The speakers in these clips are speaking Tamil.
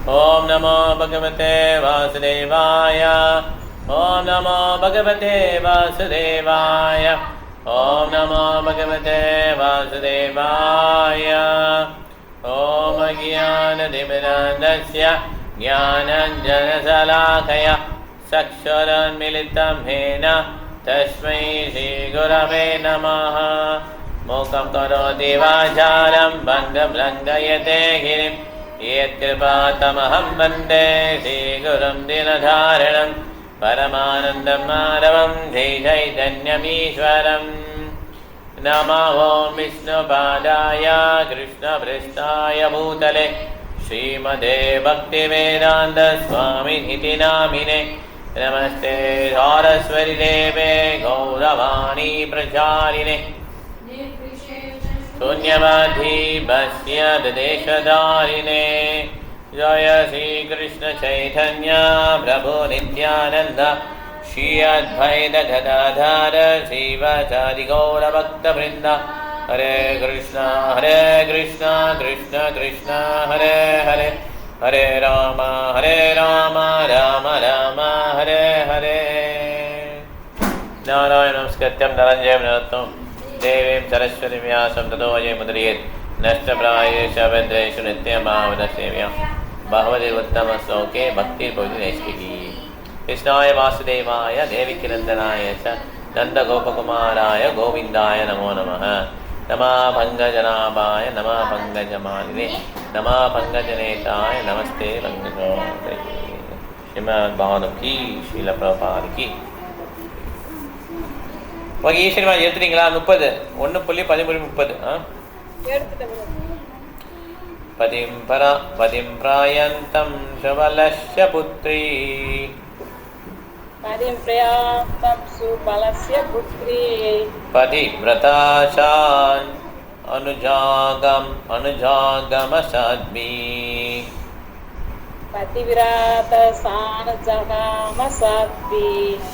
ओम नमो भगवते वासुदेवाय। ओम नमो भगवते वासुदेवाय। ओम नमो भगवते वासुदेवाय। ओम ज्ञानतिमिरान्धस्य ज्ञानाञ्जनशलाकया चक्षुरुन्मीलितं येन तस्मै श्रीगुरवे नमः। मूकं करोति वाचालं भङ्गं लङ्घयते गिरिं यत्कृपातमहं वन्दे श्रीगुरुं दीनधारिणं परमानन्दं माधवं श्रीचैतन्यमीश्वरम्। नमो ॐ विष्णुपादाय कृष्णपृष्ठाय भूतले श्रीमते भक्तिवेदान्तस्वामिनिति नामिने। नमस्ते सारस्वती देवे गौरवाणी प्रचारिणे शून्यवादी भस्य देशधारिणे। जय श्रीकृष्ण चैतन्य प्रभु नित्यानन्द श्री अद्वैत गदाधर श्रीवासादि गौरभक्तवृन्द। हरे कृष्ण कृष्ण कृष्ण हरे हरे, हरे राम राम राम हरे हरे। नारायणं नमस्कृत्यं नरं चैव नरोत्तमं देवीं सरस्वतीं व्यासं ततो जयमुदीरयेत्। नष्टप्रायेषु अभद्रेषु नित्यमावदसेव्यां भगवति उत्तमश्लोके भक्तिर्भुजनैष्टिकी। कृष्णाय वासुदेवाय देवकीनन्दनाय च नन्दगोपकुमाराय गोविन्दाय नमो नमः। नमः भङ्गजनाभाय नमः भङ्गजमालिने नमः भङ्गजनेताय नमस्ते भङ्गजोदये। श्रीमद्भागवतम की श्रील प्रभुपाद की। ஓகே ஈஸ்வரிமா எடுத்துட்டீங்களா? 30 1.13 பதிம் பிராயந்தம் சுபலஸ்ய புத்ரி பதிவ்ரதாசான் அனுஜாகமசாத்மி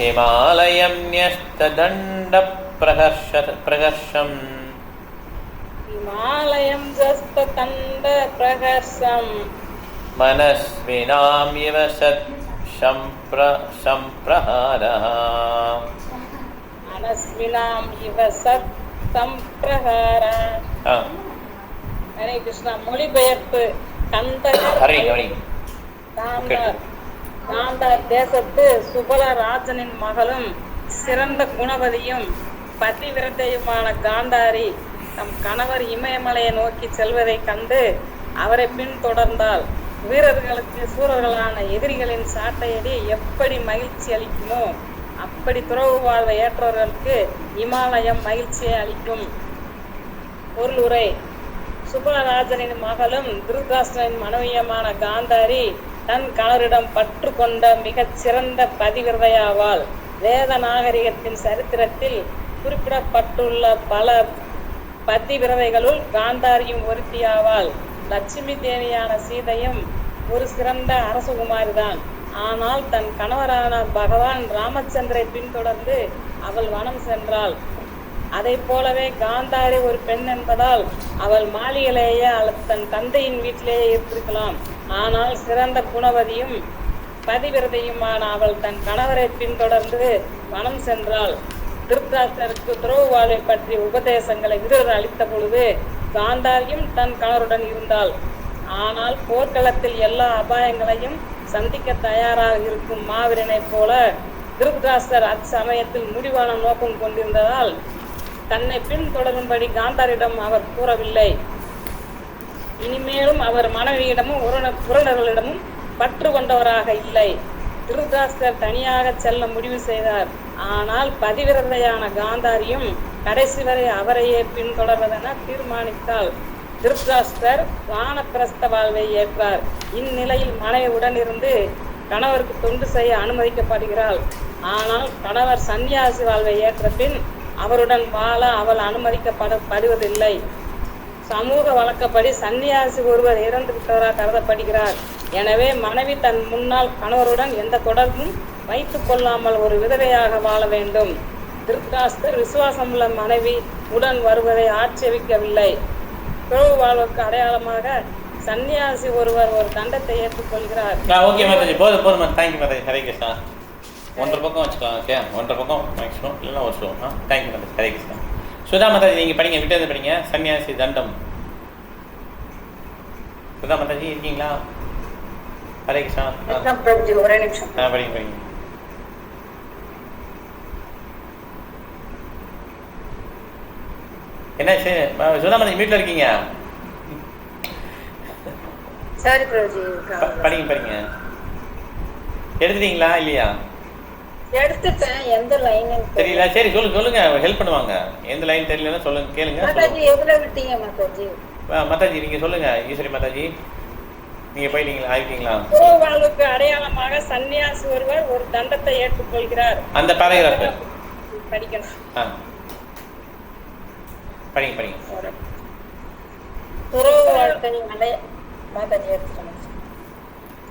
ஹிமாலயம் ன்யஸ்ததண்ட பிரகர்ஷம் மனஸ்வினாம் இவ சத் சம்பிரஹாரः ஹரே கிருஷ்ணா. மொழிபெயர்ப்பு. காந்தார் தேசத்து சுபலராஜனின் மகளும் சிறந்த குணவதியும் பதிவிரதையுமான காந்தாரி தம் கணவர் இமயமலையை நோக்கி செல்வதை கண்டு அவரை பின்தொடர்ந்தால் வீரர்களுக்கு சூரர்களான எதிரிகளின் சாட்டையடி எப்படி மகிழ்ச்சி அளிக்குமோ அப்படி துறவு வாழ்வை ஏற்றவர்களுக்கு இமாலயம் மகிழ்ச்சியை அளிக்கும். பொருளுரை. சுபலராஜனின் மகளும் திருதராஷ்டிரனின் மனைவியுமான காந்தாரி தன் கணவரிடம் பற்று கொண்ட மிகச் சிறந்த பதிவிரதையாவாள். வேத நாகரிகத்தின் சரித்திரத்தில் குறிப்பிடப்பட்டுள்ள பல பதிவிரதைகளுள் காந்தாரியும் ஒருத்தியாவாள். லட்சுமி தேவியான சீதையும் ஒரு சிறந்த அரசகுமாரிதான். ஆனால் தன் கணவரான பகவான் ராமச்சந்திரை பின்தொடர்ந்து அவள் வனம் சென்றாள். அதை போலவே காந்தாரி ஒரு பெண் என்பதால் அவள் மாளிகையிலேயே அல்லது தன் தந்தையின் வீட்டிலேயே இருந்திருக்கலாம். ஆனால் சிறந்த குணவதியும் பதிவிரதையுமான அவள் தன் கணவரை பின்தொடர்ந்து வனம் சென்றாள். திருதராஷ்டிரருக்கு துறவு வாழ்வை பற்றி உபதேசங்களை விருது அளித்த பொழுது காந்தாரியும் தன் கணவருடன் இருந்தாள். ஆனால் போர்க்களத்தில் எல்லா அபாயங்களையும் சந்திக்க தயாராக இருக்கும் மாவீரனைப் போல திருதராஷ்டிரர் அச்சமயத்தில் முடிவான நோக்கம் கொண்டிருந்ததால் தன்னை பின்தொடரும்படி காந்தாரிடம் அவர் கூறவில்லை. இனிமேலும் அவர் மனைவியிடமும் உறவினர்களிடமும் பற்று கொண்டவராக இல்லை. திருதராஷ்டிரர் தனியாக செல்ல முடிவு செய்தார். ஆனால் பதிவிரதையான காந்தாரியும் கடைசி வரை அவரையே பின்தொடர்வதென தீர்மானித்தாள். திருதராஷ்டிரர் வானப்பிரஸ்த வாழ்வை ஏற்றார். இந்நிலையில் மனைவியுடன் இருந்து கணவருக்கு தொண்டு செய்ய அனுமதிக்கப்படுகிறாள். ஆனால் கணவர் சன்னியாசி வாழ்வை ஏற்ற பின் அவருடன் வாழ அவள் அனுமதிக்கப்படுவதில்லை. சமூக வழக்கப்படி சன்னியாசி ஒருவர் இறந்து விட்டவராக கருதப்படுகிறார். எனவே மனைவி தன் முன்னாள் கணவருடன் எந்த தொடர்பும் வைத்துக் கொள்ளாமல் ஒரு விதவையாக வாழ வேண்டும். திருதராஷ்டிரர் விசுவாசமுள்ள மனைவி உடன் வருவதை ஆட்சேபிக்கவில்லை. துறவு வாழ்வுக்கு அடையாளமாக சன்னியாசி ஒருவர் ஒரு தண்டத்தை ஏற்றுக்கொள்கிறார். ஓகே மாதாஜி, போதும் போதும். தேங்க்யூ மாதாஜி. ஹரே கிருஷ்ணா. ஒன்றரை பக்கம் வச்சுக்கலாம். ஓகே, ஒன்றரை பக்கம் மேக்ஸிமம், இல்லைன்னா ஒரு ஸ்லோ. தேங்க்யூ மாதாஜி. ஹரே கிருஷ்ணா. சுதா மாதாஜி நீங்கள் படிங்க, விட்டு படிங்க. சன்னியாசி தண்டம். சுதா மாதாஜி இருக்கீங்களா? ஹரே கிருஷ்ணா. ஒரே நிமிஷம். படிங்க படிங்க. என்னாச்சு சுதா மாதாஜி, வீட்டில் இருக்கீங்க? சரி பிரபுஜி. படிங்க படிங்க. எடுத்துட்டீங்களா இல்லையா? எடுத்துட்டேன். எந்த லைன் தெரியல. சரி சொல்லுங்க, ஹெல்ப் பண்ணுவாங்க. எந்த லைன் தெரியலன்னா சொல்லுங்க, கேளுங்க. மாதாஜி எவ்வளோ விட்டீங்க மாதாஜி? மாதாஜி நீங்க சொல்லுங்க. ஈஸ்வரி மாதாஜி நீங்க போயிட்டீங்களா? ஆயிட்டீங்களா? வாழ்வுக்கு அடையாளமாக சன்னியாசி ஒருவர் ஒரு தண்டத்தை ஏற்றுக்கொள்கிறார். அந்த பேராகிராஃப் படிக்கணும். படிங்க படிங்க. துறவு வாழ்க்கை மாதாஜி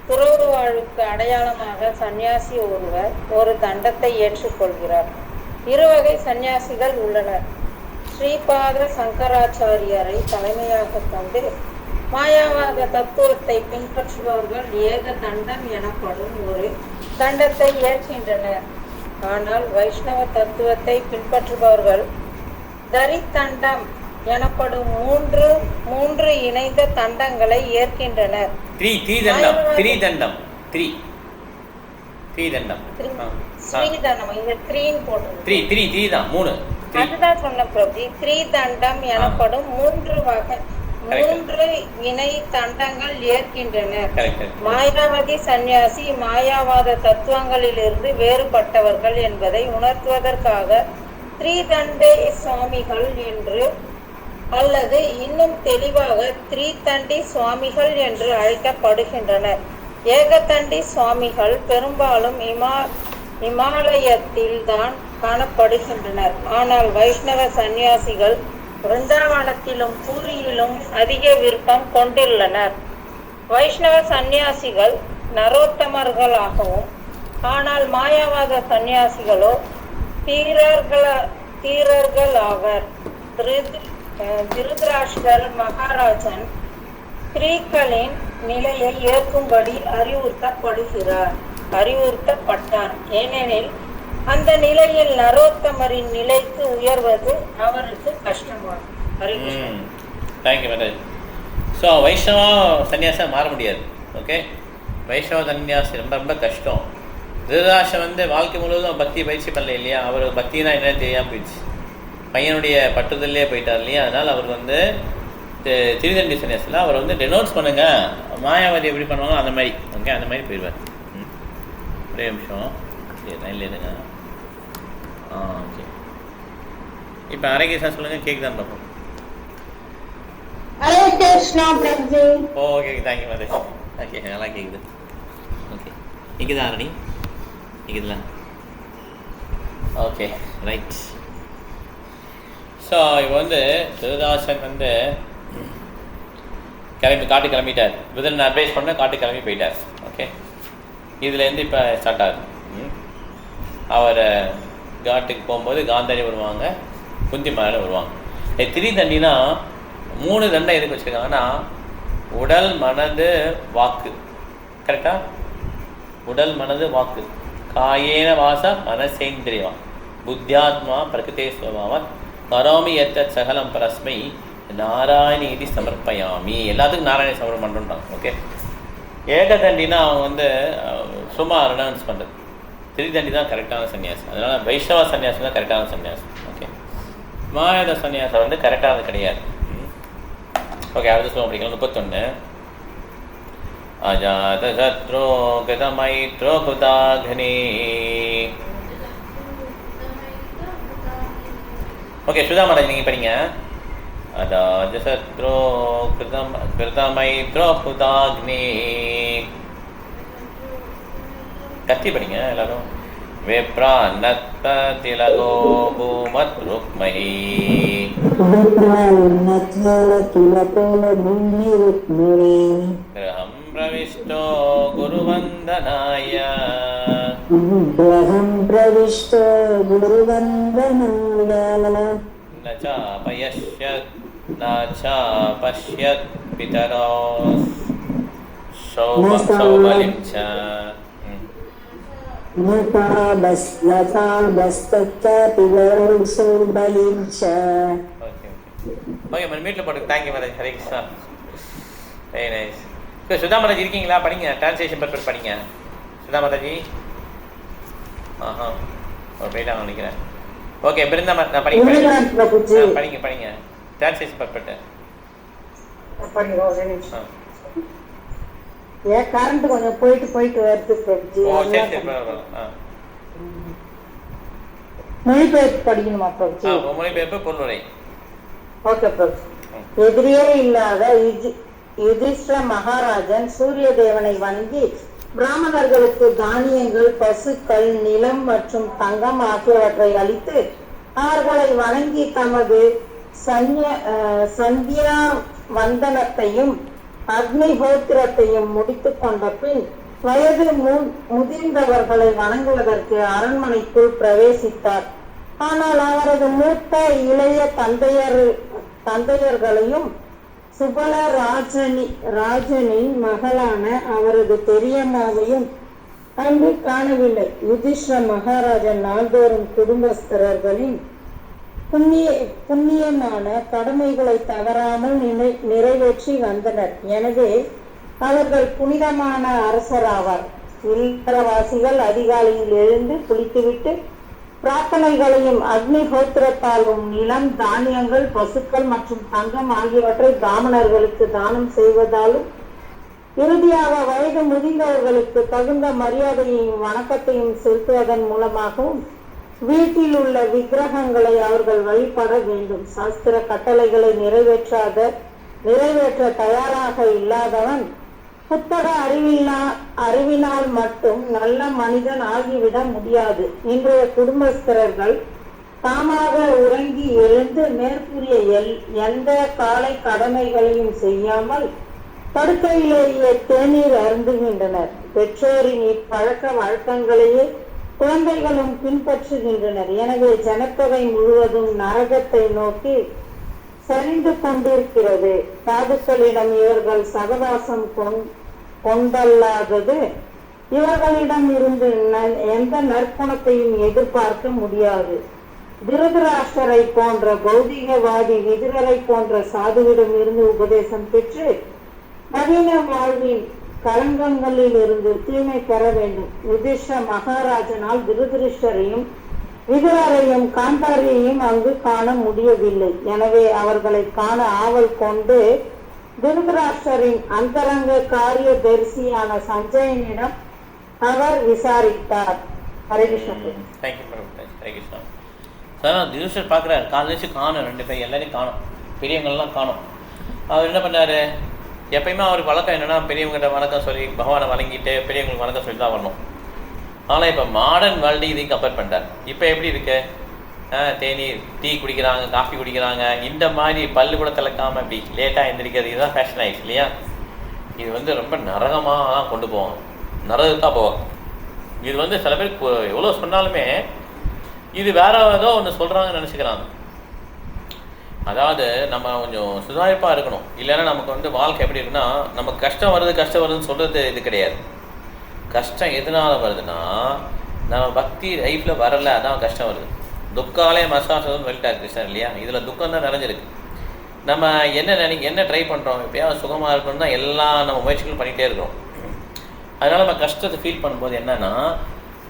துறவு வாழ்வுக்கு அடையாளமாக சன்னியாசி ஒருவர் ஒரு தண்டத்தை ஏற்றுக்கொள்கிறார். இருவகை சன்னியாசிகள் உள்ளனர். ஸ்ரீபாத சங்கராச்சாரியரை தலைமையாக கொண்டு மாயாவாத தத்துவத்தை பின்பற்றுபவர்கள் ஏக தண்டம் எனப்படும் ஒரு தண்டத்தை ஏற்கின்றனர். ஆனால் வைஷ்ணவ தத்துவத்தை பின்பற்றுபவர்கள் தரித்தண்டம் எனப்படும் மூன்று இணைந்த தண்டங்களை ஏற்கின்றனர். அதுதான் சொன்ன பிரபு. த்ரீதண்டம் எனப்படும் மூன்று இணை தண்டங்கள் ஏற்கின்றனர். மாயாவதி சந்நியாசி மாயாவாத தத்துவங்களிலிருந்து வேறுபட்டவர்கள் என்பதை உணர்த்துவதற்காக த்ரீதண்டே சுவாமிகள் என்று அல்லது இன்னும் தெளிவாக த்ரீதண்டி சுவாமிகள் என்று அழைக்கப்படுகின்றனர். ஏகதண்டி சுவாமிகள் பெரும்பாலும் இமாலயத்தில் தான் காணப்படுகின்றனர். ஆனால் வைஷ்ணவ சந்நியாசிகள் விருந்தாவனத்திலும் பூரியிலும் அதிக விருப்பம் கொண்டுள்ளனர். வைஷ்ணவ சந்நியாசிகள் நரோத்தமர்களாகவும், ஆனால் மாயாவாத சந்நியாசிகளோ தீரர்கள் ஆவர். திருதராஷ்டிரர் மகாராஜன் ஸ்திரீக்களின் நிலையை ஏற்கும்படி அறிவுறுத்தப்பட்டார். ஏனெனில் அந்த நிலையில் நரோத்தமரின் நிலைக்கு உயர்வது அவருக்கு கஷ்டமாகும். ஸோ வைஷ்ணவ சன்னியாசம் மாற முடியாது. ஓகே, வைஷ்ணவ சன்னியாசி ரொம்ப ரொம்ப கஷ்டம். திருதராஷ்டிரர் வாழ்க்கை முழுவதும் பக்தி பயிற்சி பண்ணல இல்லையா? அவர் பக்தினா என்னன்னு தெரியாமல் போயிடுச்சு. பையனுடைய பட்டுதல்லே போயிட்டார் இல்லையா? அதனால் அவர் திரிதண்டி சன்னியாசில் அவர் டெனோட்ஸ் பண்ணுங்க, மாயாவதி எப்படி பண்ணுவாங்க அந்த மாதிரி. ஓகே, அந்த மாதிரி போயிடுவார். ஒரே நிமிஷம் லைன்ல இருங்க. ஓகே, இப்போ ஹரே கிருஷ்ணா சொல்லுங்க. கேக்குதான் பார்ப்போம். Hare Krishna Prabhu. Okay, thank you Madesh. Okay, நல்லா கேக்குது. ஓகே, இங்கதான் ஆரணி இங்கதான். Okay, right. ஸோ இப்போ திருதாசன் கிளம்பிட்டார். விதன் அட்வைஸ் பண்ண கிளம்பி போயிட்டார். ஓகே, இதுலேருந்து இப்போ ஸ்டார்ட் ஆகுது. அவர் காட்டுக்கு போகும்போது காந்தாரி வருவாங்க, குந்தி மலை வருவாங்க. திரிதண்டினா 3 தண்டை எதுக்கு வச்சுருக்காங்கன்னா, உடல் மனது வாக்கு. கரெக்டாக? உடல் மனது வாக்கு. காயேன வாச மனசேந்திரியா புத்தியாத்மா பிரகிருதே ஸ்வபாவத் கரோமி எத்தத் சகலம் பரஸ்மை நாராயணீதி சமர்ப்பயாமி. எல்லாத்துக்கும் நாராயண சமர்ப்பணம் பண்ணுறாங்க. ஓகே, ஏகதண்டினா அவங்க சும்மா ரெனவுன்ஸ் பண்ணுறது. திரிதண்டி தான் கரெக்டான சன்னியாசம். அதனால் வைஷ்ணவ சன்னியாசம் தான் கரெக்டான சன்னியாசம். ஓகே, மாயாத சன்னியாசம் கரெக்டானது கிடையாது. ஓகே, அடுத்த சொல்ல முடிக்கலாம். 31 அஜாத சத்ரோ கதமைத்ரோ குதாக்னி. ஓகே, சுதா மாதாஜி நீங்கள் படிங்க. அஜாத சத்ரோ கிருதமைத்ரோ குதாக்னி. கத்தி படிங்க எல்லாரும். விப்ரான்னத்த திலகோ பூமத் ருக்மஹி. கிரகம் பிரவிஷ்டோ குருவந்தனாய. ந சாபயஷ்யத் ந சாபஷ்யத் पितरो सौमलिं च ஓகே மேடம் மீட்டில் போட்டு thank you madam. Hare Krishna. Very nice. இப்போ சுதா மாதாஜி இருக்கீங்களா? படிங்க, டிரான்ஸ்லேஷன் பேப்பர் படிங்க. சுதா மாதாஜி ஒரு போயிட்டாங்க நினைக்கிறேன். ஓகே பிருந்தா நான் படிங்க படிங்க டிரான்ஸ்லேஷன் பேப்பர். கரண்ட் கொஞ்சம் போயிட்டு வருது பிரபுஜி. மொழிபெயர்ப்பு படிக்கணுமா பிரபுஜி? மொழிபெயர்ப்பு பொருளுரை. ஓகே பிரபு. எதிரியே இல்லாத யுதிஷ்டிர மகாராஜன் சூரிய தேவனை வணங்கி பிராமணர்களுக்கு தானியங்கள், பசுக்கள், நிலம் மற்றும் தங்கம் ஆகியவற்றை அளித்து அவர்களை வணங்கி தமது சந்தியா வந்தனத்தையும் அக்னிஹோத்திரத்தையும் முடித்து கொண்ட பின் வயது முதிர்ந்தவர்களை வணங்குவதற்கு அரண்மனைக்குள் பிரவேசித்தார். ஆனால் அவரது மூத்த இளைய தந்தையர்களையும் சுபல ராஜனின் மகளான அவரது பெரியம்மாவையும் அங்கு காணவில்லை. யுதிஷ்டிர மகாராஜன் நாள்தோறும் குடும்பஸ்தரர்களின் புண்ணியமான கடமைகளை தவறாமல் நிறைவேற்றி வந்தனர். எனவே அவர்கள் புனிதமான அரசராவார். இல்லறவாசிகள் அதிகாலையில் எழுந்து குளித்துவிட்டு பிரார்த்தனைகளையும் அக்னிஹோத்திரத்தாலும் நிலம், தானியங்கள், பசுக்கள் மற்றும் தங்கம் ஆகியவற்றை பிராமணர்களுக்கு தானம் செய்வதாலும் இறுதியாக வயது முதிர்ந்தவர்களுக்கு தகுந்த மரியாதையையும் வணக்கத்தையும் செலுத்துவதன் மூலமாகவும் வீட்டில் உள்ள விக்கிரகங்களை அவர்கள் வழிபட வேண்டும். சாஸ்திர கட்டளைகளை நிறைவேற்ற தயாராக இல்லாதவன் புத்தக அறிவினால் மட்டும் நல்ல மனிதன் ஆகிவிட முடியாது. இன்றைய குடும்பஸ்தரர்கள் தாமாக உறங்கி எழுந்து மேற்கூறிய எந்த காலை கடமைகளையும் செய்யாமல் படுக்கையிலேயே தேநீர் அருந்துகின்றனர். பெற்றோரின் இப்பழக்க வழக்கங்களையே குழந்தைகளும் பின்பற்றுகின்றனர். எனவே ஜனத்தொகை முழுவதும் நரகத்தை நோக்கி சரிந்து கொண்டிருக்கிறது. சாதுக்களிடம் இவர்கள் சகவாசம் கொண்டல்லாதது இவர்களிடம் இருந்து எந்த நற்குணத்தையும் எதிர்பார்க்க முடியாது. திருதராஷ்டிரரை போன்ற பௌதிகவாதி விதுரரை போன்ற சாதுவிடம் இருந்து உபதேசம் பெற்று நவீன வாழ்வின் களங்கங்களில் இருந்து தீமை பெற வேண்டும். யுதிஷ்டிர மகாராஜனால் திருதராஷ்டிரரையும் விதுரரையும் காந்தாரியையும் அங்கு காண முடியவில்லை. எனவே அவர்களை காண ஆவல் கொண்டு திருதராஷ்டிரரின் அந்தரங்க காரிய தரிசியான சஞ்சயனிடம் அவர் விசாரித்தார். ஹரே கிருஷ்ணா. யுதிஷ்டர் பார்க்குறாரு, காலையில் காணும், 2 பேர் எல்லாரையும் காணும், பெரியவங்கள்லாம் காணும். அவர் என்ன பண்ணாரு, எப்பயுமே அவருக்கு வழக்கம் என்னென்னா பெரியவங்ககிட்ட வணக்கம் சொல்லி பகவானை வணங்கிட்டு பெரியவங்களுக்கு வணக்கம் சொல்லி தான் வரணும். ஆனால் இப்போ மாடர்ன் வேர்ல்டு இதையும் கம்பேர் பண்ணுறார். இப்போ எப்படி இருக்கு, தேநீர், டீ குடிக்கிறாங்க, காஃபி குடிக்கிறாங்க, இந்த மாதிரி பல்லு கூட திறக்காமல் இப்படி லேட்டாக எழுந்திரிக்கிறது, இதுதான் ஃபேஷன் ஆகிடுச்சு இல்லையா? இது ரொம்ப நரகமாக தான் கொண்டு போவாங்க, நரகத்தான் போவாங்க. இது சில பேர் எவ்வளோ சொன்னாலுமே இது வேற ஏதோ ஒன்று சொல்கிறாங்கன்னு நினச்சிக்கிறாங்க. அதாவது நம்ம கொஞ்சம் சுதாரிப்பாக இருக்கணும். இல்லைன்னா நமக்கு வாழ்க்கை எப்படி இருக்குன்னா, நமக்கு கஷ்டம் வருதுன்னு சொல்கிறது இது கிடையாது. கஷ்டம் எதனால் வருதுன்னா, நம்ம பக்தி லைஃப்பில் வரலை, அதான் கஷ்டம் வருது. துக்காலே மசாசதுன்னு சொல்லிட்டார் கிருஷ்ணன் இல்லையா? இதில் துக்கம் தான் நிறைஞ்சிருக்கு. நம்ம என்ன ட்ரை பண்ணுறோம், எப்பயாவது சுகமாக இருக்கணும் தான் நம்ம முயற்சிகளும் பண்ணிகிட்டே இருக்கிறோம். அதனால் நம்ம கஷ்டத்தை ஃபீல் பண்ணும்போது என்னென்னா,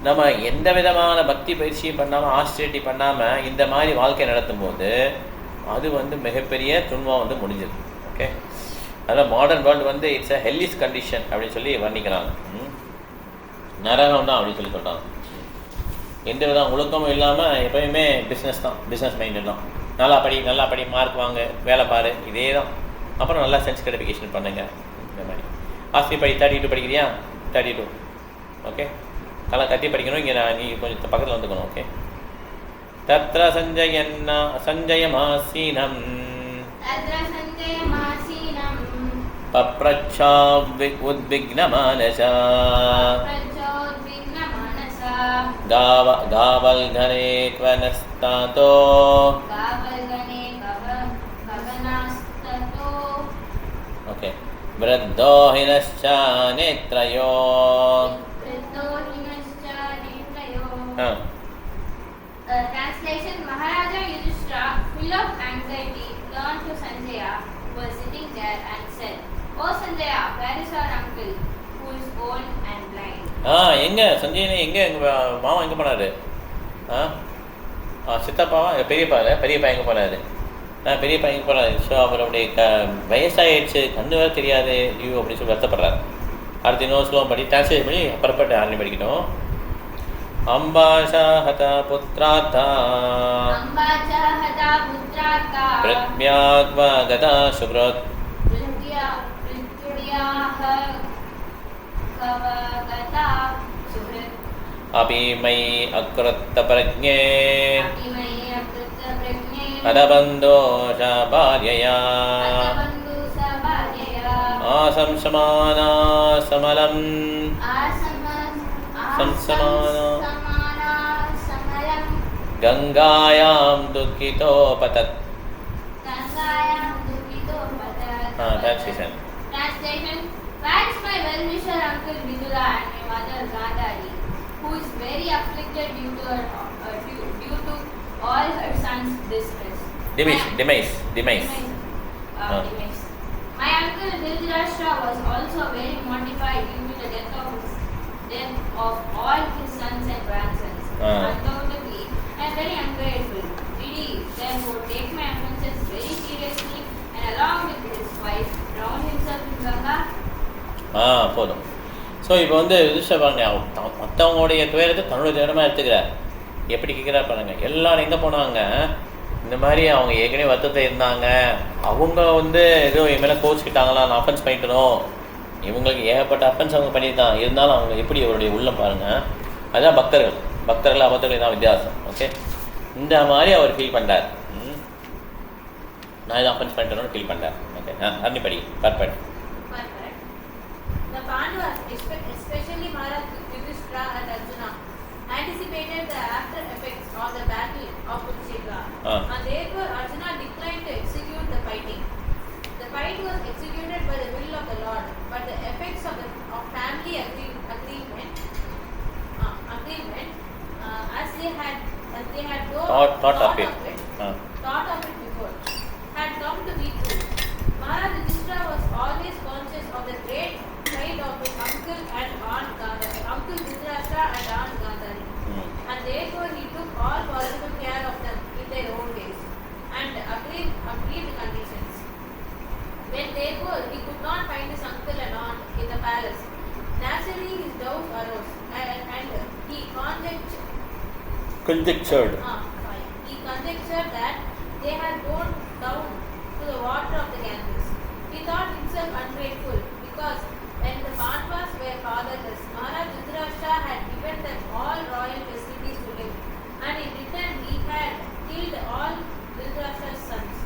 நம்ம எந்த விதமான பக்தி பயிற்சியும் பண்ணாமல், ஆஸ்டிரிட்டி பண்ணாமல் இந்த மாதிரி வாழ்க்கை நடத்தும் போது அது மிகப்பெரிய துன்பம் முடிஞ்சது. ஓகே, அதனால் modern world it's a hellish condition அப்படின்னு சொல்லி வர்ணிக்கிறாங்க. நரகம் தான் அப்படின்னு சொல்லி சொல்கிறாங்க. எந்த வித ஒழுக்கமும் இல்லாமல் எப்பயுமே பிஸ்னஸ் தான், பிஸ்னஸ் மைண்டு தான். நல்லா படி, மார்க் வாங்க, வேலை பாரு, இதே தான். அப்புறம் நல்லா சென்ஸ் கிராட்டிஃபிகேஷன் பண்ணுங்க. இந்த மாதிரி ஆஸ்தி படி, 32 படிக்கிறியா, 32. ஓகே, நல்லா கத்தி படிக்கணும். இங்கே நீ கொஞ்சம் பக்கத்தில் வந்துக்கணும். ஓகே, தத்ர சஞ்சயமாசீனம் பப்ரச்சா உத்விக்னமானசா गावल्घने क्वनस्तातो okay, वृद्धोहिनश्च नेत्रयो Translation: Maharaja Yudhishthira, full of anxiety, turned to Sanjaya, who was sitting there, and said, "Oh Sanjaya, where is our uncle, who is old and blind?" எங்கே சஞ்சயனே எங்கே எங்கள் மாமா எங்கே போனார்? சித்தப்பாவா பெரியப்பா எங்கே போனார்? பெரியப்பா எங்கே போனார்? ஸோ அவருடைய வயசாகிடுச்சு, கண்ணு வேறு தெரியாது ஐயோ அப்படின்னு சொல்லி வருத்தப்படுறாரு. அடுத்து இன்னொரு ஸ்லோகம் படி டிரான்ஸ்லேட் பண்ணி அப்புறப்பட்டு ஆரம்பி படிக்கணும். அம்பாஷாஹதா புத்ராத்தா பிரத்யாக்வா கதா சுக்ரோத் அபிமை அக்ருத்த பிரஜ்ஞே அதபந்தோஷ பார்யயா ஆசம்சமானா சமலம் गंगायां दुःखितोपतत्. Translation. Where is my well-wisher uncle Vidura and my mother Gandhari, who is very afflicted due to all her sons' distress? Demise. My uncle Dhritarashtra was also very mortified due to the death of all his sons and grandsons. Undoubtedly, I am very ungrateful. Did he therefore take my offences very seriously and along with his wife drown himself in Ganga? போதும். ஸோ இப்போ வந்து யுதிஷ்டர் பாருங்க, மற்றவங்களுடைய துயரத்தை தன்னுடைய துயரமாக எடுத்துக்கிறார். எப்படி கேட்குறாரு பாருங்க, எல்லாரும் எங்கே போனாங்க? இந்த மாதிரி அவங்க ஏற்கனவே வருத்தத்தை இருந்தாங்க, அவங்க வந்து ஏதோ என் மேலே கோச்சிக்கிட்டாங்களா, நான் அஃபென்ஸ் பண்ணிட்டணும், இவங்களுக்கு ஏகப்பட்ட அஃபென்ஸ் அவங்க பண்ணியிருந்தாங்க, இருந்தாலும் அவங்க எப்படி அவருடைய உள்ளம் பாருங்கள். அதுதான் பக்தர்கள் அபத்தர்கள் தான் வித்தியாசம். ஓகே, இந்த மாதிரி அவர் ஃபீல் பண்ணுறார். நான் இதை அஃபென்ஸ் பண்ணிட்டேன்னு ஃபீல் பண்ணுறார். Okay, அன்னிப்படி பர்பட். The Pandavas, especially Maharaj Yudhishthira and Arjuna, anticipated the after effects of the battle of Kurukshetra, and therefore Arjuna declined to execute the fighting. The fight was executed by the will of the Lord, but the effects of family agreement, as they had thought of it before, had come to be true. Maharaj Yudhishthira was always conscious of the great pride of his uncle and aunt Gandhari, uncle Dhritarashtra and aunt Gandhari, and therefore he took all possible care of them in their own ways and agreed conditions. When therefore he could not find his uncle and aunt in the palace, naturally his doubts arose, and he conjectured that they had gone down to the water of the Ganges. He thought himself ungrateful because when the Pandavas were fatherless, Maharaj Dhritarashtra had given them all royal facilities to live, and in return he had killed all Dhritarashtra's sons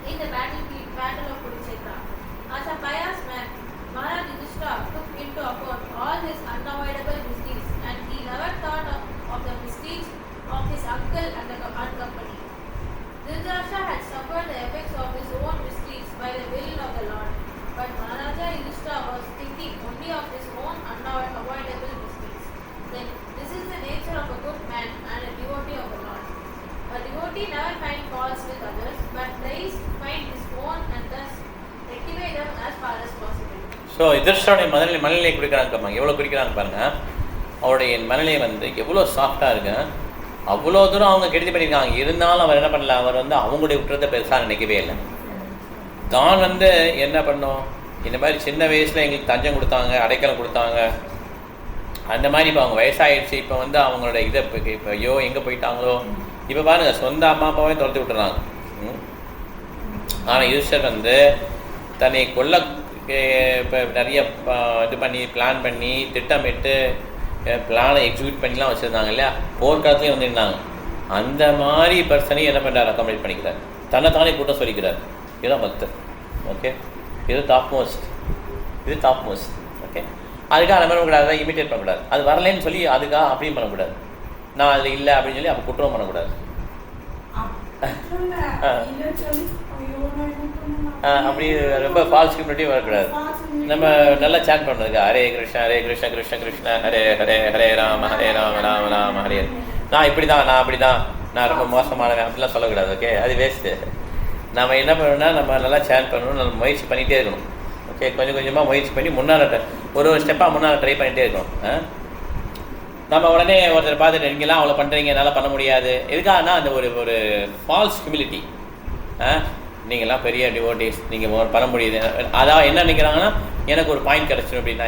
in the battle of Kurukshetra. As a pious man, Maharaj Yudhishthira took into account all his unavoidable misdeeds, and he never thought of the misdeeds of his uncle and company. Dhritarashtra had suffered the effects of his own misdeeds by the will of the Lord, but Maharaja Yudhishthira was thinking only of his own unavoidable misdeeds. Then this is the nature of a good man and a devotee of the Lord. A devotee never finds faults with others, but tries to find his own and thus rectify them as far as possible. So யுதிஷ்டருடைய மனநிலை குடிக்கிறாங்க, எவ்வளோ குடிக்கிறாங்க பாருங்க. அவருடைய மனநிலை வந்து எவ்வளோ சாஃப்டாக இருக்கு. அவ்வளோ தூரம் அவங்க கெடுதி பண்ணியிருக்காங்க, இருந்தாலும் அவர் என்ன பண்ணல, அவர் வந்து அவங்களுடைய குற்றத்தை பெருசாக நினைக்கவே இல்லை. தான் வந்து என்ன பண்ணோம், இந்த மாதிரி சின்ன வயசில் எங்களுக்கு தஞ்சம் கொடுத்தாங்க, அடைக்கலம் கொடுத்தாங்க, அந்த மாதிரி இப்போ அவங்க வயசாகிடுச்சு, இப்போ வந்து அவங்களோட இதை இப்போ ஐயோ எங்கே போயிட்டாங்களோ, இப்போ பாருங்கள் சொந்த அம்மா அப்பாவே துரத்தி விட்டுறாங்க. ஆனால் யுதிஷ்டர் வந்து தன்னை கொல்ல இப்போ நிறைய இது பண்ணி பிளான் பண்ணி திட்டமிட்டு பிளானை எக்ஸிக்யூட் பண்ணிலாம் வச்சுருந்தாங்க இல்லையா, போர்க்காலத்துலேயும் வந்துருந்தாங்க. அந்த மாதிரி பர்சனையும் என்ன பண்ணுறாரு, அக்காமடேட் பண்ணிக்கிறார், தன்னைத்தானே கூட்டம் சொல்லிக்கிறார். இதுதான் பக்தர். ஓகே, இது டாப் மோஸ்ட். ஓகே, அதுக்காக நம்ம பண்ணக்கூடாது, இமிட்டேட் பண்ணக்கூடாது. அது வரலன்னு சொல்லி அதுக்காக அப்படியும் பண்ணக்கூடாது, நான் அது இல்லை அப்படின்னு சொல்லி அப்போ குற்றம் பண்ணக்கூடாது. அப்படி ரொம்ப ஃபால்ஸ் ஹியூமிலிட்டி வரக்கூடாது. நம்ம நல்லா சேட் பண்ணுறதுக்கு ஹரே கிருஷ்ணா கிருஷ்ண கிருஷ்ண ஹரே ஹரே ஹரே ராம ராம ராம ஹரே. நான் இப்படி தான், நான் அப்படி தான், நான் ரொம்ப மோசமானவன் அப்படிலாம் சொல்லக்கூடாது. ஓகே, அது வேஸ்ட்டு. நம்ம என்ன பண்ணணும்னா நம்ம நல்லா சேட் பண்ணணும், நம்ம முயற்சி பண்ணிகிட்டே இருக்கணும். ஓகே, கொஞ்சம் கொஞ்சமாக முயற்சி பண்ணி முன்னால் ஒரு ஸ்டெப்பாக முன்னால் ட்ரை பண்ணிகிட்டே இருக்கணும். நம்ம உடனே ஒருத்தர் பார்த்துட்டு நீங்களாம் அவ்வளோ பண்ணுறீங்க, என்னால் பண்ண முடியாது. எதுக்காகனா அந்த ஒரு ஃபால்ஸ் ஹியூமிலிட்டி. நீங்கள்லாம் பெரிய டிவோட்டிஸ், நீங்கள் பண்ண முடியுது. அதான் என்ன நினைக்கிறாங்கன்னா எனக்கு ஒரு பாயிண்ட் கிடச்சிடும் அப்படின்னா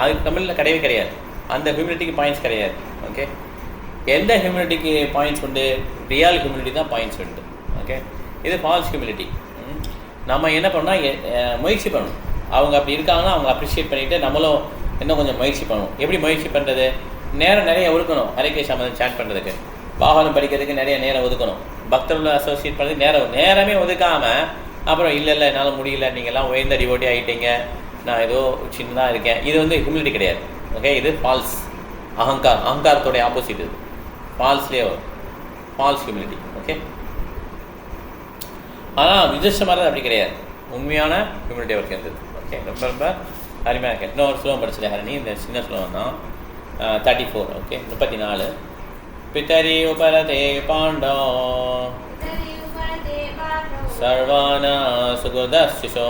அது தமிழில் கிடையவே கிடையாது. அந்த ஹியூமிலிட்டிக்கு பாயிண்ட்ஸ் கிடையாது. ஓகே, எந்த ஹியூமிலிட்டிக்கு பாயிண்ட்ஸ் உண்டு? ரியல் ஹியூமிலிட்டி தான் பாயிண்ட்ஸ் உண்டு. ஓகே, இது ஃபால்ஸ் ஹியூமிலிட்டி. நம்ம என்ன பண்ணோம்னா முயற்சி பண்ணணும். அவங்க அப்படி இருக்காங்கன்னா அவங்க அப்ரிஷியேட் பண்ணிவிட்டு நம்மளும் இன்னும் கொஞ்சம் முயற்சி பண்ணணும். எப்படி முயற்சி பண்ணுறது? நேரம் நிறைய ஒதுக்கணும். ஹரே கிருஷ்ணா மந்திரம் சேட் பண்ணுறதுக்கு, பாகவதம் படிக்கிறதுக்கு நிறைய நேரம் ஒதுக்கணும். பக்தர்களை அசோசியேட் பண்ணுறதுக்கு நேரமே ஒதுக்காமல் அப்புறம் இல்லை என்னால் முடியல, நீங்கள்லாம் உயர்ந்த டிவோட்டி ஆகிட்டீங்க, நான் ஏதோ சின்னதாக இருக்கேன், இது வந்து ஹியூமிலிட்டி கிடையாது. ஓகே, இது ஃபால்ஸ் அகங்காரத்தோடைய ஆப்போசிட். இது ஃபால்ஸ்லேயே வரும், ஃபால்ஸ் ஹியூமிலிட்டி. ஓகே, ஆனால் விதிஷ்டமாக அப்படி கிடையாது, உண்மையான ஹியூமிலிட்டி அவர் இருந்தது. ஓகே, ரொம்ப ரொம்ப அருமையாக இருக்கேன். இன்னொரு ஸ்லோகம் படிச்சது ஹரணி, இந்த சின்ன ஸ்லோகம் தான் 34. ஓகே, 34. பிதரி உபரதே பாண்டோ சர்வான சுகுதசிஷோ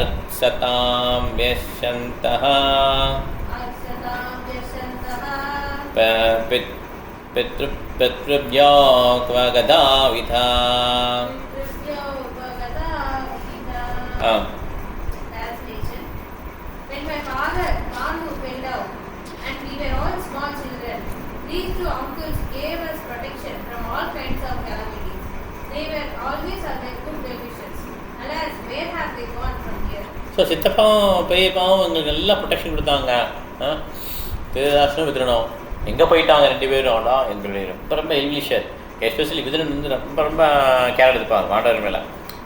அர்க்ஸதாம் வ்யஷந்தஹ பித்ருப்யோ க்வகதாவிதா. When my father Manu fell out and we were all small children, these two uncles gave us protection from all kinds of calamities. They were always our good well-wishers. Alas, where have they gone from here? So சித்தப்பாவும் பெரியப்பாவும் எங்களுக்கு நல்லா ப்ரொடெக்ஷன் கொடுத்தாங்க. திருதாசனும் விதிரனும் எங்கே போயிட்டாங்க ரெண்டு பேரும்? எங்களுடைய ரொம்ப ரொம்ப எல்விஷர். எஸ்பெஷலி விதிரன் வந்து ரொம்ப ரொம்ப கேர் எடுத்துப்பார் பாண்டவர் மேலே.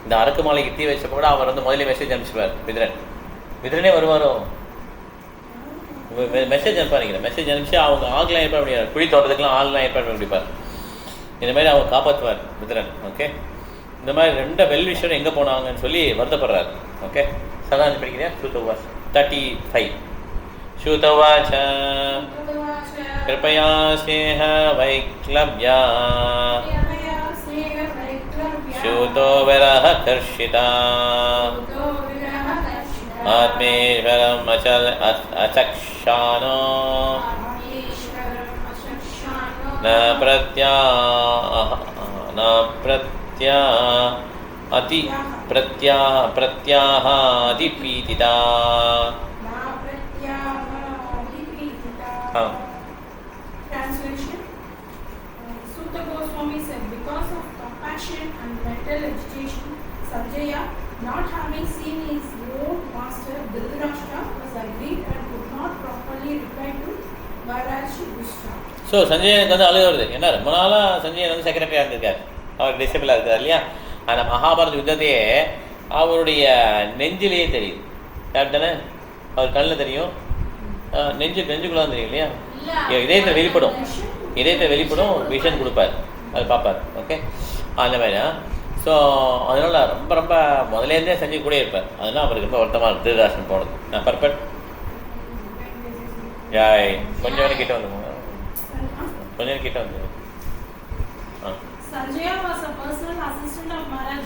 இந்த அரக்கு மாலைக்கு தீ வச்சப்போ கூட அவர் வந்து முதல்ல மெசேஜ் அனுப்பிச்சுப்பார். விதிரனே வருவாரோ மெசேஜ் அனுப்பாருங்க. மெசேஜ் அனுப்பிச்சு அவங்க ஆள்லாம் ஏற்பாடு பண்ணிடுவார். குழி தோட்டத்துக்குலாம் ஆள்லாம் ஏற்பாடு பண்ணி முடிப்பார். இந்த மாதிரி அவங்க காப்பாற்றுவார் விதிரன். ஓகே, இந்த மாதிரி ரெண்டு வெல்விஷர் எங்கே போனாங்கன்னு சொல்லி வருத்தப்படுறாரு. ஓகே, சதாஞ்சு படிக்கிறியா? ஸ்ருதவாச் 35. ஸ்ருதவாச்ச கிருபயா ஸ்நேஹ வைக்லவ்யா ஸ்ருதோ விரஹ கர்ஷிதா ஆத்மேஸ்வரம் அச்சக்ஷானோ ந பிரத்யாஹாதிபீதிதா. Translation. Sutta Goswami said, because of compassion and mental agitation, Sanjaya, not having seen his own master Dhritarashtra, was aggrieved and could not properly reply to Maharaji Vishnu. So சஞ்சயனுக்கு வந்து அழுக வருது. என்ன ரொம்ப நாளாக சஞ்சயன் வந்து செக்ரட்டரியாக இருந்திருக்கார், அவர் டிசிபிளாக இருக்கார் இல்லையா? அந்த மகாபாரத யுத்தத்தையே அவருடைய நெஞ்சிலேயே தெரியுது. கரெக்ட் தானே? அவர் கண்ணில் தெரியும், நெஞ்சுக்குள்ள தெரியும் இல்லையா? இதயத்தை வெளிப்படும் விஷன் கொடுப்பார், அது பார்ப்பார். ஓகே, அந்த மாதிரி. ஸோ அதனால் ரொம்ப ரொம்ப முதலேருந்தே செஞ்சு கூட இருப்பார். அதனால் அவருக்கு ரொம்ப வருத்தமாக இருக்குது திருதராஷ்டிரம் போனது. நான் பர்ஃபெக்ட் யாய் கொஞ்சம் நேரம் கிட்ட வந்து Sanjaya was a personal assistant of Maharaj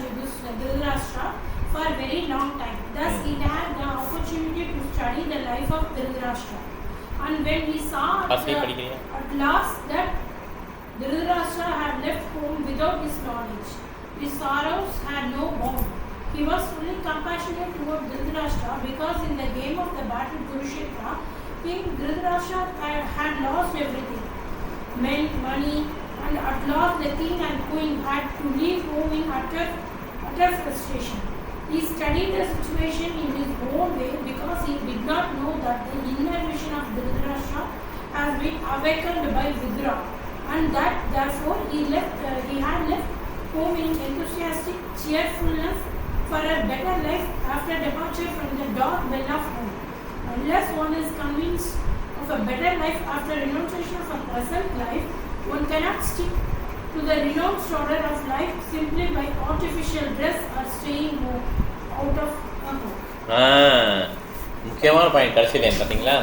Dhritarashtra for a very long time. Thus, he had the opportunity to study the life of Dhritarashtra. And when he saw at last that Dhritarashtra had left home without his knowledge, his sorrows had no bound. He was fully compassionate toward Dhritarashtra because in the game of the battle Kurukshetra, King Dhritarashtra had lost everything. Men, money, and at last the king and queen had to leave home in utter frustration. He studied the situation in his own way because he did not know that the inner vision of Dhritarashtra has been awakened by Vidura, and that therefore he had left home in enthusiastic cheerfulness for a better life after departure from the dark well of home. Unless one is convinced of a better life after renunciation of a present life, one cannot stick to the renounced order of life simply by artificial dress or staying out of a home. முக்கியமான பாயிண்ட் கடைசியில் பார்த்தீங்களா?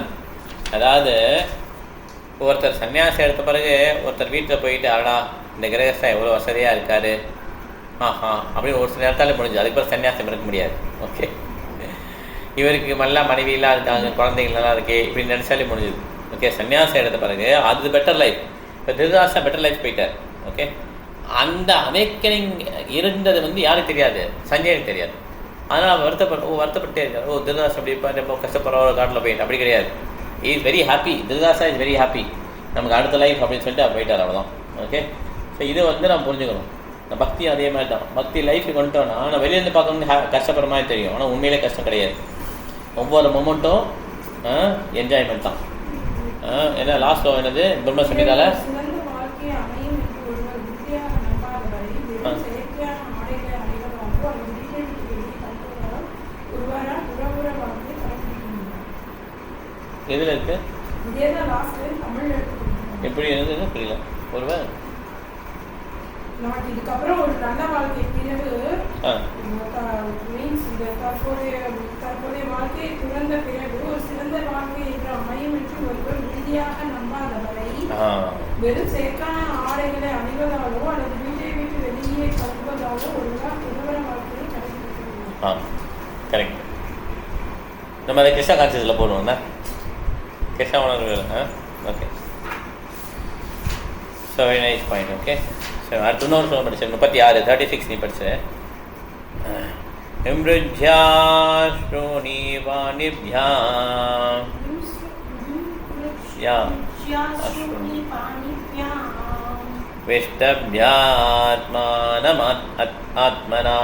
அதாவது ஒருத்தர் சன்னியாசம் எடுத்த பிறகு ஒருத்தர் வீட்டில் போயிட்டு அடடா இந்த கிரகஸ்தான் எவ்வளோ வசதியாக இருக்காரு அப்படின்னு ஒரு சில நேரத்தாலே முடிஞ்சு. அதுக்கு பிறகு சன்னியாசம் எடுக்க முடியாது. ஓகே, இவருக்கு நல்லா மனைவியெல்லாம் இருக்காங்க, குழந்தைங்கள்லாம் இருக்கு, இப்படி நினச்சாலே முடிஞ்சுது. ஓகே, சன்னியாசம் எடுத்த பிறகு அது பெட்டர் லைஃப். இப்போ திருதராஷ்டிரா பெட்டர் லைஃப் போயிட்டார். ஓகே, அந்த அவேக்கனிங் இருந்தது யாருக்கு தெரியாது? சஞ்சயனுக்கு தெரியாது. அதனால் வருத்தப்பட்டே இருக்கார். திருதராஷ்டிரா அப்படி இப்போ ரொம்ப கஷ்டப்படுற ஒரு காட்டில் போயிட்டு அப்படி கிடையாது. Is very happy. Dhritarashtra is very happy. நமக்கு அடுத்த லைஃப் அப்படின்னு சொல்லிட்டு போயிட்டார், அவ்வளோதான். ஓகே, ஸோ இதை நம்ம புரிஞ்சுக்கணும். பக்தி அதே மாதிரி தான். பக்தி லைஃபுக்கு கொண்டுட்டோன்னா ஆனால் வெளியிலேருந்து பார்க்கணும் கஷ்டப்படுற மாதிரி தெரியும், ஆனால் உண்மையிலே கஷ்டம் கிடையாது. ஒவ்வொரு மொமெண்ட்டும் என்ஜாய்மெண்ட் தான். ஏன்னா லாஸ்ட் என்னது பிரம்ம சமிதால எதில் இருக்கு? எப்படி இருந்தது புரியல. ஒருவர் இதுக்கப்புறம் ஒரு நல்ல வாழ்க்கை பிறகு மீன்ஸ் இந்த தற்போதைய வாழ்க்கையை துறந்த பிறகு ஒரு சிறந்த வாழ்க்கை என்று அமையும் என்று ஒருவர் உறுதியாக நம்பாதவரை வெறும் செயற்கான ஆடைகளை அணிவதாலோ அல்லது வீட்டை விட்டு வெளியே கல்வதாலோ ஒருவர் துறவர வாழ்க்கையை கடைபிடிக்கிறார். கரெக்ட். நம்ம அதை கிருஷ்ணா கான்சியஸில் போடுவோம்னா கிருஷ்ணா உணர்வு. Okay, so very nice point. Okay, so அடுத்த இன்னொரு சொல்ல படித்தேன் 36 36 நீ படிச்சு விஷ்டபியாத்மானமாத்மனா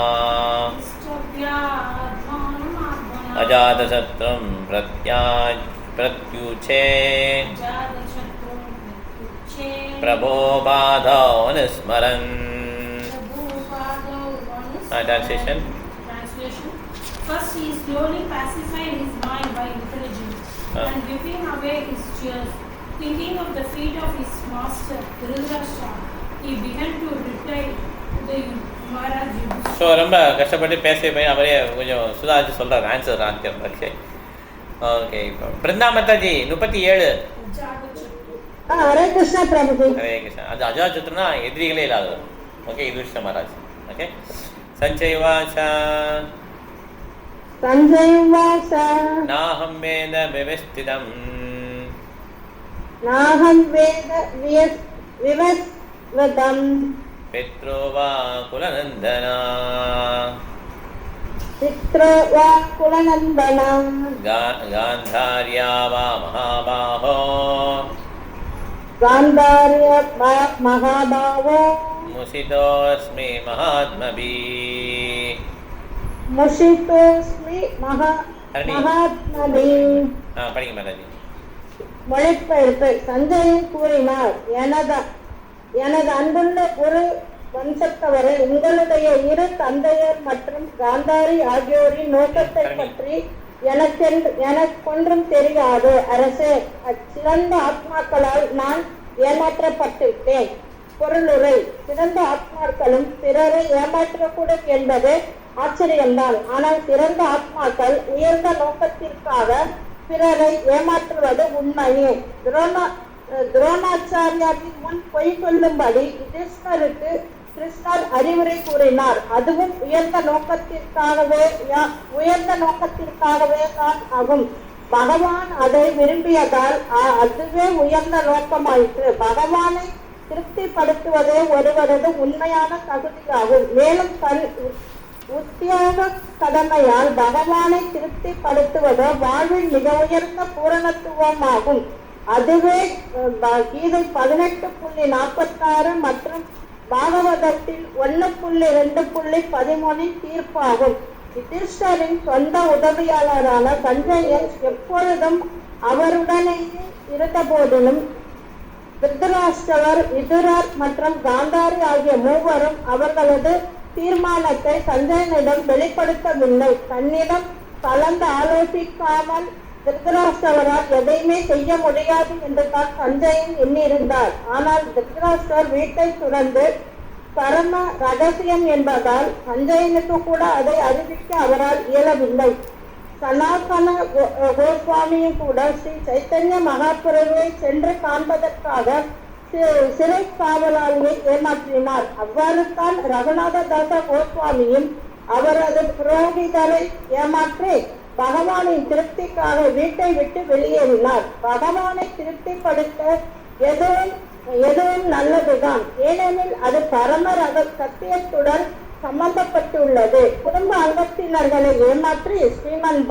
அஜாதசத்ரம் பிரத்யூச்சே பிரபோ பாதோ அனுஸ்மரன். Translation. First, he slowly pacified his mind by intelligence and whipping away his tears. Thinking of the feet of his master, Dhritarashtra, he began to reply to the Maharaj. So ரொம்ப கஷ்டப்பட்டு போய் அவரே கொஞ்சம் சுதாரிச்சு சொல்கிறார் ஆன்சர் ஆன்சர். ஓகே, இப்போ பிருந்தாமத்தாஜி 37. ஹரே கிருஷ்ணா பிரபுஜி. ஹரே கிருஷ்ணா. அது அஜாசத்ருனா எதிரிகளே இல்லாதவர். ஓகே, யுதிஷ்டிர மகாராஜ். ஓகே, சஞ்சய் வாசா நாஹம் வேத விவஸ்திதம் பித்ரோவா குலநந்தனா காந்தார்யா வா மகாபாஹோ முசிதோஸ்மி மகாத்மபி படிங்க மாதாஜி. மொழிபெயர்ப்பு. சஞ்சயன் கூறினார், எனது அன்புள்ள குரு வம்சத்தவரை, உங்களுடைய இரு தந்தையர் மற்றும் காந்தாரி ஆகியோரின் நோக்கத்தை பற்றி எனக்கொன்றும் தெரியாது. அரசே, அச்சிறந்த ஆத்மாக்களால் நான் ஏமாற்றப்பட்டிருக்கேன். பொருளுரை. சிறந்த ஆத்மாக்களும் பிறரை ஏமாற்றக்கூடும் என்பது ஆச்சரியம்தான். ஆனால் சிறந்த ஆத்மாக்கள் உயர்ந்த நோக்கத்திற்காக பிறரை ஏமாற்றுவது உண்மையே. துரோணாச்சாரியாவின் முன் பொய் சொல்லும்படி யுதிஷ்டருக்கு கிருஷ்ணர் அறிவுரை கூறினார். அதுவும் உயர்ந்த நோக்கத்திற்காகவே தான் ஆகும். பகவான் அதை விரும்பியதால் அதுவே உயர்ந்த நோக்கமாயிற்று. பகவானை திருப்திப்படுத்துவதே ஒருவரது உண்மையான தகுதியாகும். மேலும் தன் உத்தியோக கடமையால் பகவானை திருப்திப்படுத்துவதோ வாழ்வில் மிக உயர்ந்த பூரணத்துவமாகும். அதுவே கீதை 18.46 மற்றும் பாகவதத்தில் 1.2.13 தீர்ப்பாகும். யுதிஷ்டரின் சொந்த உதவியாளரான சஞ்சயன் எப்பொழுதும் அவருடனேயே இருந்த போதிலும் திருதராஷ்டிரர், விதுரர் மற்றும் காந்தாரி ஆகிய மூவரும் அவர்களது தீர்மானத்தை சஞ்சயனிடம் வெளிப்படுத்தவில்லை. தன்னிடம் கலந்து ஆலோசிக்காமல் திருதராஷ்டிரரால் எதையுமே செய்ய முடியாது என்று தான் சஞ்சயன் எண்ணியிருந்தார். ஆனால் திருதராஷ்டிரர் வீட்டை துறந்து பரம ரகசியம் என்பதால் சஞ்சயனுக்கு கூட அதை அறிவிக்க அவரால் இயலவில்லை. சனாதன கோஸ்வாமியும் கூட ஸ்ரீ சைத்தன்ய மகாபிரபுவை சென்று காண்பதற்காக சிறை காவலாளியை ஏமாற்றினார். அவ்வாறு தான் ரகுநாத தாச கோஸ்வாமியும் அவரது புரோகிதரை ஏமாற்றி பகவானின் திருப்திக்காக வீட்டை விட்டு வெளியேறினார். பகவானை திருப்திப்படுத்த எதுவும் நல்லதுதான், ஏனெனில் அது பரம சத்தியத்துடன் சம்பந்தப்பட்டுள்ளது. குடும்ப அங்கத்தினர்களை ஏமாற்றி ஸ்ரீமன்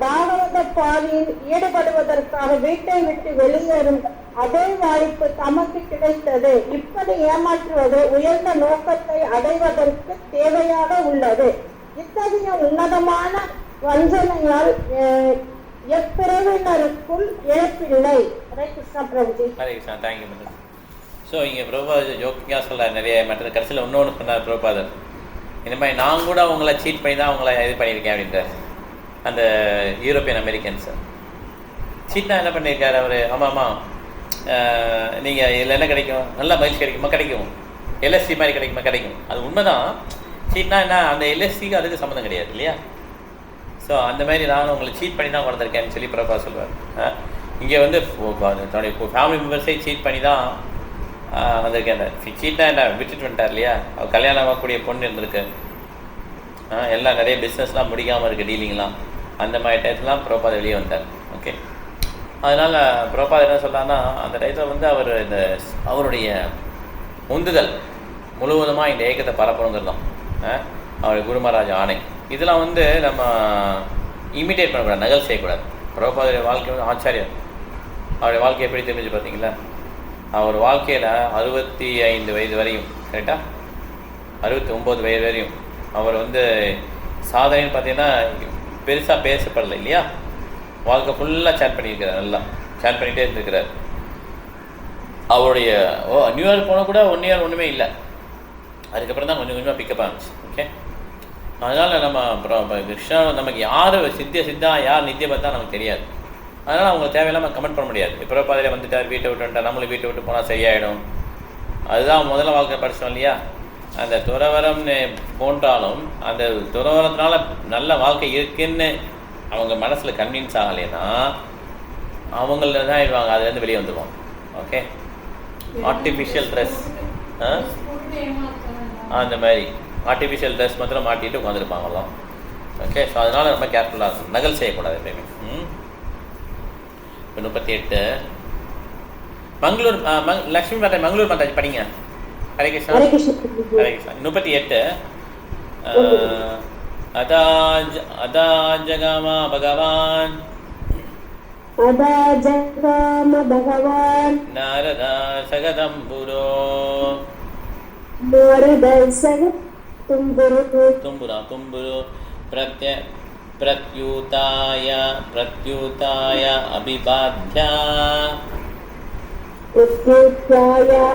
பாகவத பாதையில் ஈடுபடுவதற்காக வீட்டை விட்டு வெளியேறும் அதே வாய்ப்பு தமக்கு கிடைத்தது. இப்படி ஏமாற்றுவது உயர்ந்த நோக்கத்தை அடைவதற்கு தேவையாக உள்ளது. இத்தகைய உன்னதமான வஞ்சனையால் எப்பிரிவினருக்கும் இழப்பில்லை. Hare Krishna Prabhuji. Hare Krishna. Thank you madam. So இங்கே பிரபுபாதர் ஜோக்கிங்காக சொல்கிறார் நிறைய மற்ற கடைசியில் இன்னொன்று சொன்னார் பிரபுபாதர். இந்த மாதிரி நான் கூட அவங்கள சீட் பண்ணி தான் அவங்கள இது பண்ணியிருக்கேன் அப்படின்றார். அந்த யூரோப்பியன் அமெரிக்கன்ஸ் சீட்னா என்ன பண்ணியிருக்காரு அவர்? ஆமாம் நீங்கள் இதில் என்ன கிடைக்கும், நல்லா மைல்ஸ் கிடைக்குமா? கிடைக்கும். எல்எஸ்சி மாதிரி கிடைக்குமா? கிடைக்கும். அது உண்மைதான். சீட்னா என்ன, அந்த எல்எஸ்சிக்கு அதுக்கு சம்மந்தம் கிடையாது இல்லையா? ஸோ அந்த மாதிரி நான் உங்களை சீட் பண்ணி தான் வளர்ந்துருக்கேன்னு சொல்லி பிரபா சொல்லுவார். இங்கே வந்து தன்னுடைய ஃபேமிலி மெம்பர்ஸே சீட் பண்ணி தான் வந்திருக்கேன். சீட்னா என்ன, விட்டுட்டு வந்துட்டார் இல்லையா? அவர் கல்யாணம் ஆகக்கூடிய பொண்ணு இருந்திருக்கு, எல்லாம் நிறைய பிஸ்னஸ்லாம் முடிக்காமல் இருக்குது, டீலிங்லாம். அந்த மாதிரி டயத்துலாம் பிரபாத் வெளியே வந்தார். ஓகே, அதனால் பிரபாத் என்ன சொன்னான்னா, அந்த டயத்தில் வந்து அவர் இந்த அவருடைய உந்துதல் முழுவதுமாக இந்த ஏக்கத்தை பரப்பணுங்கிறது தான் அவருடைய குரு மகாராஜ் ஆணை. இதெல்லாம் வந்து நம்ம இமிட்டேட் பண்ணக்கூடாது, நகல் செய்யக்கூடாது. பிரபாதுடைய வாழ்க்கை வந்து ஆச்சாரியர். அவருடைய வாழ்க்கை எப்படி தெரிஞ்சு பார்த்தீங்களா? அவர் வாழ்க்கையில் 65 வயது வரையும், கரெக்டாக 69 வயது வரையும் அவர் வந்து சாதனைன்னு பார்த்தீங்கன்னா பெருசாக பேசப்படலை இல்லையா? வாழ்க்கை ஃபுல்லாக சேட் பண்ணியிருக்கிறார், நல்லா சேட் பண்ணிகிட்டே இருந்திருக்கிறார். அவருடைய நியூ இயர் போனால் கூட 1 இயர் ஒன்றுமே இல்லை. அதுக்கப்புறம் தான் கொஞ்சம் கொஞ்சமாக பிக்கப் ஆகிச்சு. ஓகே, அதனால் நம்ம கிருஷ்ணா நமக்கு யார் சித்தா யார் நித்திய பார்த்தா நமக்கு தெரியாது. அதனால் அவங்க தேவையில்லாமல் கமெண்ட் பண்ண முடியாது. இப்போ பாதையில் வந்துட்டார், வீட்டை விட்டுட்டார், நம்மளும் வீட்டை விட்டு போனால் சரியாயிடும். அதுதான் முதல்ல வாழ்க்கை படித்தோம் இல்லையா? அந்த துறவரம்னு போன்றாலும் அந்த துறவரத்தினால நல்ல வாழ்க்கை இருக்குன்னு அவங்க மனசில் கன்வின்ஸ் ஆகலைன்னா அவங்கள தான் ஆயிடுவாங்க, அதுலேருந்து வெளியே வந்துடுவாங்க. ஓகே, ஆர்டிஃபிஷியல் ட்ரெஸ் அந்த மாதிரி ஆர்டிஃபிஷியல் ட்ரெஸ் மாத்திரம் மாட்டிட்டு உட்காந்துருப்பாங்களாம். ஓகே, ஸோ அதனால் ரொம்ப கேர்ஃபுல்லாக இருக்கும், நகல் செய்யக்கூடாது எப்பயுமே. இப்போ 38 மங்களூர் லக்ஷ்மி மாதா மங்களூர் மாதாஜி படிங்க. ஹரே கிருஷ்ணா. ஹரே கிருஷ்ணா. 38 அதா ஜகாமா பகவான் நாரதா சகதம்புரோ தும்புரு பிரத்யூதாய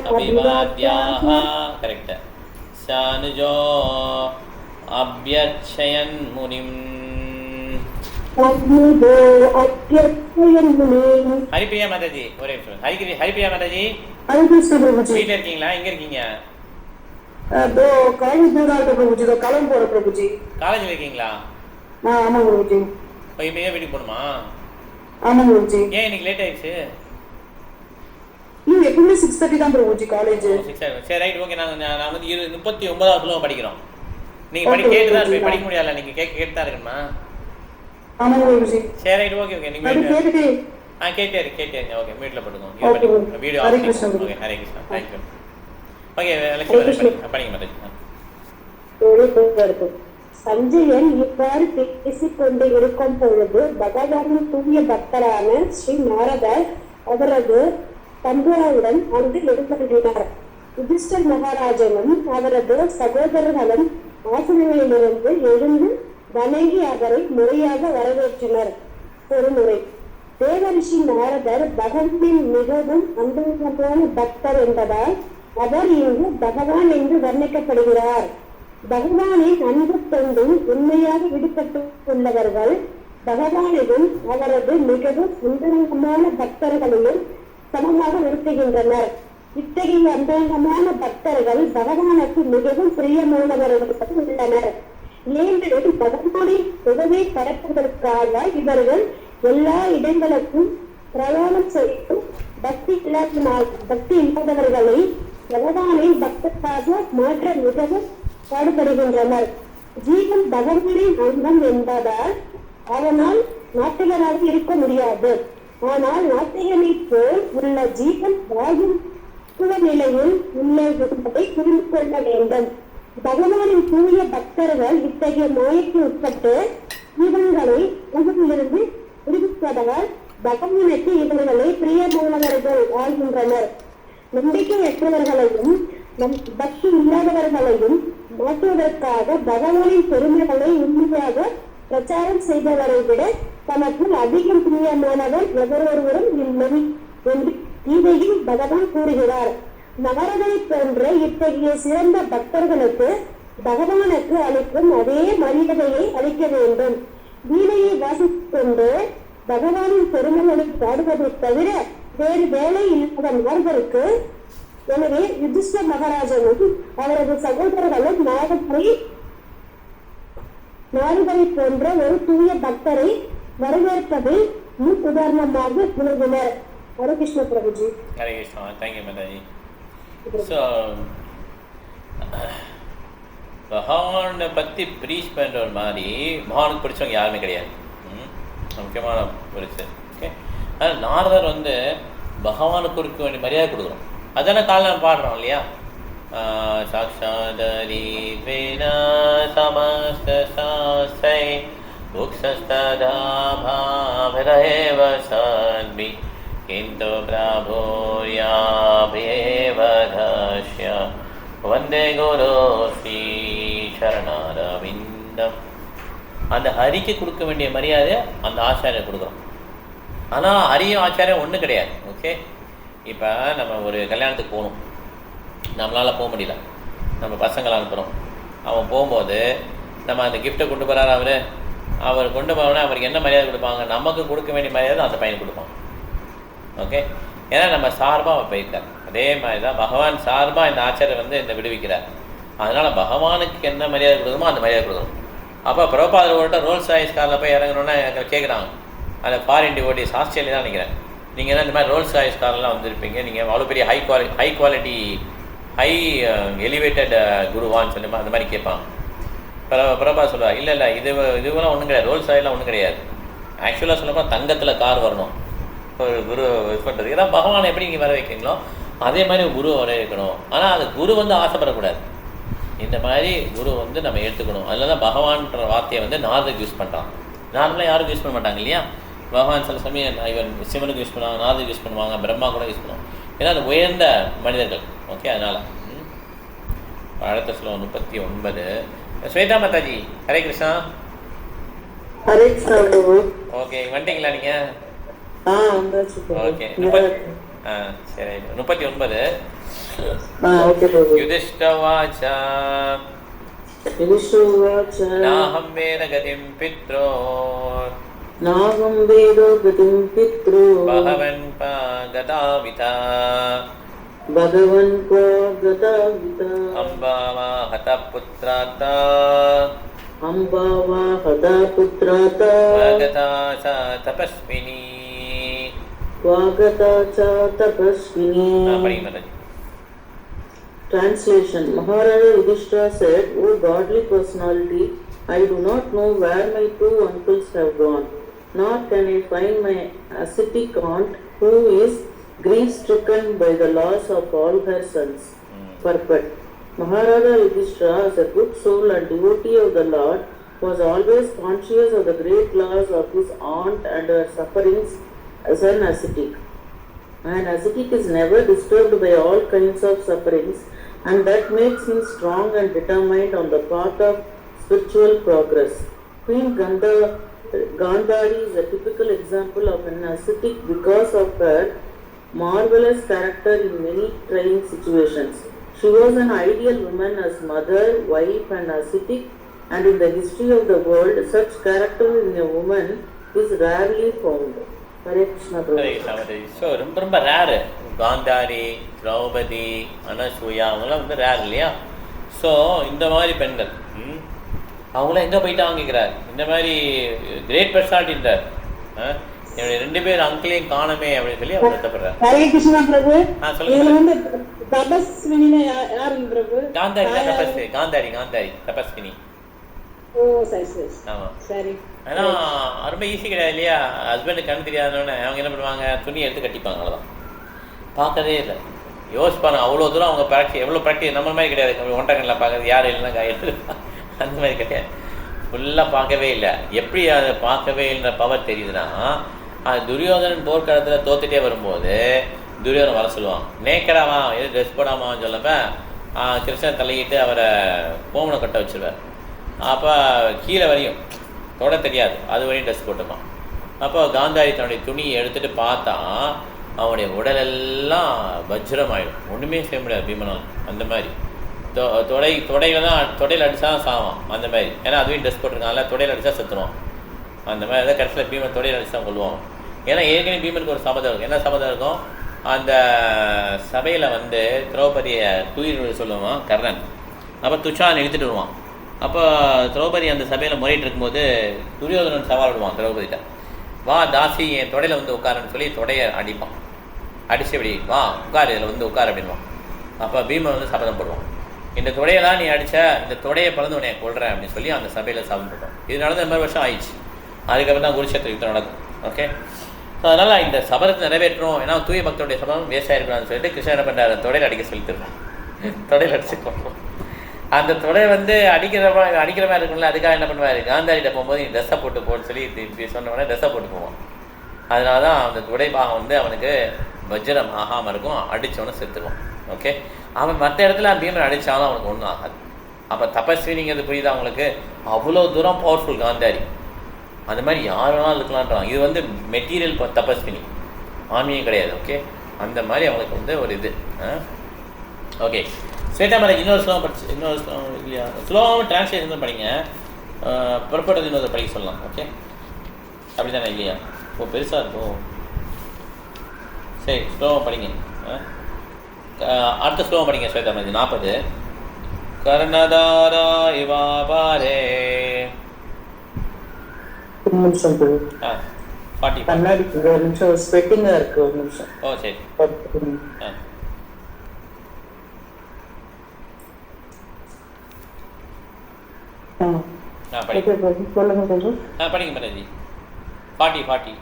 அபிவாத்யாஹ கரெக்ட் சானுஜோ அப்யர்ச்சயன் முனிம். ஹரிபிரியா மாதாஜி ஒரே நிமிஷம். ஹரிபிரியா மாதாஜி வீட்டில் இருக்கீங்களா? எங்க இருக்கீங்க? காலேஜ்ல இருக்கீங்களா? இப்போ வீட்டுக்கு போகணுமா? ஏன் இன்னைக்கு லேட் ஆயிடுச்சு? எப்பவுமே 6:30 தான் பிரபுஜி காலேஜ். சரி, ரைட், ஓகே. நான் வந்து 39வது ஃப்ளோ படிக்கிறோம். நீங்க கேட்டு தான் இருப்பீங்க, படிக்க முடியல. நீங்க கேட்டு தான் இருக்கணுமா? ஆமா பிரபுஜி. சரி, ரைட், ஓகே. நீங்க கேட்டே ஓகே, மீட்ல போட்டுக்கோங்க. வீடியோ ஆஃப் பண்ணுங்க. Okay, Hare Krishna. Thank you. Okay, Lakshmi படிங்க மாதாஜி. சஞ்சயன் இவ்வாறு பேசிக் கொண்டு இருக்கும் பொழுது பகவானின் தூய பக்தரான ஸ்ரீ நாரதர் அவரது தம்புராவுடன் அங்கு எழுந்தருளினார். யுதிஷ்டர் மகாராஜனும் அவரது சகோதரர்களும் ஆசனங்களிலிருந்து எழுந்து வணங்கி அவரை முறையாக வரவேற்றனர். ஒரு முறை தேவரிஷி நாரதர் பகவானின் மிகவும் அந்தரங்கமான பக்தர் என்பதால் அவர் இங்கு பகவான் என்று வர்ணிக்கப்படுகிறார். பகவானின் அன்பு தொண்டும் உண்மையாக விடுபட்டு உள்ளவர்கள் பகவானையும் அவரது மிகவும் அந்தரங்கமான பக்தர்களையும் சமமாக நிறுத்துகின்றனர். இத்தகைய அந்தரங்கமான பக்தர்கள் பகவானுக்கு மிகவும் பிரியமானவர்களாக உள்ளனர். ஏனெனில் பகவானின் உதவி பரப்புவதற்காக இவர்கள் எல்லா இடங்களுக்கும் பிரயாணம் செய்யும் பக்தி இல்லாதவர்களை பகவானின் பக்தராக மாற்ற மிகவும் பாடுபடுகின்றனர். ஜீவன் பகவானின் அங்கம் என்பதால் அவனால் நாத்திகராக இருக்க முடியாது. ஆனால் நாத்திகனை போல் உள்ள ஜீவன் வாயும் நிலையில் உள்ளதை புரிந்து கொள்ள வேண்டும். பகவானின் தூய பக்தர்கள் இத்தகைய மாயைக்கு உட்பட்டு இவங்களை உலகிலிருந்து விடுவிப்பதால் பகவானுக்கு இவர்களை பிரியமானவர்கள் ஆகின்றனர். நம்பிக்கையற்றவர்களையும் பக்தி இல்லாதவர்களையும் மாற்றுவதற்காக பகவானின் பெருமைகளை உண்மையாக பிரச்சாரம் செய்தவரை விட தனக்கு அதிகம் பிரியமானவர் எவரொருவரும் இல்லை என்று கீதையில் பகவான் கூறுகிறார். நாரதரை போன்ற இத்தகைய சிறந்த பக்தர்களுக்கு பகவானுக்கு அளிக்கும் அதே மரியாதையை அளிக்க வேண்டும். கீதையை வாசித்துக் கொண்டு பகவானின் பெருமைகளை பாடுவதை தவிர வேறு வேலை இல்லாத மார்பருக்கு எனவே யுதிஷ்ட மகாராஜனும் அவரது சகோதரர்களும் நாரதரை போன்ற ஒரு தூய பக்தரை வரவேற்பதை முன் உதாரணமாக விளங்கினர். ஹரே கிருஷ்ண பிரபுஜி. ஹரே கிருஷ்ணா. தேங்க்யூ மாதாஜி. ஸோ பகவானை பற்றி ப்ரீச் பண்ணுற ஒரு மாதிரி பகவானுக்கு பிடிச்சவங்க யாருமே கிடையாது. முக்கியமான ஒரு விஷயம். ஓகே, அதனால் நாரதர் வந்து பகவானுக்கு இருக்க வேண்டிய மரியாதை கொடுக்குறோம். அதான காலம் பாடுறோம் இல்லையா? சாட்சாதரி வேணா சமஸ்தை உக்ஷஸ்ததாபாவரேவ சத்மி கிந்து பிரபோயாபேவதஸ்ய வந்தே குரு ஸ்ரீ சரணாரவிந்தம். அந்த ஹரிக்கு கொடுக்க வேண்டிய மரியாதை அந்த ஆச்சாரியம் கொடுக்குறோம். ஆனால் ஹரியும் ஆச்சாரியம் ஒன்றும் கிடையாது. ஓகே, இப்போ நம்ம ஒரு கல்யாணத்துக்கு போகணும், நம்மளால் போக முடியல, நம்ம பசங்களை அனுப்புகிறோம். அவன் போகும்போது நம்ம அந்த கிஃப்ட்டை கொண்டு போகிறாரு, அவர் கொண்டு போனோன்னா அவருக்கு என்ன மரியாதை கொடுப்பாங்க? நமக்கு கொடுக்க வேண்டிய மரியாதை அந்த பையன் கொடுப்பான். ஓகே, ஏன்னா நம்ம சார்பாக அவர் போயிருக்கார். அதே மாதிரி தான் பகவான் சார்பாக இந்த ஆச்சாரியர் வந்து இந்த விடுவிக்கிறார். அதனால் பகவானுக்கு என்ன மரியாதை கொடுக்கணுமோ அந்த மரியாதை கொடுக்கணும். அப்போ பிரபாதர் ஓட்ட ரோல்ஸ் ராய்ஸ் காரில் போய் இறங்கணுன்னா கேட்குறாங்க. அந்த ஃபாரின் டிவோட்டிஸ் ஆஸ்திரேலியா தான் நினைக்கிறேன். நீங்கள் தான் இந்த மாதிரி ரோல்ஸ் ராய்ஸ் கார்லாம் வந்திருப்பீங்க, நீங்கள் அவ்வளோ பெரிய ஹை குவாலிட்டி ஹை எலிவேட்டட் குருவான்னு சொல்லி அந்த மாதிரி கேட்பாங்க. பிரபா சொல்லுவார், இல்லை இதுவெல்லாம் ஒன்றும் கிடையாது, ரோல்ஸ் ராய்லாம் ஒன்றும் கிடையாது. ஆக்சுவலாக சொல்லப்போனால் தங்கத்தில் கார் வரணும் ஒரு குரு இது பண்ணுறது. ஏன்னா பகவானை எப்படி நீங்கள் வர வைக்கிறீங்களோ அதே மாதிரி குரு வர வைக்கணும். ஆனால் அது குரு வந்து ஆசைப்படக்கூடாது. இந்த மாதிரி குரு வந்து நம்ம எடுத்துக்கணும். அதில் தான் பகவான்ற வார்த்தையை வந்து நாரதுக்கு யூஸ் பண்ணுறான். நார்மலாக யாருக்கும் யூஸ் பண்ண மாட்டாங்க இல்லையா? பகவான் சில சமயம் இவன் சிவனுக்கு யூஸ் பண்ணுவாங்க, நாரதுக்கு யூஸ் பண்ணுவாங்க, பிரம்மா கூட யூஸ் பண்ணுவாங்க. ஏன்னா அது உயர்ந்த மனிதர்கள். ஓகே, அதனால் அடுத்த ஸ்லோகம் 39. ஸ்வேதா மாதாஜி. ஹரே கிருஷ்ணா. ஹரே கிருஷ்ணா பிரபு. ஓகே, வந்துட்டீங்களா நீங்கள்? வந்தாச்சு. ஓகே, சரி. 39. ஓகே பிரபு. யுதிஷ்டவாச்ச நாஹம் வேத கதிம் பித்ரோ நாகம் வேதோ கதிம் பித்ரோ பகவன் கதாவிதா பகவன் கதாவிதா அம்பாவா ஹத புத்ராதா அம்பாவா ஹத புத்ராதா ஸ்வாகதா ச தபஸ்வினி. ஸ்வாகதா ச தபஸ்வினி. படிங்க Mataji. Translation. Maharaja Yudhishthira said, "O godly personality, I do not know where my two uncles have gone, nor can I find my ascetic aunt who is grief-stricken by the loss of all her sons." Purport. Maharaja Yudhishthira, as a good soul and devotee of the Lord, was always conscious of the great loss of his aunt and her sufferings as an ascetic. An ascetic is never disturbed by all kinds of sufferings, and that makes him strong and determined on the path of spiritual progress. Queen Gandhari is a typical example of an ascetic because of her marvelous character in many trying situations. She was an ideal woman as mother, wife, and ascetic, and in the history of the world, such character in a woman is rarely found. Hare Krishna Prabhu. So ரொம்ப ரொம்ப ரேரு. காந்தாரி, திரௌபதி, அனசூயா அவங்களாம் வந்து ரேர் இல்லையா? ஸோ இந்த மாதிரி பெண்கள் அவங்களாம் எங்கே போயிட்டாங்க கேட்குறாரு. இந்த மாதிரி கிரேட் பர்சனாலிட்டின்றார். என்னுடைய 2 பேர் அங்கிளையும் காணமே அப்படின்னு சொல்லி அவங்க வருத்தப்படுறாரு. ஹரே கிருஷ்ணா பிரபு. சொல்லுங்க. இதுல வந்து தபஸ்வினி யாருங்க பிரபு? காந்தாரி தான் தபஸ்வினி. காந்தாரி தபஸ்வினி. ஓ சரி சரி. ஆமா. சரி. ஏன்னா ரொம்ப ஈஸி கிடையாது இல்லையா? ஹஸ்பண்டுக்கு கண்ணு தெரியாதவொடனே அவங்க என்ன பண்ணுவாங்க, துணியை எடுத்து கட்டிப்பாங்க. அவ்வளோதான், பார்க்கறதே இல்லை. யோசிப்பாங்க அவ்வளோ தூரம் அவங்க ப்ராக்டிஸ், எவ்வளோ ப்ராக்டிஸ். நம்ம மாதிரி கிடையாது. ஒன்றை கண்ணில் பார்க்குறது யார் இல்லைன்னா காயத்து அந்த மாதிரி கிடையாது. ஃபுல்லாக பார்க்கவே இல்லை. எப்படி அதை பார்க்கவே இல்லைன்ற பவர் தெரியுதுன்னா, அது துரியோதனன் போர்க்களத்தில் தோத்துட்டே வரும்போது துரியோதனன் வர சொல்லுவான். நேக்கடாமா எது ட்ரெஸ் போடாமான்னு சொல்லப்ப கிருஷ்ணன் தலையிட்டு அவரை கோமனை கட்ட வச்சுருவார். அப்போ கீழே வரையும் தொட தெரியாது, அது வரையும் ட்ரெஸ் போட்டுப்பான். அப்போ காந்தாரி தன்னுடைய துணியை எடுத்துகிட்டு பார்த்தா அவனுடைய உடலெல்லாம் வஜ்ரமாயிடும். ஒன்றுமே செய்ய முடியாது பீமனால். அந்த மாதிரி தொடையில் அடித்தா தான் சாவான். அந்த மாதிரி. ஏன்னா அதுவும் ட்ரெஸ் போட்டிருக்காங்கல்ல, தொடையில் அடித்தா செத்துருவான். அந்த மாதிரி தான் கடைசியில் பீமன் தொடையில் அடித்து தான் கொள்வான். ஏன்னா ஏற்கனவே பீமனுக்கு ஒரு சபதம் இருக்கும். என்ன சபதம் இருக்கும்? அந்த சபையில் வந்து திரௌபதியை தூயிர் சொல்லுவான் கர்ணன். அப்போ துச்சான் இழுத்துட்டு வருவான். அப்போ திரௌபதி அந்த சபையில் முறையிட்டு இருக்கும்போது துரியோதனன் சவால் விடுவான் திரௌபதிட்ட. வா தாசி, என் தொடையில் வந்து உட்காருன்னு சொல்லி தொடையை அடிப்பான். அடிச்சபடி வா உட்கார், இதில் வந்து உட்கார் அப்படின்வான். அப்போ பீமன் வந்து சபதம் போடுவான், இந்த தொடையெல்லாம் நீ அடித்த, இந்த தொடையை பறந்து உன்னை கொள்கிறேன் அப்படின்னு சொல்லி அந்த சபையில் சபதம் போட்டோம். இது நடந்து 80 வருஷம் ஆயிடுச்சு. அதுக்கப்புறம் தான் குருஷேத்திர யுத்தம் நடக்கும். ஓகே. ஸோ அதனால் இந்த சபதத்தை நிறைவேற்றணும். ஏன்னா தூய பக்தருடைய சபதம் வேஸ்ட் ஆகிருக்கணும்னு சொல்லிட்டு கிருஷ்ணன் என்ன பண்ணுறாரு, தொடையில் அடிக்க சொல்லி தருவான். தொடையில் அடிச்சு கொள்வோம். அந்த தொடையை வந்து அடிக்கிற மாதிரி இருக்கும்ல, அதுக்காக என்ன பண்ணுவார், காந்தாரிட்ட போகும்போது நீ ட்ரெஸ்ஸை போட்டு போன்னு சொல்லி இப்படி சொன்ன உடனே ட்ரெஸ்ஸை போட்டு போவான். அதனால தான் அந்த துடை பாகம் வந்து அவனுக்கு வஜ்ரம் ஆகாமல் இருக்கும். அடித்தவனை செத்துருவான். ஓகே. அவன் மற்ற இடத்துல பீமன் அடித்தாலும் அவனுக்கு ஒன்றும் ஆகாது. அப்போ தபஸ்வினிங்கிறது புரியுதா அவங்களுக்கு? அவ்வளோ தூரம் பவர்ஃபுல் காந்தாரி. அந்த மாதிரி யார் வேணாலும் இருக்கலான்றான். இது வந்து மெட்டீரியல் தபஸ்வினி, ஆன்மீகம் கிடையாது. ஓகே. அந்த மாதிரி அவங்களுக்கு வந்து ஒரு இது. ஓகே. ஸ்வேதா மேலே இன்னொரு ஸ்லோகம் படிச்சு, இன்னொரு ஸ்லோகம் இல்லையா, ஸ்லோகம் டிரான்ஸ்லேஷன் தான் படிங்க. புறப்பட்டது இன்னொரு படிக்க சொல்லலாம். ஓகே. அப்படி தானே இல்லையா? ஓ பெருசாக இருக்கும். சரி, ஸ்லோகம் படிங்க. அடுத்த ஸ்லோகம் படிங்க ஸ்வேதா மேலே 40. கர்ணதாரா இவா பாரே. ஒரு நிமிஷம் 40 கண்ணாடி ஒரு நிமிஷம் ஸ்வெட்டிங்காக இருக்கு. ஒரு நிமிஷம். ஓ சரி. சொல்லுங்க கொஞ்சம். படிங்க மேனேஜி. 40.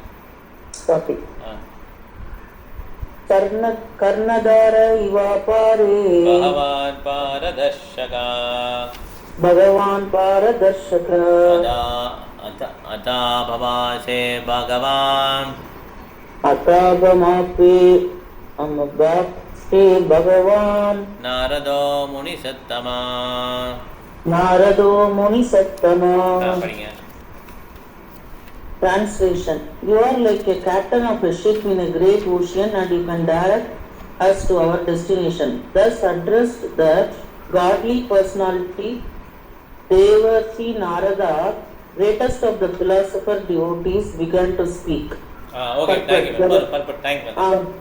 கர்ணதார இவா பாரே பகவான் பாரதர்ஷக அதா பவாசே பகவான் அதாபமாப்பே அம்பாப்பே பகவான் நாரதோ முனி சத்தமா. நாரதோ முனி சத்தமா. படிங்க. Translation. You are like a captain of a ship in a great ocean and you can direct us to our destination. Thus addressed the godly personality Devarshi Narada, greatest of the philosopher devotees, began to speak. Okay, thank you. Perfect. Thank you.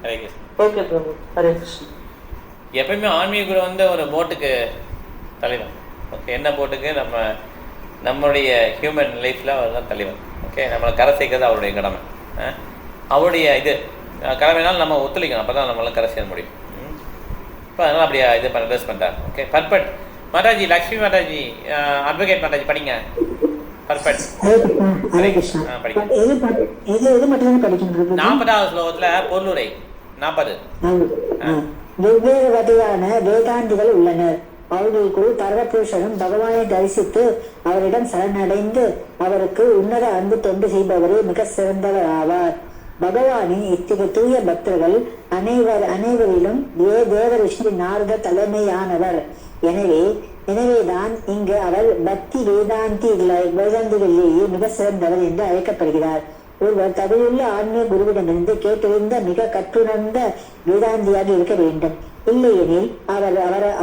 Hare Krishna. Okay, Prabhu. Hare Krishna. எப்பயுமே ஆன்மீக குரு வந்து ஒரு போட்டுக்கு தலைவன். ஓகே. என்ன போட்டுக்கு? நம்மளுடைய ஹியூமன் லைஃப்பில் அவர் தான் தலைவன். ஓகே. நம்மளை கரை சேர்க்கிறது அவருடைய கடமை. அவருடைய இது கடமைனாலும் நம்ம ஒத்துழைக்கணும். அப்போ தான் நம்மளால் கரை சேர்க்க முடியும். இப்போ அதனால் அப்படியே இது ட்ரெஸ் பண்ணுறாரு. Okay. Perfect. Mataji, Lakshmi Mataji, advocate Mataji படிங்க. பர்ஃபெக்ட். படிங்க. 40வது ஸ்லோகத்தில் பொருளுரை 40. வெவ்வேறு வகையான வேதாந்திகள் உள்ளனர். அவர்களுக்குள் பரமபுருஷனும் பகவானை தரிசித்து அவரிடம் சரணடைந்து அவருக்கு உன்னத அன்பு தொண்டு செய்பவரே மிக சிறந்தவர் ஆவார். பகவானின் இத்தகைய தூய பக்தர்கள் அனைவரிலும் தேவரிஷி நாரத தலைமையானவர். எனவேதான் இங்கு அவர் பக்தி வேதாந்திகளிலேயே மிக சிறந்தவர் என்று அழைக்கப்படுகிறார். ஒருவர் தகுதியுள்ள ஆன்மீக குருவிடமிருந்து கேட்டறிந்த மிக கற்றுணர்ந்த வேதாந்தியாக இருக்க வேண்டும். இல்லையெனில்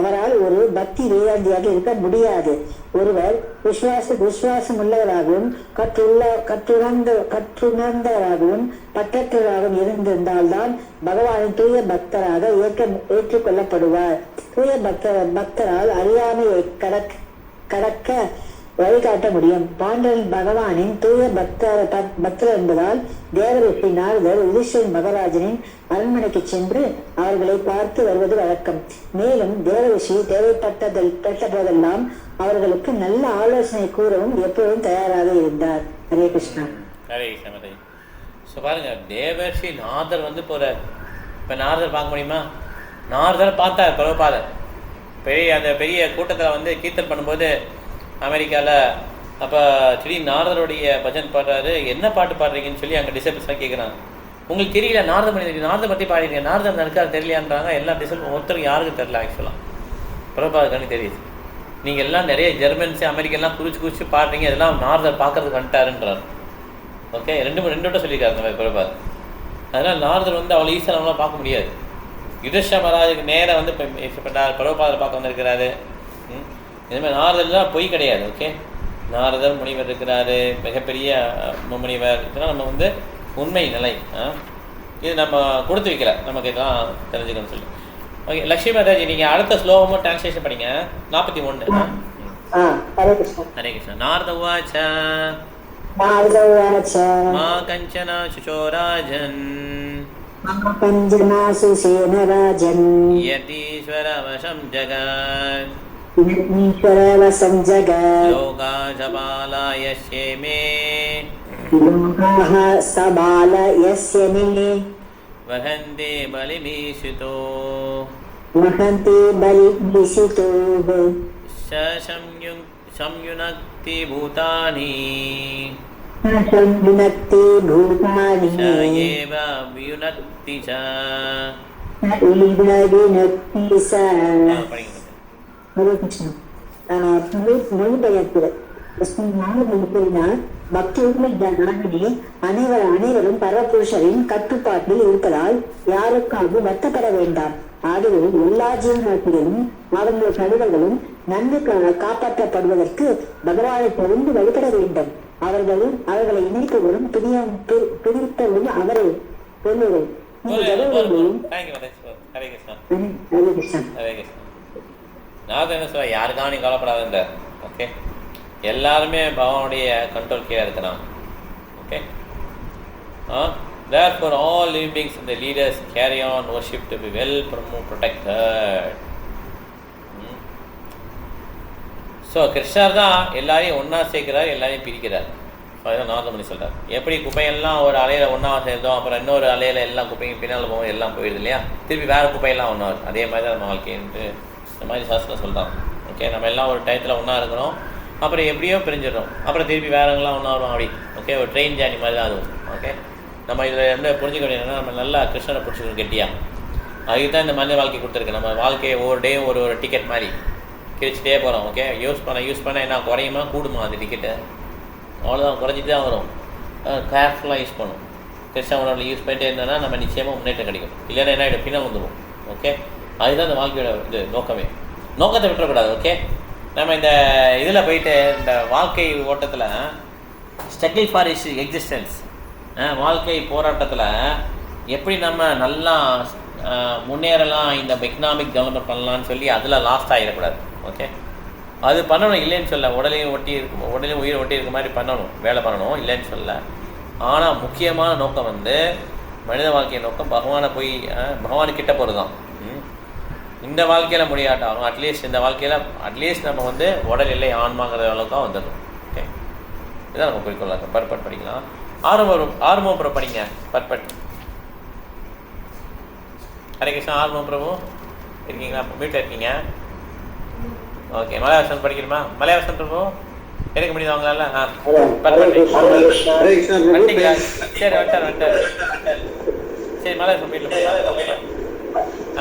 அவரால் ஒரு பக்தி வேதாந்தியாக இருக்க முடியாது. ஒருவர் விசுவாசம் உள்ளவராகவும் கற்றுணர்ந்தவராகவும் பற்றற்றவராகவும் இருந்திருந்தால்தான் பகவானின் தூய பக்தராக ஏற்றுக்கொள்ளப்படுவார். தூய பக்தரால் அறியாமையை கடக்க வழிகாட்ட முடியும். பாண்டவன் பகவானின் தூய பக்தர் என்பதால் தேவரிஷி நாரதர் யுதிஷ்டிரன் மகாராஜனின் அரண்மனைக்கு சென்று அவர்களை பார்த்து வருவது வழக்கம். மேலும் தேவரிஷி தேவைப்பட்ட போதெல்லாம் அவர்களுக்கு நல்ல ஆலோசனை கூறவும் எப்பொழுதும் தயாராக இருந்தார். ஹரே கிருஷ்ணா. ஹரே கிருஷ்ணா. ஸோ பாருங்க, தேவர்ஷி நாரதர் வந்து போறார். இப்போ நாரதர் பார்க்க முடியுமா? நாரதர் பார்த்தார் பிரபுபாதர் அந்த பெரிய கூட்டத்தில் வந்து கீர்த்தன் பண்ணும்போது அமெரிக்காவில். அப்போ திடீர்னு நாரதருடைய பஜன் பாடுறாரு. என்ன பாட்டு பாடுறீங்கன்னு சொல்லி அங்கே டிசைபிள்ஸ்லாம் கேட்குறாங்க. உங்களுக்கு தெரியல நாரதர் பண்ணி நாரதர் பற்றி பாடுறீங்க, நாரதர் நடக்காது தெரியலையான்றாங்க. எல்லா டிசைபிள் ஒருத்தருக்கு யாருக்கும் தெரியல. ஆக்சுவலாக பிரபாதருக்கு தெரியுது. நீங்கள் எல்லாம் நிறைய ஜெர்மன்ஸு அமெரிக்கெல்லாம் குறிச்சு பாடுறீங்க, இதெல்லாம் நாரதர் பார்க்கறதுக்கு வந்துட்டாருன்றார். ஓகே, ரெண்டு வட்டம் சொல்லியிருக்காரு இந்த மாதிரி பிரபாத். அதனால் நாரதர் வந்து அவ்வளோ ஈஸியாக நம்மளால் பார்க்க முடியாது. யுதிஷ்டிர மகாராஜுக்கு நேராக வந்து இப்போ பிரபாதர் பார்க்க வந்திருக்கிறாரு. இதுமாதிரி நாரதர்லாம் பொய் கிடையாது. ஓகே, நாரதர் முனிவர் இருக்கிறாரு, மிகப்பெரிய முனிவர். இதெல்லாம் நம்ம வந்து உண்மை நிலை. இது நம்ம கொடுத்து வைக்கல, நமக்கு இதெல்லாம் தெரிஞ்சுக்கணும்னு சொல்லி. ஓகே, லட்சுமி மாதாஜி நீங்கள் அடுத்த ஸ்லோகமும் டிரான்ஸ்லேஷன் படிங்க. 41. ஹரே கிருஷ்ணா. ஹரே கிருஷ்ணா. நாரத உவாச்ச மா கஞ்சனா சுச்சோராஜன் சேனராஜன் யதீஸ்வரவசம் ஜகத் ஈஸ்வரவசம் ஜகத் லோகாசபாலயஸ்யமே லோகாः சபாலயஸ்யமே வஹந்தே பலிமீஷிதோ संयुनक्ति भूतानि स एव वियुनक्ति च. அனைவரும் பரபுருஷரின் கட்டுப்பாட்டில் இருப்பதால் யாருக்காக வருத்தப்பட வேண்டாம். ஆகவே எல்லா ஜீவனாத்திலும் அவர்கள் கருவர்களும் நன்கு காப்பாற்றப்படுவதற்கு பகவானை தொடர்ந்து வழிபட வேண்டும். அவர்களை இணைப்பவரும் பிரித்தவரும் அவரை சொல்லுவது. யாருக்கான கவலைப்படாத. ஓகே, எல்லாருமே பகவானுடைய கண்ட்ரோல் கீழே இருக்கிறான். Okay, therefore all living beings and the leaders carry on worship to be well protected. So கிருஷ்ணர் தான் எல்லாரையும் ஒன்றா சேர்க்கிறார், எல்லாரையும் பிரிக்கிறார். அதுதான் நாதமணி சொல்கிறார். எப்படி குப்பையெல்லாம் ஒரு அலையில் ஒன்றா சேர்ந்தோம், அப்புறம் இன்னொரு அலையில் எல்லாம் குப்பையும் பின்னால் போகும், எல்லாம் போயிடுது இல்லையா, திருப்பி வேறு குப்பையெல்லாம் ஒன்றா வரும். அதே மாதிரி தான் நம்ம வாழ்க்கைன்ட்டு இந்த மாதிரி சாஸ்திரம் சொல்கிறான். ஓகே, நம்ம எல்லாம் ஒரு டயத்தில் ஒன்றா இருக்கிறோம், அப்புறம் எப்படியோ பிரிஞ்சிடறோம், அப்புறம் திருப்பி வேறங்களாம் ஒன்றா வரும். அப்படி ஓகே, ஒரு ட்ரெயின் ஜேர்னி மாதிரி தான் அதுவும். ஓகே, நம்ம இதில் வந்து புரிஞ்சுக்க வேண்டியதுன்னா நம்ம நல்லா கிருஷ்ணனை பிடிச்சிக்கணும் கெட்டியாக. அதுக்கு தான் இந்த மனித வாழ்க்கை கொடுத்துருக்கு. நம்ம வாழ்க்கையை ஒவ்வொரு டே ஒரு டிக்கெட் மாதிரி கிழிச்சிட்டே போகிறோம். ஓகே, யூஸ் பண்ண என்ன குறையுமா கூடுமா அந்த டிக்கெட்டு? அவ்வளோதான், குறைஞ்சிட்டு தான் வரும். கேர்ஃபுல்லாக யூஸ் பண்ணும். கிருஷ்ணனோட யூஸ் பண்ணிட்டே இருந்தோன்னா நம்ம நிச்சயமாக முன்னேற்றம் கிடைக்கும். இல்லைன்னா என்ன ஆகிடும், பின்ன வந்துடும். ஓகே, அதுதான் இந்த வாழ்க்கையோட இது நோக்கமே. நோக்கத்தை விட்டுறக்கூடாது. ஓகே, நம்ம இந்த இதில் போயிட்டு இந்த வாழ்க்கை ஓட்டத்தில் ஸ்ட்ரகிள் ஃபார் எக்ஸிஸ்டன்ஸ், வாழ்க்கை போராட்டத்தில் எப்படி நம்ம நல்லா முன்னேறலாம், இந்த எக்கனாமிக் டெவலப்மெண்ட் பண்ணலான்னு சொல்லி அதில் லாஸ்ட் ஆகிடக்கூடாது. ஓகே, அது பண்ணணும், இல்லைன்னு சொல்ல. உடலையும் உயிர் ஒட்டி இருக்க மாதிரி பண்ணணும், வேலை பண்ணணும், இல்லைன்னு சொல்ல. ஆனால் முக்கியமான நோக்கம் வந்து மனித வாழ்க்கை நோக்கம் பகவானுக்கிட்ட போகிறது தான். இந்த வாழ்க்கையில் முடியாட்டாலும் அட்லீஸ்ட் இந்த வாழ்க்கையில் அட்லீஸ்ட் நம்ம வந்து உடல் இல்லை ஆன்மாங்கிற அளவுக்கு தான் வந்துடும். ஓகே, இதுதான் நம்ம குறிக்கோளாக. பர்பட் படிக்கலாம். ஆறுமுகம் பிரபு படிங்க. பர்பட். ஹரே கிருஷ்ணா. ஆறுமுகம் பிரபு இருக்கீங்களா? வீட்டில் இருக்கீங்க? ஓகே, மலையாளம் படிக்கணுமா? மலையாளம் பிரபு எனக்கு முடியுது அவங்களால? வந்துட்டீங்களா? சரி, வந்துட்டார். சரி, மலையாளம் வீட்டில்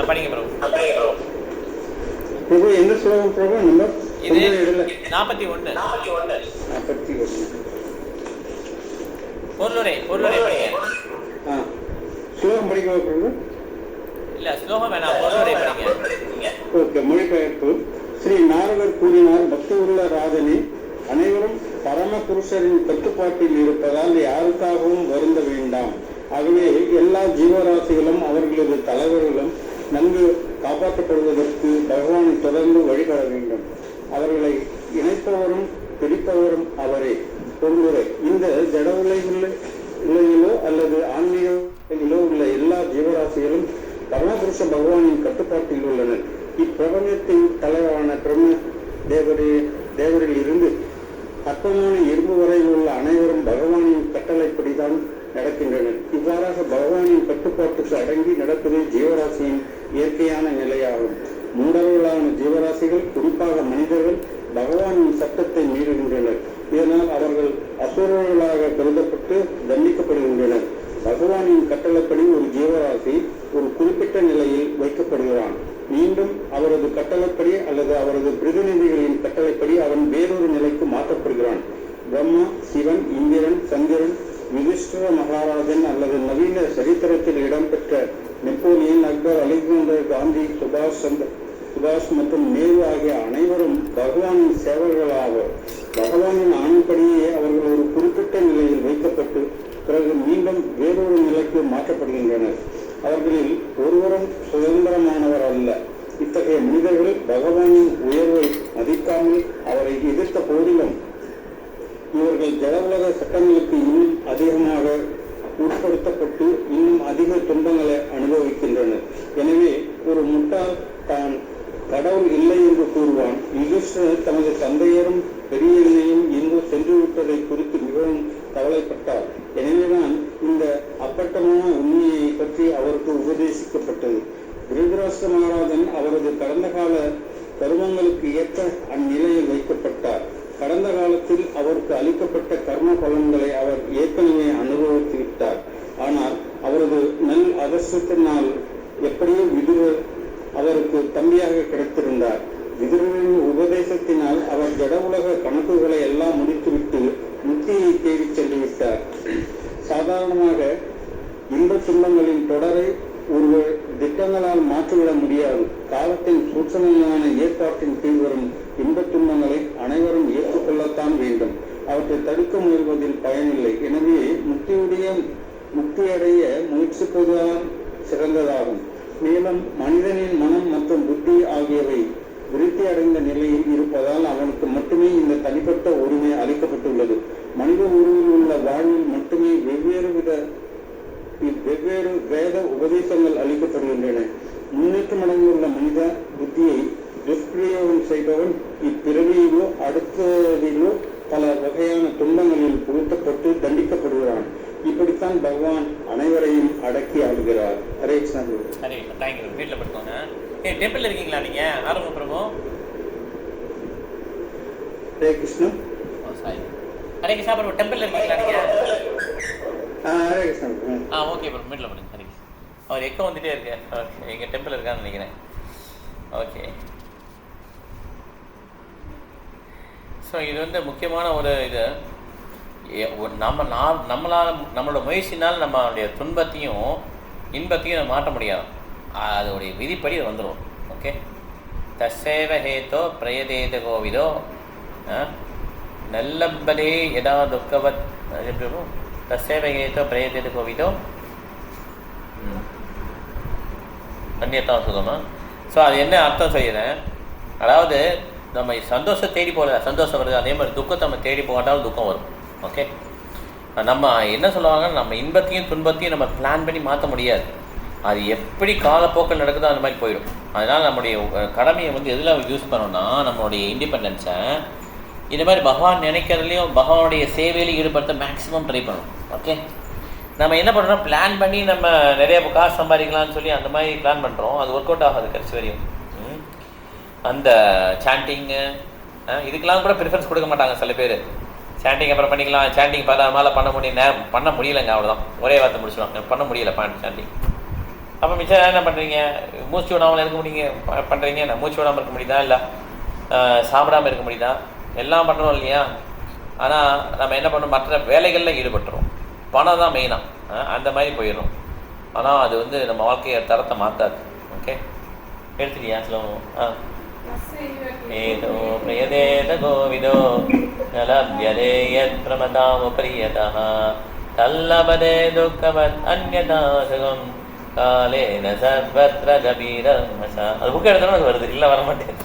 படிங்க பிரபு. இது 41. பொருளுரை படிங்க. ஸ்லோகம் படிக்க வைக்கிறது இல்லை, ஸ்லோகம் வேணாம், பொருளுரை படிங்க. ஓகே. மொழிபெயர்ப்பு. ஸ்ரீ நாரதர் கூறினார், பக்தி உள்ள ராஜனே, அனைவரும் பரமபுருஷரின் கட்டுப்பாட்டில் இருப்பதால் யாருக்காகவும் வருந்த வேண்டாம். ஆகவே எல்லா ஜீவராசிகளும் அவர்களது தலைவர்களும் நன்கு காப்பாற்றப்படுவதற்கு பகவானை தொடர்ந்து வழிபட வேண்டும். அவர்களை இணைப்பவரும் பிடிப்பவரும் அவரே. பொருளுரை. இந்த ஜட உலகிலோ அல்லது ஆன்மீகத்திலோ உள்ள எல்லா ஜீவராசிகளும் பரமபுருஷ பகவானின் கட்டுப்பாட்டில் உள்ளனர். இப்பிரபஞ்சத்தின் தலைவரான பிரம்ம தேவரில் இருந்து அற்பமான இரும்பு வரையில் உள்ள அனைவரும் பகவானின் கட்டளைப்படிதான் நடக்கின்றனர். இவ்வாறாக பகவானின் கட்டுப்பாட்டுக்கு அடங்கி நடப்பது ஜீவராசியின் இயற்கையான நிலையாகும். மூடர்களான ஜீவராசிகள், குறிப்பாக மனிதர்கள், பகவானின் சட்டத்தை மீறுகின்றனர். இதனால் அவர்கள் அசுரர்களாக கருதப்பட்டு தண்டிக்கப்படுகின்றனர். பகவானின் கட்டளைப்படி ஒரு ஜீவராசி ஒரு குறிப்பிட்ட நிலையில் வைக்கப்படுகிறான். மீண்டும் அவரது கட்டளைப்படி அல்லது அவரது பிரதிநிதிகளின் கட்டளைப்படி அவன் வேறொரு நிலைக்கு மாற்றப்படுகிறான். பிரம்மா, சிவன், இந்திரன், சந்திரன், யுதிஷ்டிர மகாராஜன் அல்லது நவீன சரித்திரத்தில் இடம்பெற்ற நெப்போலியன், அக்பர், அலெக்சாண்டர், காந்தி, சுபாஷ் மற்றும் நேரு ஆகிய அனைவரும் பகவானின் சேவர்களாவர். பகவானின் ஆணைப்படியே அவர்கள் ஒரு குறிப்பிட்ட நிலையில் வைக்கப்பட்டு பிறகு மீண்டும் வேறொரு நிலைக்கு மாற்றப்படுகின்றனர். அவர்களில் ஒருவரும் சுதந்திரமானவர் அல்ல. இத்தகைய மனிதர்கள் பகவானின் உயர்வை மதிக்காமல் அவரை எதிர்த்த போதிலும் இவர்கள் ஜட உலக சட்டங்களுக்கு இன்னும் அதிகமாக உட்படுத்தப்பட்டு இன்னும் அதிக துன்பங்களை அனுபவிக்கின்றனர். எனவே ஒரு முட்டாள் தான் கடவுள் இல்லை என்று கூறுவான். யுதிஷ்டிரர் தனது தந்தையரும் பெரியனையும் எங்கோ சென்றுவிட்டதை குறித்து மிகவும் கவலைப்பட்டார். எனவேதான் இந்த அப்பட்டமான உண்மையை பற்றி அவருக்கு உபதேசிக்கப்பட்டது. திருதராஷ்டிர மகாராஜன் அவரது கடந்த கால கர்மங்களுக்கு ஏற்ற அந்நிலையில் வைக்கப்பட்டார். கடந்த காலத்தில் அவருக்கு அளிக்கப்பட்ட கர்ம பலன்களை அவர் ஏற்கனவே அனுபவித்து விட்டார். ஆனால் அவரது நல் அதிர்ஷ்டத்தினால் எப்படியோ விதுரர் அவருக்கு தம்பியாக கிடைத்திருந்தார். விதுரரின் உபதேசத்தினால் அவர் ஜட உலக கணக்குகளை எல்லாம் முடித்துவிட்டு முக்தியை தேடி சென்று விட்டார். சாதாரணமாக இன்ப துன்பங்களின் தொடரை ஒருவர் திட்டங்களால் மாற்றிவிட முடியாது. காலத்தின் சூட்சமையான ஏற்பாட்டின் கீழ் வரும் இன்பத் துன்பங்களை அனைவரும் ஏற்றுக்கொள்ளத்தான் வேண்டும். அவற்றை தடுக்க முயல்வதில் பயனில்லை. எனவே முக்தியடைய முயற்சிப்பதுதான் சிறந்ததாகும். மேலும் மனிதனின் மனம் மற்றும் புத்தி ஆகியவை விருத்தி அடைந்த நிலையில் இருப்பதால் அவனுக்கு மட்டுமே இந்த தனிப்பட்ட உரிமை அளிக்கப்பட்டுள்ளது. மனித உருவில் உள்ள வாழ்வில் மட்டுமே வெவ்வேறு வேத உபதேசங்கள் அளிக்கப்படுகின்றன. முன்னேற்றம் அடைந்துள்ள மனித புத்தியை துஷ்பிரயோகம் செய்பவன் இப்பிறவியிலோ அடுத்ததிலோ பல வகையான துன்பங்களில் புகுத்தப்பட்டு தண்டிக்கப்படுகிறான். இப்படித்தான் பகவான் அனைவரையும் அடக்கி ஆளுகிறார். ஹரே கிருஷ்ணா. ஹரே தேங்க்யூ. வீட்டில் படுத்தோங்க. டெம்பிள் இருக்கீங்களா நீங்க? ஆரம்ப பிரபு. ஹரே கிருஷ்ணா. சாரி. ஹரே கிருஷ்ணா பிரபு. டெம்பிள் இருக்கீங்களா நீங்க? ஹரே கிருஷ்ணா. ஓகே பிரபு. வீட்டில் படுங்க. ஹரே கிருஷ்ணா. அவர் எக்கோ வந்துட்டே இருக்கு. எங்க டெம்பிள் இருக்கான்னு நினைக்கிறேன். ஓகே. ஸோ இது வந்து முக்கியமான ஒரு இது. நம்மளோட முயற்சினால் நம்மளுடைய துன்பத்தையும் இன்பத்தையும் நம்ம மாற்ற முடியாது. அதோடைய விதிப்படி அது வந்துடும். ஓகே. தசேவ ஹேதோ பிரயதேத கோவிதோ நல்லம்பலே எதா துக்கவத் தசேவ ஹேதோ பிரயதேத கோவிதோ அந்நியத்தான் சுகமா. ஸோ அது என்ன அர்த்தம் செய்கிறேன், அதாவது நம்ம சந்தோஷம் தேடி போகல, சந்தோஷம் வருது. அதே மாதிரி துக்கத்தை நம்ம தேடி போகாட்டாலும் துக்கம் வரும். ஓகே. நம்ம என்ன சொல்லுவாங்க, நம்ம இன்பத்தையும் துன்பத்தையும் நம்ம பிளான் பண்ணி மாற்ற முடியாது. அது எப்படி காலப்போக்கில் நடக்குதோ அந்த மாதிரி போயிடும். அதனால் நம்முடைய கடமையை வந்து எதில் யூஸ் பண்ணோம்னா நம்மளுடைய இண்டிபெண்டன்ஸை இந்த மாதிரி பகவான் நினைக்கிறதுலையும் பகவானுடைய சேவையிலையும் ஈடுபடுத்த மேக்ஸிமம் ட்ரை பண்ணணும். ஓகே. நம்ம என்ன பண்ணுறோம், பிளான் பண்ணி நம்ம நிறைய காசு சம்பாதிக்கலாம்னு சொல்லி அந்த மாதிரி பிளான் பண்ணுறோம். அது ஒர்க் அவுட் ஆகாது கடைசி வரையும். அந்த சாண்டிங்கு இதுக்கெல்லாம் கூட ப்ரிஃபரன்ஸ் கொடுக்க மாட்டாங்க சில பேர். சாண்டிங் அப்புறம் பண்ணிக்கலாம், சாண்டிங் நம்மளால் பண்ண முடியலைங்க, அவ்வளோதான். ஒரே வார்த்தை முடிச்சுடுவாங்க, பண்ண முடியலை சாண்டிங். அப்போ மிச்சம் என்ன பண்ணுறீங்க, மூச்சு விடாமல் இருக்க முடியுங்க பண்ணுறீங்க. நான் மூச்சு விடாமல் இருக்க முடியுதா, இல்லை சாப்பிடாமல் இருக்க முடியுதா, எல்லாம் பண்ணுறோம் இல்லையா. ஆனால் நம்ம என்ன பண்ணுறோம், மற்ற வேலைகளில் ஈடுபட்டுறோம். பணம் தான் மெயினாக, அந்த மாதிரி போயிடும். ஆனால் அது வந்து நம்ம வாழ்க்கையை தரத்தை மாற்றாது. ஓகே, எடுத்துட்டியா சொல்லுவோம். ஏதோ பிரியதேத கோவிதோ நலப்யதே யத் பிரமதாமுப்ரியதः தல்லபதே துக்கவத் அன்யதா சுகம் காலேன சர்வத்ர கபீரம் மசா. அது புக் எடுத்தோன்னா அது வருது, இல்லை வர மாட்டேங்குது.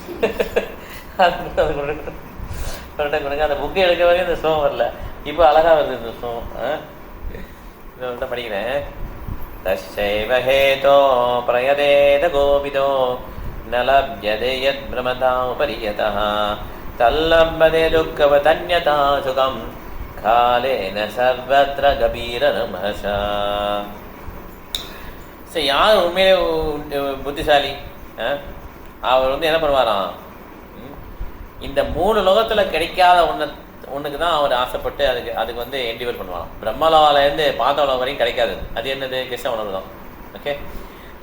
அந்த புக்கு எடுக்க வரையும் இந்த ஸ்லோகம் வரல, இப்போ அழகாக வருது இந்த ஸ்லோகம். இதை வந்து படிக்கிறேன். தச்சைவ ஹேதோ பிரயதேத கோவிதோ நலப்யதே யத் பிரமதாமுபரியதः தல்லபதே துக்கவத் அன்யதா சுகம் காலேன சர்வத்ர கபீரமசா. சரி, யார் உண்மையிலே புத்திசாலி? அவர் வந்து என்ன பண்ணுவாராம், இந்த 3 லோகத்தில் கிடைக்காத ஒன்றுக்கு தான் அவர் ஆசைப்பட்டு அதுக்கு வந்து என்டிவர் பண்ணுவாராம். பிரம்மலாவிலேருந்து பார்த்த உலகம் வரையும் கிடைக்காது. அது என்னது? கிருஷ்ண உணர்வு தான். ஓகே,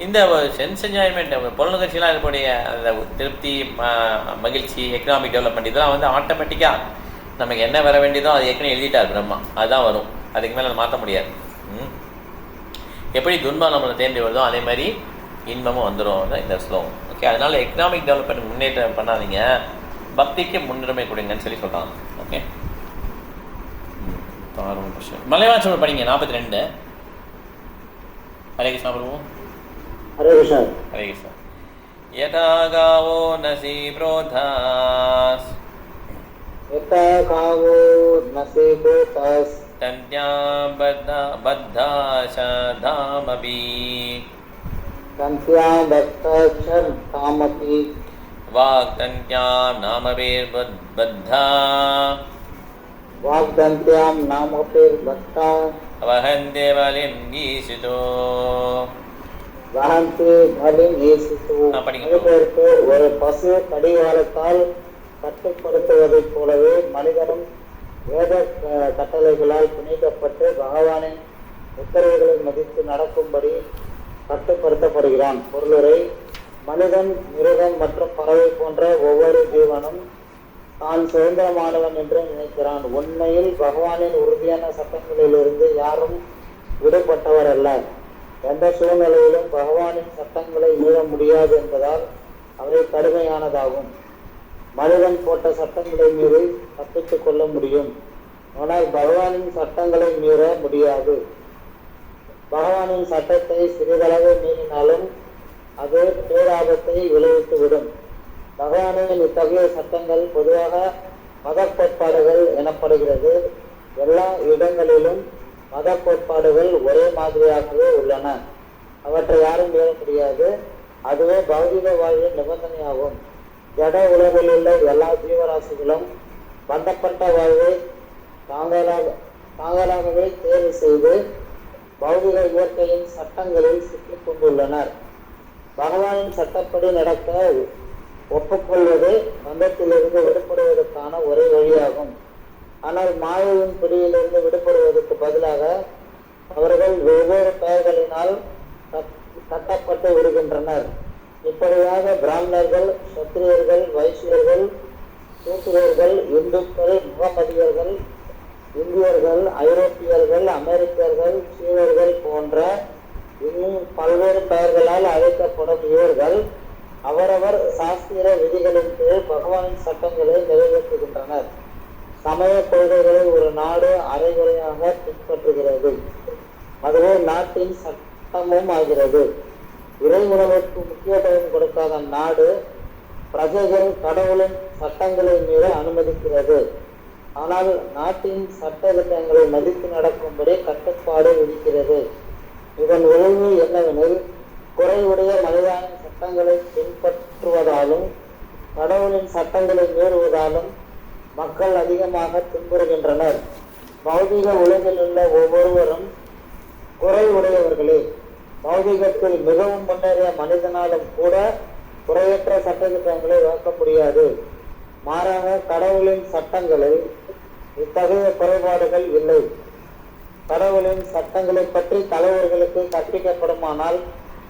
இந்த சென்ஸ் என்ஜாய்மெண்ட், பொருளுங்கட்சியெலாம் இருக்கக்கூடிய அந்த திருப்தி, மகிழ்ச்சி, எக்கனாமிக் டெவலப்மெண்ட், இதெல்லாம் வந்து ஆட்டோமேட்டிக்காக நமக்கு என்ன வர வேண்டியதோ அது ஏற்கனவே எழுதிட்டார் பிரம்மா. அதுதான் வரும், அதுக்கு மேலே மாற்ற முடியாது. எப்படி துன்பம் நம்மளை தேர்ந்து வருதோ அதே மாதிரி இன்பமும் வந்துடும் இந்த ஸ்லோகம். ஓகே, அதனால எக்கனாமிக் டெவலப்மெண்ட் முன்னேற்றம் பண்ணாதீங்க, பக்திக்கு முன்னுரிமை கொடுங்கன்னு சொல்லி சொல்கிறாங்க. ஓகே, மலைவாசம் படிங்க 42. ஹரே கிருஷ்ணா பிரபு. ஹரே கிருஷ்ணா. ஹரே கிருஷ்ணா. யதா காவோ நசி ப்ரோதாஸ் யதா காவோ நசி ப்ரோதாஸ் தன்யாம் பத்தாமபி தன்யாம் பத்தாமபி வாக்தன்யாம் நாமபீர்பத்தா வாக்தன்யாம் நாமபீர்பத்தா வஹந்தே வலிம் ஈசிதோ வஹந்தே வலிம் ஈசிதோ. ஒரு பசு கடிவாளத்தால் கட்டுப்படுத்துவதைப் போலவே மனிதனும் வேத கட்டளைகளால் பிணைக்கப்பட்டு பகவானின் உத்தரவுகளை மதித்து நடக்கும்படி கட்டுப்படுத்தப்படுகிறான். பொருளுரை: மனிதன், மிருகம் மற்றும் பறவை போன்ற ஒவ்வொரு ஜீவனும் தான் சுதந்திரமானவன் என்று நினைக்கிறான். உண்மையில் பகவானின் உறுதியான சட்டங்களிலிருந்து யாரும் விடுபட்டவர் அல்ல. எந்த சூழ்நிலையிலும் பகவானின் சட்டங்களை மீற முடியாது என்பதால் அவை கடுமையானதாகும். மனிதன் போட்ட சட்டங்களை மீறி தப்பித்துக் கொள்ள முடியும், ஆனால் பகவானின் சட்டங்களை மீற முடியாது. பகவானின் சட்டத்தை சிறிதளவு மீறினாலும் அது பேராபத்தை விளைவித்துவிடும். பகவானின் இத்தகைய சட்டங்கள் பொதுவாக மத கோட்பாடுகள் எனப்படுகிறது. எல்லா இடங்களிலும் மத கோட்பாடுகள் ஒரே மாதிரியாகவே உள்ளன. அவற்றை யாரும் மீற முடியாது. அதுவே பௌதிக வாழ்வின் நிபந்தனையாகும். ஜட உலகில் உள்ள எல்லா ஜீவராசிகளும் பந்தப்பட்ட வாழ்வை தாங்களாகவே தேர்வு செய்து பௌதிக இயற்கையின் சட்டங்களில் சிக்கிக் கொண்டுள்ளனர். பகவானின் சட்டப்படி நடக்க ஒப்புக்கொள்வது பந்தத்திலிருந்து விடுபடுவதற்கான ஒரே வழியாகும். ஆனால் மாயையின் பிடியிலிருந்து விடுபடுவதற்கு பதிலாக அவர்கள் வெவ்வேறு பெயர்களினால் கட்டப்பட்டு விடுகின்றனர். இப்படியாக பிராமணர்கள், சத்திரியர்கள், வைசியர்கள், சூத்திரர்கள், இந்துக்கள், முகமதியர்கள், இந்தியர்கள், ஐரோப்பியர்கள், அமெரிக்கர்கள், சீனர்கள் போன்ற இன்னும் பல்வேறு பெயர்களால் அழைக்கப்படும் இவர்கள் அவரவர் சாஸ்திர விதிகளின் கீழ் பகவானின் சட்டங்களை நிறைவேற்றுகின்றனர். சமய கொள்கைகளை ஒரு நாடு அரைகுறையாக பின்பற்றுகிறது, அதுவே நாட்டின் சட்டமும் ஆகிறது. இறை உணவுக்கு முக்கியத்துவம் கொடுக்காத நாடு பிரஜைகள் கடவுளின் சட்டங்களை மீற அனுமதிக்கிறது. ஆனால் நாட்டின் சட்ட திட்டங்களை மதித்து நடக்கும்படி கட்டுப்பாடு விதிக்கிறது. இதன் விளைவு என்னவெனில், குறைவுடைய மனிதனின் சட்டங்களை பின்பற்றுவதாலும் கடவுளின் சட்டங்களை மீறுவதாலும் மக்கள் அதிகமாக துன்புறுகின்றனர். பௌதிக உலகில் உள்ள ஒவ்வொருவரும் குறைவுடையவர்களே. பௌதிகத்தில் மிகவும் முன்னேறிய மனிதனாலும் கூட குறையற்ற சட்டத்திட்டங்களை வகுக்க முடியாது. மாறாக கடவுளின் சட்டங்களில் இத்தகைய குறைபாடுகள் இல்லை. கடவுளின் சட்டங்களை பற்றி தலைவர்களுக்கு கற்பிக்கப்படுமானால்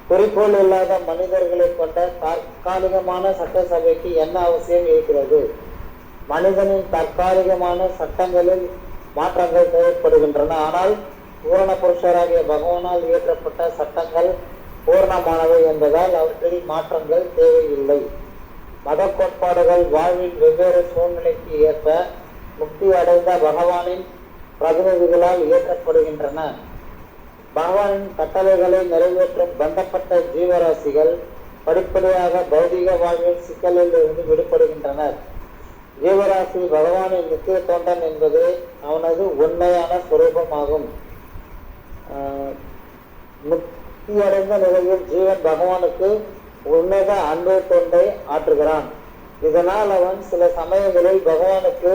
குறிக்கோள் இல்லாத மனிதர்களை கொண்ட தற்காலிகமான சட்டசபைக்கு என்ன அவசியம் இருக்கிறது? மனிதனின் தற்காலிகமான சட்டங்களில் மாற்றங்கள் தேவைப்படுகின்றன, ஆனால் பூரண புருஷராகிய பகவானால் இயற்றப்பட்ட சட்டங்கள் பூர்ணமானவை என்பதால் அவற்றில் மாற்றங்கள் தேவையில்லை. மத கோட்பாடுகள் வாழ்வின் வெவ்வேறு சூழ்நிலைக்கு ஏற்ப முக்தி அடைந்த பகவானின் பிரதிநிதிகளால் இயற்றப்படுகின்றன. பகவானின் கட்டளைகளை நிறைவேற்றும் பந்தப்பட்ட ஜீவராசிகள் படிப்படியாக பௌதிக வாழ்வின் சிக்கலில் இருந்து விடுபடுகின்றனர். ஜீவராசி பகவானின் நித்திய தொண்டன் என்பது அவனது உண்மையான சுரூபமாகும். முக்தியடைந்த நிலையில் ஜீவன் பகவானுக்கு உன்னத அன்பு தொண்டை ஆற்றுகிறான். இதனால் அவன் சில சமயங்களில் பகவானுக்கு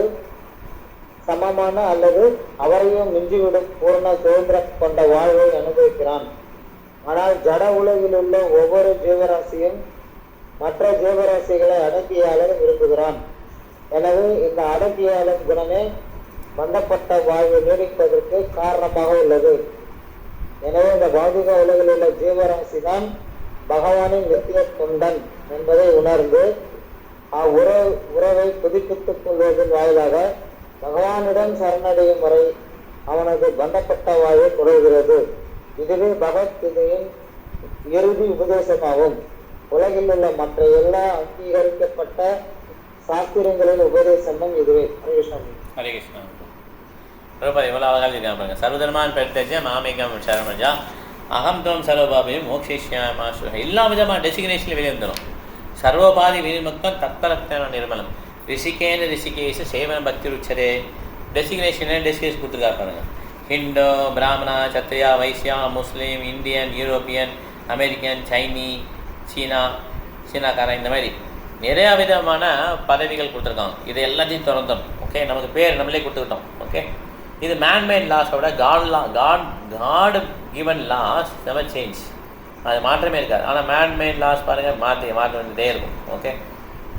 சமமான அல்லது அவரையும் மிஞ்சிவிடும் பூர்ண சுதந்திரம் கொண்ட வாழ்வை அனுபவிக்கிறான். ஆனால் ஜட உலகில் உள்ள ஒவ்வொரு ஜீவராசியும் மற்ற ஜீவராசிகளை அடக்கியாளர் விரும்புகிறான். எனவே இந்த அடக்கியாளர் குணமே பந்தப்பட்ட வாழ்வை நீடிப்பதற்கு காரணமாக உள்ளது. எனவே இந்த பௌதிக உலகில் உள்ள ஜீவராசி தான் பகவானின் நித்திய தொண்டன் என்பதை உணர்ந்து உறவை புதுப்பித்துக் கொள்வதன் வாயிலாக பகவானிடம் சரணடையும் வரை அவனது பந்தப்பட்ட வாழ்வை தொடர்கிறது. இதுவே பகவத்கீதையின் இறுதி உபதேசமாகும். உலகில் உள்ள மற்ற எல்லா அங்கீகரிக்கப்பட்ட சாஸ்திரங்களின் உபதேசமும் இதுவே. ஹரே கிருஷ்ணா. ஹரே கிருஷ்ணா. பிரபா எவ்வளோ அழகாக இருக்காங்க பாருங்க. சர்வதர்மான் பெருத்தஜ மாமிகம் சரமஜா அகம் துவம் சர்வபாபியும் மோக்ஷிஷ்யாமாசு. எல்லா விதமான டெசிக்னேஷன்ல வெளியே வந்துடும். சர்வபாதி வினிமுக்தம் தத்தரத்தன நிர்மலம் ரிஷிகேன ரிஷிகேஷ சேவன பக்தி ருச்சரே. டெசிக்னேஷன் டெசிகேஷன் கொடுத்துருக்காரு பாருங்க. ஹிண்டோ, பிராமணா, சத்ரியா, வைசியா, முஸ்லீம், இந்தியன், யூரோப்பியன், அமெரிக்கன், சீனாக்காரன், இந்த மாதிரி நிறையா விதமான பதவிகள் கொடுத்துருக்காங்க. இது எல்லாத்தையும் திறந்தோம். ஓகே, நமக்கு பேர் நம்மளே கொடுத்துக்கிட்டோம். ஓகே, இது மேன்மேட் லாஸோட god given laws never change. அது மாற்றமே இருக்காது. ஆனால் மேன்மேட் லாஸ் பாருங்கள் மாற்ற வேண்டியதே இருக்கும். ஓகே,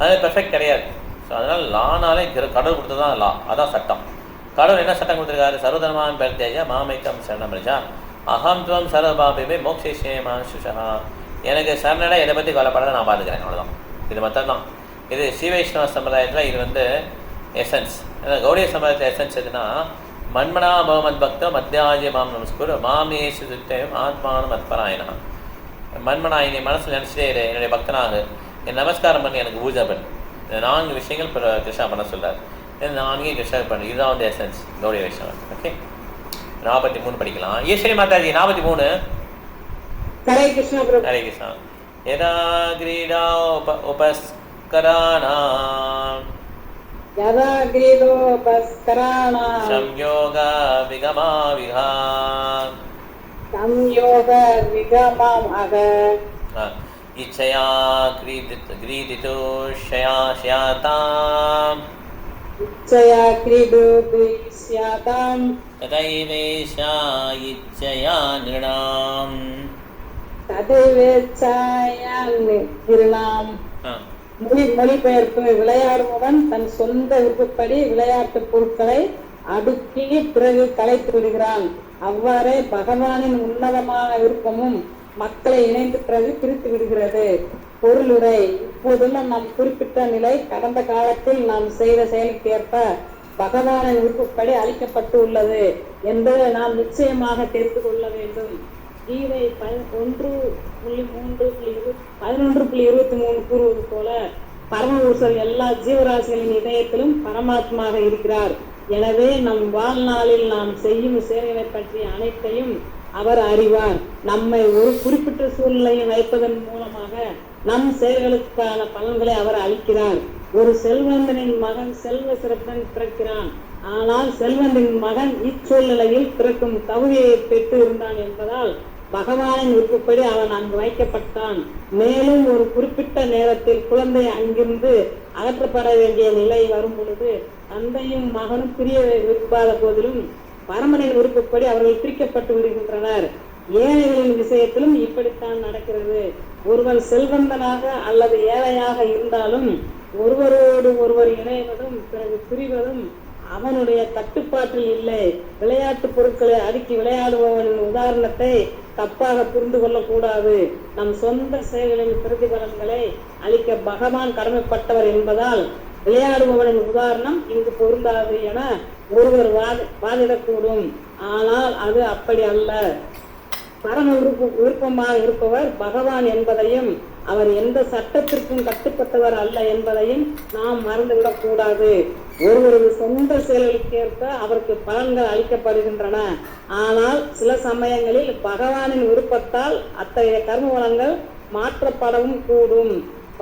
அது பெர்ஃபெக்ட் கிடையாது. ஸோ அதனால் லானாலே கடவுள் கொடுத்தது தான் லா, அதான் சட்டம். கடவுள் என்ன சட்டம் கொடுத்துருக்காரு? சர்வதர்மான் பெருத்தேஜ மாமைக்கம் சரணமஜா அகம் துவம் சர்வபாபிமே மோக்ஷேஷேமாசுஷா. எனக்கு சரணடை இதை பற்றி கவலைப்படாத நான் பார்த்துக்கிறேன், அவ்வளோதான். இது மொத்தம் தான். இது ஸ்ரீ வைஷ்ணவ சம்பிரதாயத்தில் இது வந்து எசன்ஸ். ஏன்னா கௌடிய சம்பிரதாயத்தில் எசன்ஸ் எதுனா மன்மனா பவமத் பக்தம் மத்தியாஜி மாம் நமஸ்குரு மாமேஷு சுத்தம் ஆத்மானம் மத்பராயணா. மன்மனா என்னை மனசில் நினச்சிட்டே இரு, என்னுடைய பக்தனாக என் நமஸ்காரம் பண்ணி எனக்கு பூஜை பண்ணு. இந்த 4 விஷயங்கள் கிருஷ்ணா பண்ண சொல்கிறார். இந்த 4 கிருஷ்ணா பண்ணு. இதுதான் வந்து எசன்ஸ் கௌடிய வைஷ்ணவன். ஓகே, 43 படிக்கலாம். ஈஸ்வரி மாதாஜி 43. ஹரே கிருஷ்ணா பிரபு. ஹரே கிருஷ்ணா. யதா கிரீடா உபஸ்கராணாம் யதா கிரீடோபஸ்கராணாம் சம்யோக விகமா விஹா சம்யோக விகமமாக இச்சயா கிரீதிதோஷயாஸ்யாதாம் இச்சயா கிரீடோபிஸ்யாதாம் ததைவேஷா இச்சயா நிருணாம் ததைவேச்சாயாம். மொழிபெயர்ப்பு: விளையாடுபவன் தன் சொந்த விருப்பப்படி விளையாட்டு பொருட்களை அடுக்கி பிறகு கலைத்து விடுகிறான். அவ்வாறே பகவானின் உன்னதமான விருப்பமும் மக்களை இணைந்து பிறகு பிரித்து விடுகிறது. பொருளுரை: இப்போதுள்ள நம் குறிப்பிட்ட நிலை கடந்த காலத்தில் நாம் செய்த செயலுக்கு ஏற்ப பகவானின் விருப்பப்படி அளிக்கப்பட்டு உள்ளது என்பதை நாம் நிச்சயமாக தெரிந்து கொள்ள வேண்டும். கீதை 11.23 கூறுவது போல பரமபுருஷர் எல்லா ஜீவராசிகளின் இதயத்திலும் பரமாத்மாக இருக்கிறார். எனவே நம் வாழ்நாளில் நாம் செய்யும் செயல்களை பற்றிய அனைத்தையும் அவர் அறிவார். நம்மை ஒரு குறிப்பிட்ட சூழ்நிலையில் வைப்பதன் மூலமாக நம் செயல்களுக்கான பலன்களை அவர் அளிக்கிறார். ஒரு செல்வந்தனின் மகன் செல்வ சிறப்புடன் பிறக்கிறான். ஆனால் செல்வந்தின் மகன் இச்சூழ்நிலையில் பிறக்கும் தகுதியை பெற்று இருந்தான் என்பதால் பகவானின் விருப்பப்படி அவன் அங்கு வைக்கப்பட்டான். மேலும் ஒரு குறிப்பிட்ட நேரத்தில் குழந்தை அங்கிருந்து அகற்றப்பட வேண்டிய நிலை வரும் பொழுது தந்தையும் மகனும் பிரிய விரும்பாத போதிலும் பரமனின் விருப்பப்படி அவர்கள் பிரிக்கப்பட்டு விடுகின்றனர். ஏழைகளின் விஷயத்திலும் இப்படித்தான் நடக்கிறது. ஒருவன் செல்வந்தனாக அல்லது ஏழையாக இருந்தாலும் ஒருவரோடு ஒருவர் இணைவதும் பிறகு பிரிவதும் அவனுடைய கட்டுப்பாட்டில் இல்லை. விளையாட்டு பொருட்களை அடுக்கி விளையாடுபவனின் உதாரணத்தை தப்பாக புரிந்து கொள்ளக்கூடாது. நம் சொந்த செயல்களின் பிரதிபலன்களை அளிக்க பகவான் கடமைப்பட்டவர் என்பதால் விளையாடுபவனின் உதாரணம் இங்கு பொருந்தாது என ஒருவர் வாதிடக்கூடும். ஆனால் அது அப்படி அல்ல. பரம விருப்பமாக இருப்பவர் பகவான் என்பதையும் அவர் எந்த சட்டத்திற்கும் கட்டுப்பட்டவர் அல்ல என்பதையும் நாம் மறந்துவிடக் கூடாது. ஒருவரது சொந்த செயல்களுக்கேற்ப அவருக்கு பலன்கள் அளிக்கப்படுகின்றன. ஆனால் சில சமயங்களில் பகவானின் விருப்பத்தால் அத்தகைய கர்ம வளங்கள் மாற்றப்படவும் கூடும்.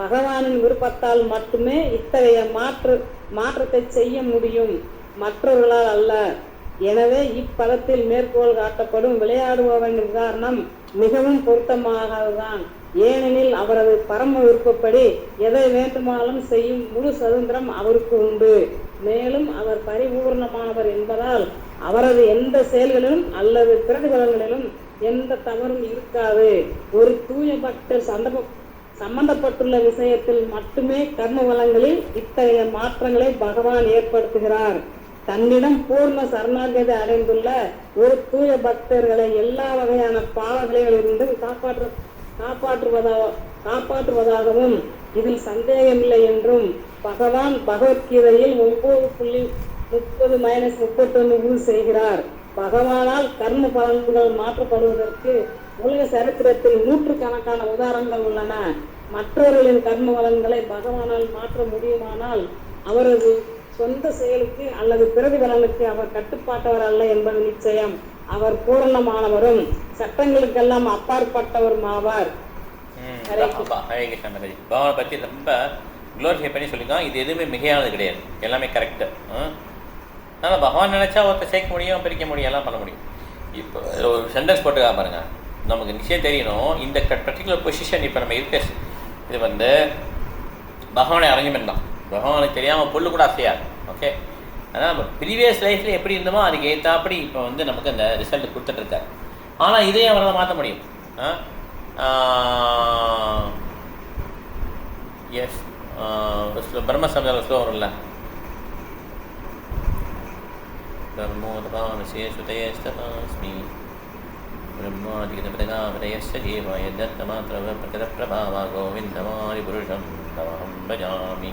பகவானின் விருப்பத்தால் மட்டுமே இத்தகைய மாற்றத்தை செய்ய முடியும், மற்றவர்களால் அல்ல. எனவே இப்பதத்தில் மேற்கோள் காட்டப்படும் விளையாடுபவன் உதாரணம் மிகவும் பொருத்தமாகதான். ஏனெனில் அவரது பரம விருப்பப்படி எதை வேண்டுமானாலும் செய்யும் முழு சுதந்திரம் அவருக்கு உண்டு. மேலும் அவர் பரிபூர்ணமானவர் என்பதால் அவரது எந்த செயல்களிலும் அல்லது பிரதிபலங்களிலும் எந்த தவறும் இருக்காது. ஒரு தூய பக்தர் சம்பந்தப்பட்டுள்ள விஷயத்தில் மட்டுமே கர்ம வளங்களில் இத்தகைய மாற்றங்களை பகவான் ஏற்படுத்துகிறார். தன்னிடம் பூர்ண சரணாகதி அடைந்துள்ள ஒரு தூய பக்தர்களை எல்லா வகையான பாவங்களிலிருந்து காப்பாற்றுவதாகவும் இதில் சந்தேகமில்லை என்றும் பகவான் பகவத்கீதையில் 9:30-31 செய்கிறார். பகவானால் கர்ம பலன்கள் மாற்றப்படுவதற்கு உலக சரித்திரத்தில் நூற்றுக்கணக்கான உதாரணங்கள் உள்ளன. மற்றவர்களின் கர்ம பலன்களை பகவானால் மாற்ற முடியுமானால் அவரது சொந்த செயலுக்கு அல்லது பிரதிபலனுக்கு அவர் கட்டுப்பாட்டவர் அல்ல என்பது நிச்சயம். அவர் பூரணமானவரும் சட்டங்களுக்கெல்லாம் அப்பாற்பட்டவரும் ஆவார். ஹரே கிருஷ்ணா மகராஜ். பகவானை பற்றி ரொம்ப குளோரிஃபை பண்ணி சொல்லியிருக்கான். இது எதுவுமே மிகையானது கிடையாது, எல்லாமே கரெக்டு. அதனால் பகவான் நினைச்சா ஒருத்தர் சேர்க்க முடியும், பிரிக்க முடியும், எல்லாம் பண்ண முடியும். இப்போ ஒரு சென்டென்ஸ் போட்டுக்கா பாருங்க, நமக்கு நிச்சயம் தெரியணும் இந்த பர்டிகுலர் பொசிஷன் இப்போ நம்ம இருக்க இது பகவானை அரேஞ்ச்மெண்ட் தான். பகவானுக்கு தெரியாமல் பொருள் கூட அசையாது. ஓகே, அதனால் நம்ம ப்ரீவியஸ் லைஃப்பில் எப்படி இருந்தோமோ அதுக்கு ஏற்றாப்படி இப்போ நமக்கு அந்த ரிசல்ட் கொடுத்துட்ருக்காரு. ஆனால் இதையும் அவரால் மாற்ற முடியும். எஸ், பிரம்மசம்சாரம் ஸ்லோகம் வரும்ல, தர்மோதபானசேசுதயஸ்தபாஸ்மி பிரம்மாதிகதபதகாவதயஸ்ய ஜீவாய தத்தமாத்ரவப்ரகதப்பிரபாவா கோவிந்தமாரி புருஷம் தமஹம் பஜாமி.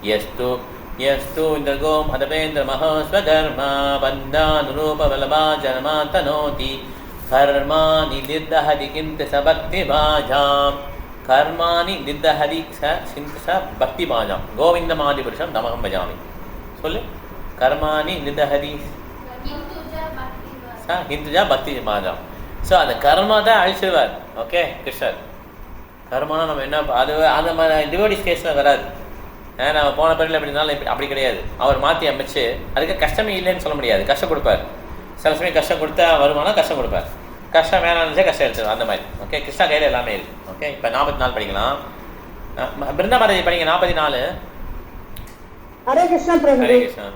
யஸ்து இந்திரகோ மதபேந்திரமஹஸ்வகர்மா பந்தானுரூபவல்லபா ஜனமாதனோதி கர்மாணி நிர்தஹதி கிந்த ச பக்திபாஜாம். கர்மாணி நிர்தஹதி ச பக்திபாஜாம் கோவிந்தமாதி புருஷம் தமஹம் பஜாமி. சொல்லு, கர்மாணி நிர்தஹதி ஹிந்துஜா பக்தி பாஜாம். ஸோ அந்த கர்மா தான் அழிச்சிடுவார். ஓகே, கிருஷ்ணர் கர்மானா நம்ம என்ன அது அந்த மாதிரி டிவோடி ஸ்டேஷனில் வராது. நம்ம போன பிறகு எப்படி இருந்தாலும் அப்படி கிடையாது. அவர் மாற்றி அமைச்சு அதுக்கு கஷ்டமே இல்லைன்னு சொல்ல முடியாது. கஷ்டம் கொடுப்பார். சில சமயம் கஷ்டம் கொடுத்தா வருமானம், கஷ்டம் கொடுப்பார். கஷ்டம் வேணாம்னு கஷ்டம் எடுத்துடும், அந்த மாதிரி. ஓகே, கிருஷ்ணா கையில் எல்லாமே இருக்குது. ஓகே, இப்போ 44 படிக்கலாம். பிருந்தா மாதாஜி படிங்க 44. ஹரே கிருஷ்ணா பிரபு. ஹரே கிருஷ்ணா.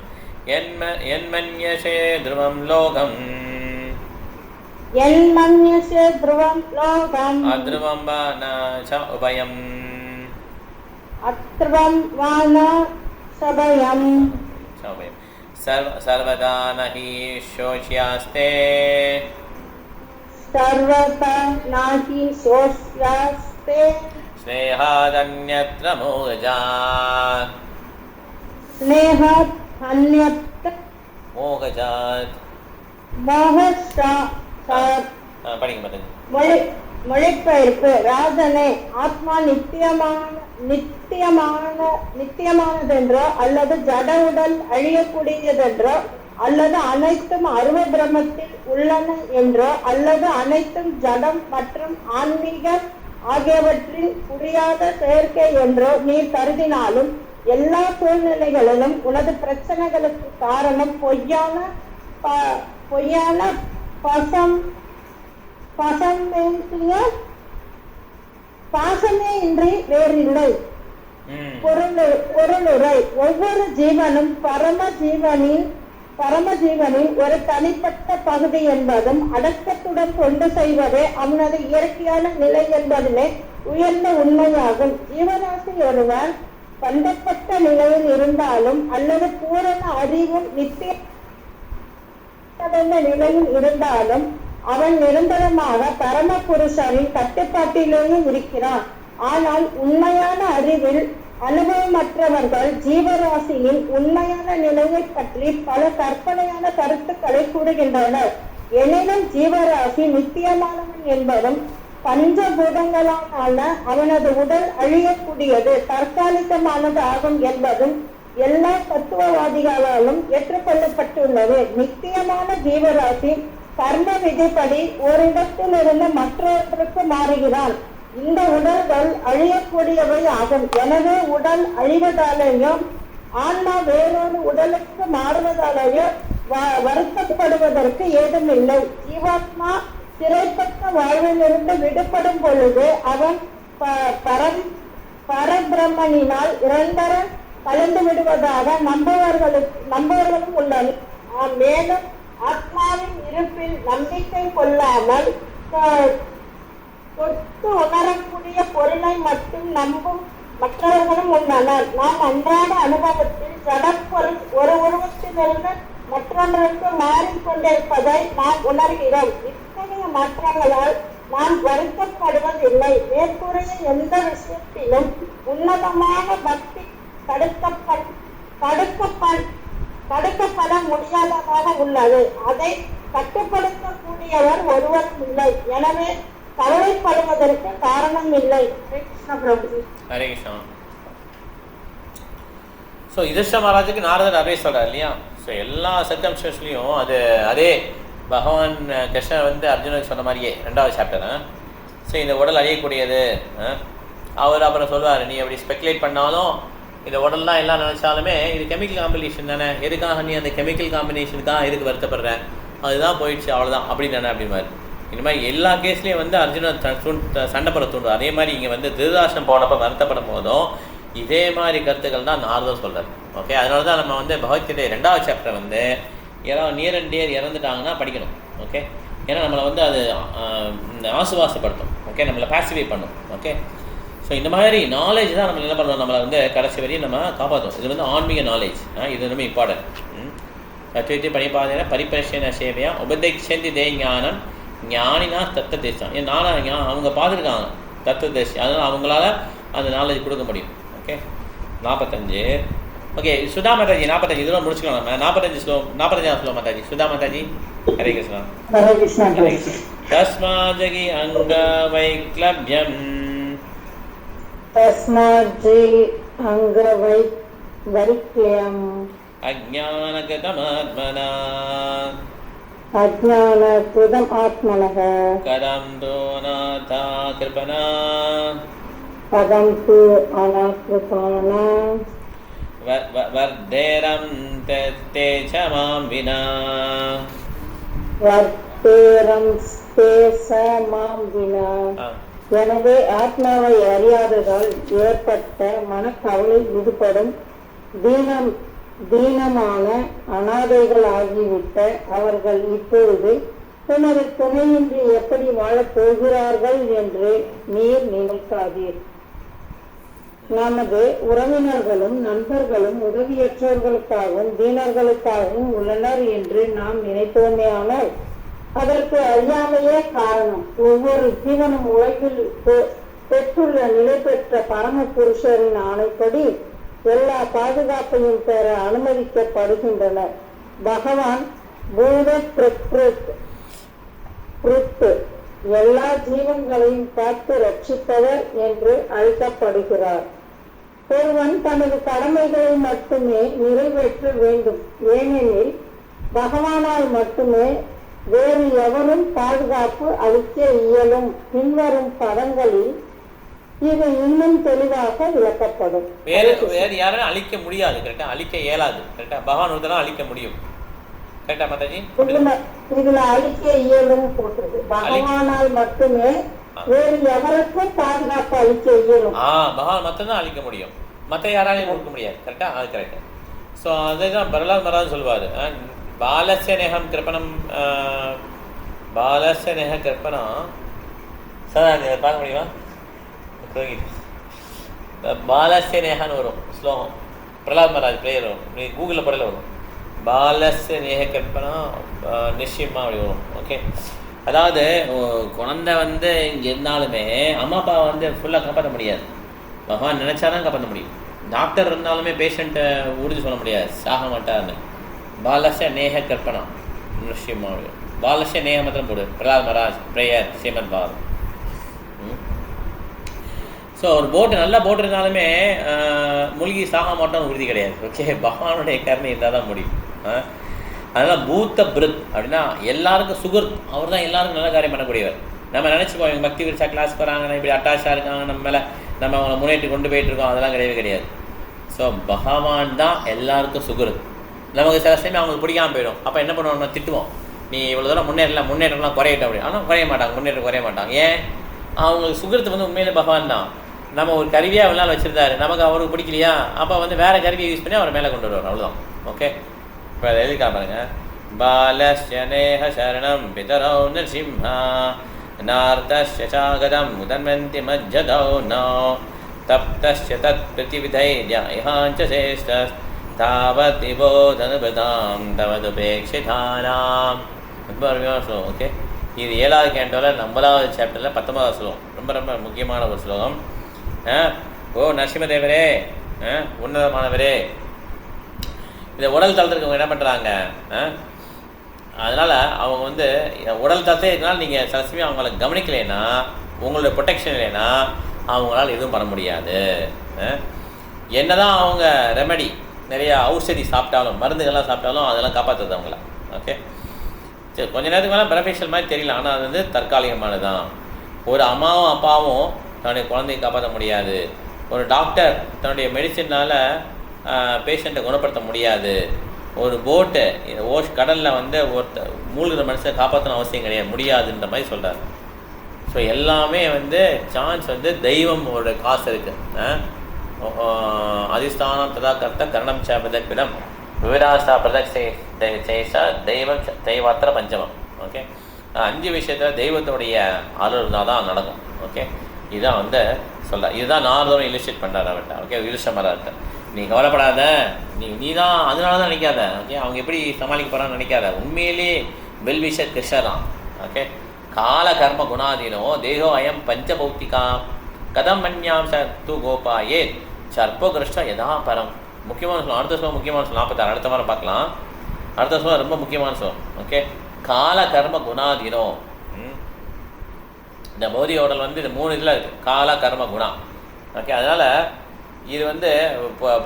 என்மன்யசே த்ருவம் லோகம் அத்ருவம் வான ச உபயம் சர்வதா நஹி சோச்யாஸ்தே ஸ்நேஹாதன்யத்ர மோகஜாத். படிங்க மாதாஜி. மொழிபெயர்ப்பு. ராஜனே, ஆத்மா நித்தியமானதென்றோ அல்லது ஜட உடல் அழியக்கூடியதென்றோ அல்லது அனைத்தும் அருவ பிரம்மத்தில் உள்ளன என்றோ அல்லது அனைத்தும் ஜடம் மற்றும் ஆன்மீக ஆகியவற்றில் புரியாத செயற்கை என்றோ நீ கருதினாலும் எல்லா சூழ்நிலைகளிலும் உனது பிரச்சனைகளுக்கு காரணம் பொய்யான பாசமே இன்றி வேறில்லை. பொருளுரை. ஒவ்வொரு ஜீவனும் பரமஜீவனின் ஒரு தனிப்பட்ட பகுதி என்பதும் அடக்கத்துடன் கொண்டு செய்வதே அவனது இயற்கையான நிலை என்பதுமே உயர்ந்த உண்மையாகும். ஜீவராசி ஒருவர் பந்தப்பட்ட நிலையில் இருந்தாலும் அல்லது பூரண அறிவும் நித்திய நிலையில் இருந்தாலும் அவன் நிரந்தரமாக பரம புருஷரின் கட்டுப்பாட்டிலேயே இருக்கிறான். ஆனால் உண்மையான அறிவில் அனுபவமற்றவர்கள் ஜீவராசியின் உண்மையான நிலையை பற்றி பல கற்பனையான கருத்துக்களை கூறுகின்றனர். எனினும் ஜீவராசி நித்தியமானவன் என்பதும் பஞ்சபூதங்களான அவனது உடல் அழியக்கூடியது தற்காலிகமானது ஆகும் என்பதும் எல்லா தத்துவவாதிகளாலும் ஏற்றுக்கொள்ளப்பட்டுள்ளது. நித்தியமான ஜீவராசி கர்ம விதிப்படி ஓரிடத்திலிருந்து மற்றொன்றுக்கு மாறுகிறான். இந்த உடல்கள் அழியக்கூடியவை ஆகும். எனவே உடல் அழிவதாலேயும் ஆன்மா வேறொரு உடலுக்கு மாறுவதாலேயோ வருத்தப்படுவதற்கு ஏதுமில்லை. ஜீவாத்மா சிறைப்பட்ட வாழ்விலிருந்து விடுபடும் பொழுது அவன் பரபிரம்மனினால் இரண்டர கலந்து விடுவதாக நம்புவர்களும் உள்ளனர். மேலும் ஆத்மாவின் இருப்பில் நம்பிக்கை கொள்ளாமல் தொட்டு உணரக்கூடிய பொருளை மட்டும் நம்பும் மற்றவர்களும் உள்ளனர். நாம் அன்றாட அனுபவத்தில் ஜடப்பொருள் ஒரு உருவத்திலிருந்து மற்றொன்றுக்கு மாறிக்கொண்டிருப்பதை நாம் உணர்கிறோம். இத்தகைய மாற்றங்களால் நாம் வருத்தப்படுவதில்லை. மேற்கூறிய எந்த விஷயத்திலும் உன்னதமான பக்தி தடுக்கப்பட முடியாததாக உள்ளது. அதை கட்டுப்படுத்தக்கூடியவர் ஒருவரும் இல்லை. எனவே கவலைப்படுவதற்கு காரணம் இல்லை. ஹரே கிருஷ்ணா. ஸோ யுதிஷ்ட மகாராஜுக்கு நாரதர் அதே சொல்கிறார் இல்லையா? ஸோ எல்லா சர்க்கம்ஸ்டன்ஸ்லையும் அதே பகவான் கிருஷ்ணர் வந்து அர்ஜுனுக்கு சொன்ன மாதிரியே 2வது சாப்டர். ஸோ இந்த உடல் அழியக்கூடியது. அவர் அப்புறம் சொல்லுவார், நீ அப்படி ஸ்பெக்குலேட் பண்ணாலும் இந்த உடல்லாம் எல்லாம் நினச்சாலுமே இது கெமிக்கல் காம்பினேஷன் தானே, எதுக்காக நீ அந்த கெமிக்கல் காம்பினேஷனுக்காக எதுக்கு வருத்தப்படுற, அதுதான் போயிடுச்சு அவ்வளோதான் அப்படி தானே அப்படிமாதிரி. இந்த மாதிரி எல்லா கேஸ்லேயும் வந்து அர்ஜுனன் சண்டை போட தூண்டும். அதே மாதிரி இங்கே வந்து திருதராஷ்டிரம் போனப்போ வருத்தப்படும் போதும் இதே மாதிரி கருத்துக்கள் தான் நாரதர் சொல்கிறார். ஓகே, அதனால தான் நம்ம வந்து பகவத்கீதை 2வது சாப்டர் வந்து யாராவது நியர் அண்ட் டியர் இறந்துட்டாங்கன்னா படிக்கணும். ஓகே, ஏன்னா நம்மளை வந்து அது ஆசுவாசப்படுத்தும். ஓகே, நம்மளை பாசிஃபை பண்ணும். ஓகே, ஸோ இந்த மாதிரி நாலேஜ் தான் நம்ம என்ன பண்ணுறோம், நம்மளை வந்து கடைசி வரையும் நம்ம காப்பாற்றும். இது வந்து ஆன்மீக நாலேஜ். இது ரொம்ப இம்பார்ட்டன்ட். தத்துவத்தை பணிப்பாதையின பரிபரிசன சேவையா உபதேசந்தி தே ஞானம் ஞானினா தத்துவ தேசம். ஏன் அவங்க பார்த்துருக்காங்க தத்துவ தேசி, அதனால் அவங்களால அந்த நாலேஜ் கொடுக்க முடியும். ஓகே, 45. ஓகே, சுதா மாதாஜி 45 இதெல்லாம் முடிச்சுக்கலாம். நம்ம 45 ஸ்லோ மாதாஜி. சுதா மாதாஜி. ஹரே கிருஷ்ணா. ஹரே கிருஷ்ணா. தஸ்மாஜகி அங்க வைக்லப்யம் தஸ்மாஜி அங்க வைக்லப்யம் அஜ்ஞானகதமாத்மனா அஜ்ஞானகிருதம் ஆத்மனः கதம் தோ நாதா கிருபணா பதம் து அநாகிருதானா வர்தேரம் தேஜ மாம் வினா வர்தேரம் தேஜ மாம் வினா. எனவே ஆத்மாவை அறியாததால் ஏற்பட்ட மனக்கவலை விடுபடும் தீனமான அனாதைகள் ஆகிவிட்ட அவர்கள் இப்பொழுது உனது துணையின்றி எப்படி வாழப் போகிறார்கள் என்று நீர் நினைக்காதீர். நமது உறவினர்களும் நண்பர்களும் உதவியற்றவர்களுக்காகவும் தீனர்களுக்காகவும் உள்ளனர் என்று நாம் நினைத்தோமேயானால் அதற்கு அறியாமையே காரணம். ஒவ்வொரு ஜீவனும் உலகில் பெற்றுள்ள நிலை பெற்ற பரம புருஷரின் ஆணைப்படி எல்லா பாதுகாப்பையும் பெற அனுமதிக்கப்படுகின்றனர். பகவான் பூத பிரத் எல்லா ஜீவன்களையும் காத்து ரட்சிப்பவர் என்று அழைக்கப்படுகிறார். ஒருவன் தனது கடமைகளை மட்டுமே நிறைவேற்ற வேண்டும். ஏனெனில் பகவானால் மட்டுமே வேறு எவரும் பாதுகாப்பு அளிக்க இயலும். பின்வரும் பதங்களில் இது இன்னும் தெளிவாக விளக்கப்படும். வேறு யாரும் அழிக்க முடியாது. கரெக்டா, அழிக்க இயலாது. கரெக்டா, பகவான் ஒருத்தர் அழிக்க முடியும். கரெக்டா மாதாஜி? இதுல அழிக்க இயலும் போட்டது. பகவானால் மட்டுமே வேறு எவருக்கும் பாதுகாப்பு அளிக்க இயலும். பகவான் மட்டும்தான் அழிக்க முடியும், மற்ற யாராலையும் கொடுக்க முடியாது. கரெக்டா, அது கரெக்ட். ஸோ அதுதான் பிரகலாத் மகாராஜ் சொல்லுவார், பாலஸ்ய நேகம் கிருப்பணம் பாலஸ்ய நேக கிருப்பணம். சார் பார்க்க முடியுமா? பாலஸ்ய நேகான்னு வரும் ஸ்லோகம், பிரகலாத் மகாராஜ் பிரேயர் வரும். நீ கூகுளில் படையில் வரும். பாலஸ்ய நேக கற்பனா நிச்சயமா அப்படி வரும். ஓகே, அதாவது குழந்தை வந்து இங்கே இருந்தாலுமே அம்மா அப்பா வந்து ஃபுல்லாக காப்பாற்ற முடியாது. பகவான் நினைச்சாதான் காப்பாற்ற முடியும். டாக்டர் இருந்தாலுமே பேஷண்ட்டை உறுதி சொல்ல முடியாது, சாக மாட்டார்னு. பாலஸ்ய நேக கற்பனா நிச்சயமாக பாலஸ்ய நேக மாத்திரம் போடு, பிரகலாத் மகாராஜ் பிரேயர் ஸ்ரீமத் பாரத். ஸோ ஒரு போட்டு நல்ல போட்டு இருந்தாலுமே மூழ்கி சாக மாட்டோம்னு உறுதி கிடையாது. ஓகே, பகவானுடைய கருணை இருந்தால் தான் முடியும். அதனால் பூத்த பிருத் அப்படின்னா எல்லாருக்கும் சுகர், அவர் தான் எல்லாருக்கும் நல்ல காரியம் பண்ணக்கூடியவர். நம்ம நினச்சிப்போம் இவங்க பக்தி விரிச்சா கிளாஸ் போகிறாங்க, இப்படி அட்டாச்சாக இருக்காங்க, நம்ம மேலே நம்ம அவங்களை முன்னேற்றி கொண்டு போயிட்டுருக்கோம், அதெல்லாம் கிடையவே கிடையாது. ஸோ பகவான் தான் எல்லாருக்கும் சுகர். நமக்கு சில சமயம் அவங்களுக்கு பிடிக்காமல் போயிடும். அப்போ என்ன பண்ணுவோம், நம்ம திட்டுவோம், நீ இவ்வளோ தூரம் முன்னேற்றம்லாம் குறையிட்டோம் அப்படி. ஆனால் குறைய மாட்டாங்க, முன்னேற்றம் குறைய மாட்டாங்க. ஏன்? அவங்களுக்கு சுகரத்து வந்து உண்மையிலே பகவான் தான். நம்ம ஒரு கருவியாக அவ்வளோ நாள் வச்சுருந்தாரு, நமக்கு அவருக்கு பிடிக்கலையா, அப்போ வந்து வேறு கருவியை யூஸ் பண்ணி அவரை மேலே கொண்டு வருவார், அவ்வளோதான். ஓகே, இப்போ அதை எழுதிக்கா பாருங்க. பாலஸ்ய நேஹ சரணம் பிதரௌ நரசிம்ஹா நார்தஸ்ய சாகதம் உதன்வந்தி மஜ்ஜதௌ நோ தப்தஸ்ய தத் பிரதிவிதைர்யாயாஞ்ச சேஷ்டஸ் தாவத் விபோதனுபதாம் தவதுபேக்ஷிதானாம். ரொம்ப அருமையான ஸ்லோகம். ஓகே, இது 7வது கேண்டோவில் 9வது சாப்டரில் 19வது ஸ்லோகம். ரொம்ப ரொம்ப முக்கியமான ஒரு ஸ்லோகம். ஓ நரசிம்மதேவரே, உன்னதமானவரே. இதை உடல் தளத்துக்கு அவங்க என்ன பண்ணுறாங்க, அதனால் அவங்க வந்து உடல் தளத்தே இதனால் நீங்கள் சில சமயம் அவங்கள கவனிக்கலைன்னா, உங்களோட ப்ரொடெக்ஷன் இல்லைன்னா அவங்களால எதுவும் பண்ண முடியாது. என்ன தான் அவங்க ரெமெடி நிறையா ஔஷதி சாப்பிட்டாலும், மருந்துகள்லாம் சாப்பிட்டாலும் அதெல்லாம் காப்பாற்றுறது அவங்கள. ஓகே, சரி, கொஞ்சம் நேரத்துக்கு மேலே பெனிஃபிஷியல் மாதிரி தெரியல, ஆனால் அது வந்து தற்காலிகமானது தான். ஒரு அம்மாவும் அப்பாவும் தன்னுடைய குழந்தையை காப்பாற்ற முடியாது. ஒரு டாக்டர் தன்னுடைய மெடிசினால் பேஷண்ட்டை குணப்படுத்த முடியாது. ஒரு போட்டு கடலில் வந்து மூழ்கிற மனுஷனை காப்பாற்றணும் அவசியம் கிடையாது, முடியாதுன்ற மாதிரி சொல்கிறார். ஸோ எல்லாமே வந்து சான்ஸ் வந்து தெய்வமோட காசு இருக்குது. அதிஸ்தானம் ததா கர்த்த கரணம் ச பிரதக்பிடம் விவிராசா பிரதக் சேஷா தெய்வம் தெய்வாத்திர பஞ்சமம். ஓகே, 5 விஷயத்தில் தெய்வத்துடைய அருள் இருந்தால் தான் நடக்கும். ஓகே, இதுதான் வந்து சொல்ல, இதுதான் நாரதவன் இல்லுஸ்ட்ரேட் பண்ணுறாரு அவர்கிட்ட. ஓகே, யுதிஷ்டமரார்கிட்ட நீ கவலைப்படாத, நீ தான் அதனால தான் நினைக்காத. ஓகே, அவங்க எப்படி சமாளிக்க போகிறான்னு நினைக்காத, உண்மையிலேயே வெல்விஷர் கிருஷ்ணராம். ஓகே, கால கர்ம குணாதீனோ தேகோ அயம் பஞ்சபௌத்திகா கதம் மன்யாம் சத்து கோபாயே சர்ப்போ கிருஷ்ண யதா பரம். முக்கியமான சொல்லும். அடுத்த சொல்லம் முக்கியமான சொல்லும் 46, அடுத்த வாரம் பார்க்கலாம். அடுத்த சொல்லம் ரொம்ப முக்கியமான சொல்லும். ஓகே, கால கர்ம குணாதீனோ. இந்த போதி உடல் வந்து இது 3 இதில் இருக்குது, கால கர்ம குணா. ஓகே, அதனால் இது வந்து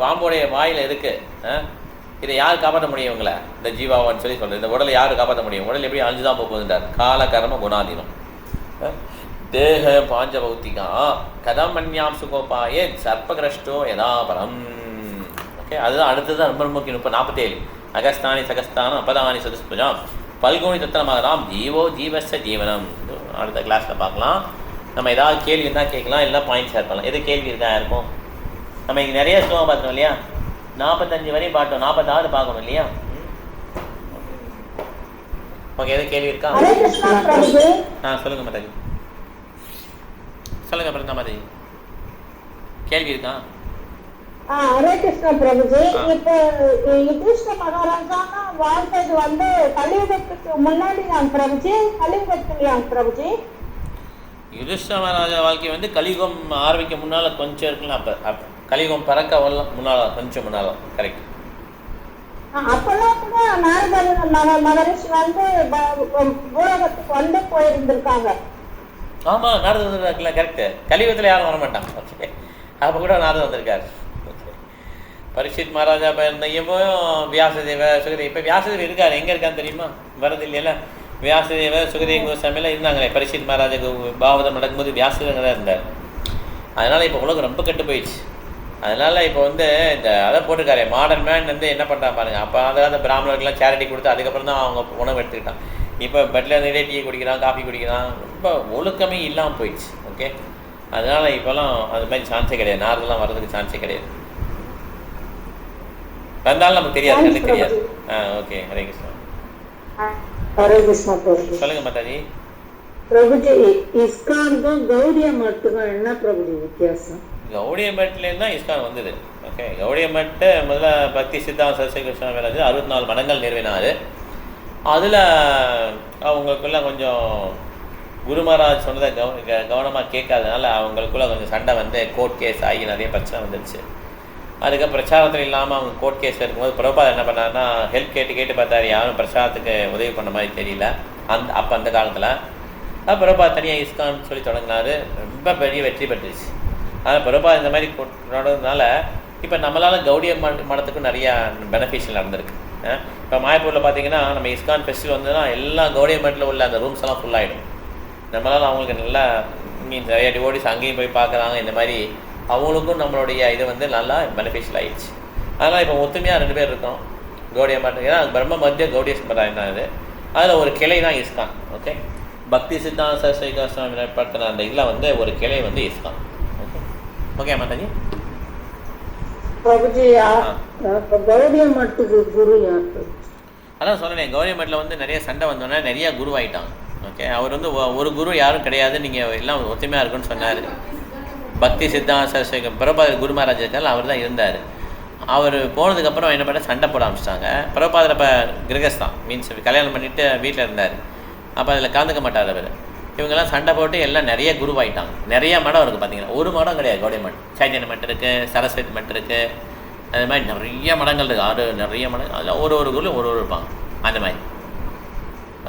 பாம்போடைய வாயில் இருக்குது. இதை யார் காப்பாற்ற முடியும் இவங்களை? இந்த ஜீவாவான்னு சொல்லி சொல்கிறது. இந்த உடலை யார் காப்பாற்ற முடியும்? உடல் எப்படி அழிஞ்சு தான் போகுதுன்றார். கால கர்ம குணாதீனம். தேக பாஞ்சபௌத்திகா கதம் மன்யாம் சுகோபாயே சர்ப்பகிரஷ்டோ யதாபரம். ஓகே, அதுதான் அடுத்தது ரொம்ப முக்கியம். 47 அகஸ்தானி சகஸ்தானம் அப்பதானி சதுஸ்புஜாம் பல்கோணி தத்திரமாகலாம் ஜீவோ ஜீவஸ்ய ஜீவனம். அடுத்த கிளாஸில் பார்க்கலாம். நம்ம ஏதாவது கேள்வி இருந்தால் கேட்கலாம், இல்லை பாயிண்ட் ஷேர் பண்ணலாம். எது கேள்வி இருக்கா இருக்கும்? நம்ம இங்கே நிறைய ஸ்லோகம் பார்த்தோம் இல்லையா, 45 வரையும் பார்த்தோம், 46 பார்க்கணும் இல்லையா? ஓகே, எது கேள்வி இருக்கா? சொல்லுங்க மாதாஜி, சொல்லுங்க பிரதா மாதாஜி, கேள்வி இருக்கா? ஹரே கிருஷ்ணா பிரபுஜி. இப்ப யுதிஷ்ட மகாராஜா வாழ்ந்தது வந்து கலியுகத்துக்கு முன்னாடி நான் பிரபுஜி, கலியுகத்துலையா பிரபுஜி? யுதிஷ்ட மகாராஜா வாழ்க்கை வந்து கலியுகம் ஆரம்பிக்க முன்னால் கொஞ்சம் இருக்கலாம். அப்போ கலியுகம் பறக்க முன்னால் கொஞ்சம் முன்னால். கரெக்ட். அப்பெல்லாம் கூட நாரதர் மகரிஷி வந்து பூலோகத்துக்கு வந்து போயிருந்திருக்காங்க. ஆமாம், நாரதர் வந்திருக்காருல. கரெக்டு. கலியுகத்தில் யாரும் வரமாட்டாங்க. ஓகே, அப்போ கூட நாரதர் வந்திருக்காரு. ஓகே, பரீட்சித் மகாராஜா இருந்தையும் வியாசதேவ சுகதேவ். இப்போ வியாசதேவ் இருக்கார், எங்கே இருக்கான்னு தெரியுமா? வரது இல்லையில. வியாசதேவ சுகதேவ கோஸ்வாமியெல்லாம் இருந்தாங்களே. பரீட்சித் மகாராஜாக்கு பாவதம் நடக்கும்போது வியாசதேவங்க தான் இருந்தார். அதனால் இப்போ உலகம் ரொம்ப கெட்டு போயிடுச்சு. அதனால் இப்போ வந்து இந்த அதை போட்டிருக்காரு, மாடர்ன் மேன் வந்து என்ன பண்ணுறான் பாருங்கள். அப்போ அந்த பிராமணர்கள்லாம் சேரிட்டி கொடுத்து அதுக்கப்புறம் தான் அவங்க உணவு எடுத்துக்கிட்டான். இப்போ பெட்டில் நிறைய டீ குடிக்கிறான், காஃபி குடிக்கிறான். ரொம்ப ஒழுக்கமே இல்லாமல் போயிடுச்சு. ஓகே, அதனால் இப்போலாம் அது மாதிரி சான்ஸே கிடையாது. நார்தெல்லாம் வர்றதுக்கு சான்ஸே கிடையாது. வந்தாலும் நமக்கு தெரியாது, கண்ணுக்கு தெரியாது. ஓகே, ஹரே கிருஷ்ணா. ஹரே கிருஷ்ணா பிரபுஜி. சொல்லுங்க மாதாஜி. பிரபுஜி, இஸ்கானுக்கும் கௌடிய மட்டுக்கும் என்ன பிரபுஜி வித்தியாசம்? கௌடிய மட்டிலேருந்து தான் இஸ்கான் வந்தது. ஓகே, கௌடிய மட்டு முதல்ல பக்தி சித்தாந்த சரஸ்வதி கிருஷ்ணா வேலாஜி 64 மடங்கள் நிறுவினார். அதில் அவங்களுக்குள்ள கொஞ்சம் குரு மகாராஜ் சொன்னதை கவனமாக கேட்காதனால அவங்களுக்குள்ள கொஞ்சம் சண்டை வந்து கோர்ட் கேஸ் ஆகி நிறைய பிரச்சனை வந்துடுச்சு. அதுக்கு பிரச்சாரத்தில் இல்லாமல் அவங்க கோர்ட் கேஸில் இருக்கும்போது பிரபுபாதர் என்ன பண்ணாருன்னா ஹெல்ப் கேட்டு பார்த்தாரு. யாரும் பிரச்சாரத்துக்கு உதவி பண்ண மாதிரி தெரியல அப்போ அந்த காலத்தில். பிரபுபாதர் தனியாக இஸ்கான் சொல்லி தொடங்கினாரு. ரொம்ப பெரிய வெற்றி பெற்றுச்சு. ஆனால் பிரபுபாதர் இந்த மாதிரி நடந்ததுனால இப்போ நம்மளால் கௌடிய மடத்துக்கும் நிறையா பெனிஃபிஷியல் நடந்திருக்கு. இப்போ மாயப்பூரில் பார்த்தீங்கன்னா நம்ம இஸ்கான் ஃபெஸ்டிவல் வந்ததுன்னா எல்லா கௌடிய மடத்தில் உள்ள அந்த ரூம்ஸ் எல்லாம் ஃபுல்லாகிடும். நம்மளால் அவங்களுக்கு நல்லா இங்கேயும் நிறைய டிவோடிஸ் அங்கேயும் போய் பார்க்குறாங்க. இந்த மாதிரி அவங்களுக்கும் நம்மளுடைய இது வந்து நல்லா பெனிஃபிஷியல் ஆகிடுச்சு. அதனால் இப்போ ஒத்துமையாக 2 பேர் இருக்கோம் கௌடிய மடம். ஏன்னா பிரம்ம மத்திய கௌடிய சம்பிரதாயம் தான் இது. அதில் ஒரு கிளை தான் இஸ்கான். ஓகே, பக்தி சித்தாந்த சரஸ்வதி கோஸ்வாமி படுத்தின அந்த இதில் வந்து ஒரு கிளை வந்து ISKCON. Okay okay Mataji. Gaudiya மட்டுக்கு குரு யார்? அதான் சொன்னேன், கௌடிய மட்டில் வந்து நிறைய சண்டை வந்தோன்னே நிறைய குருவாயிட்டாங்க. ஓகே, அவர் வந்து ஒரு குரு யாரும் கிடையாது, நீங்கள் எல்லாம் ஒத்துமையாக இருக்குன்னு சொன்னார். பக்தி சித்தாந்த சரஸ்வதி பிரபுபாதர் குரு மகாராஜ் இருக்கார், அவர் தான் இருந்தார். அவர் போனதுக்கப்புறம் என்ன பண்ண சண்டை போட ஆரம்பிச்சிட்டாங்க. பிரபுபாதர் அப்போ கிரகஸ்தான், மீன்ஸ் கல்யாணம் பண்ணிவிட்டு வீட்டில் இருந்தார். அப்போ அதில் கலந்துக்க மாட்டார் அவர். இவங்கெல்லாம் சண்டை போட்டு எல்லாம் நிறைய குருவாயிட்டாங்க. நிறைய மடம் இருக்குது பார்த்தீங்கன்னா, ஒரு மடம் கிடையாது கௌடிய மடம். சைத்தன்ய மட்டம் இருக்குது, சரஸ்வதி மட்டம் இருக்குது, அது மாதிரி நிறைய மடங்கள் இருக்குது. 6 நிறைய மடங்கள். அதில் ஒரு குரு ஒரு இருப்பாங்க அந்த மாதிரி.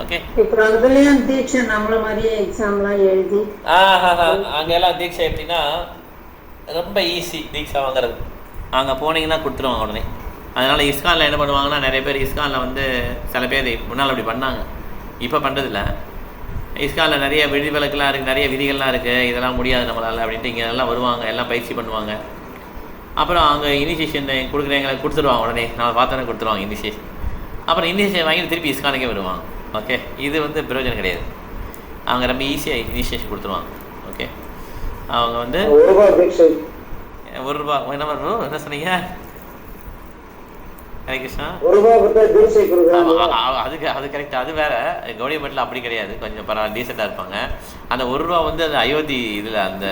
ஓகே, இப்போ அதுலேயும் தீட்சை நம்மள மாதிரியே எக்ஸாம்லாம் எழுதி அங்கெல்லாம் தீட்சை எப்படின்னா ரொம்ப ஈஸி தீட்சை வாங்குறது. அங்கே போனீங்கன்னா கொடுத்துருவாங்க உடனே. அதனால் இஸ்கானில் என்ன பண்ணுவாங்கன்னா நிறைய பேர் இஸ்கானில் வந்து சில பேர் முன்னால் அப்படி பண்ணாங்க, இப்போ பண்ணுறதில்ல. இஸ்கானில் நிறைய விதிவிலக்கெல்லாம் இருக்குது, நிறைய விதிகள்லாம் இருக்குது, இதெல்லாம் முடியாது நம்மளால் அப்படின்ட்டு இங்கே எல்லாம் வருவாங்க, எல்லாம் பயிற்சி பண்ணுவாங்க. அப்புறம் அங்கே இனிஷியேஷன் கொடுக்குறவங்களை கொடுத்துருவாங்க உடனே, நான் பார்த்தோன்னே கொடுத்துருவாங்க இனிஷியேஷன். அப்புறம் இனிஷியேஷன் வாங்கி திருப்பி இஸ்கானுக்கே வருவாங்க. ஓகே, இது வந்து பிரயோஜனம் கிடையாது. அவங்க ரொம்ப ஈஸியாக இனிஷியேஷன் கொடுத்துருவாங்க. ஓகே, அவங்க வந்து ₹1 என்ன வரும், என்ன சொன்னீங்க? ஹரே கிருஷ்ணா. அது கரெக்ட், அது வேற. கௌடிய மட்டில் அப்படி கிடையாது, கொஞ்சம் பரவாயில்ல டீசெண்டாக இருப்பாங்க. அந்த ₹1 வந்து அந்த அயோத்தி இதில் அந்த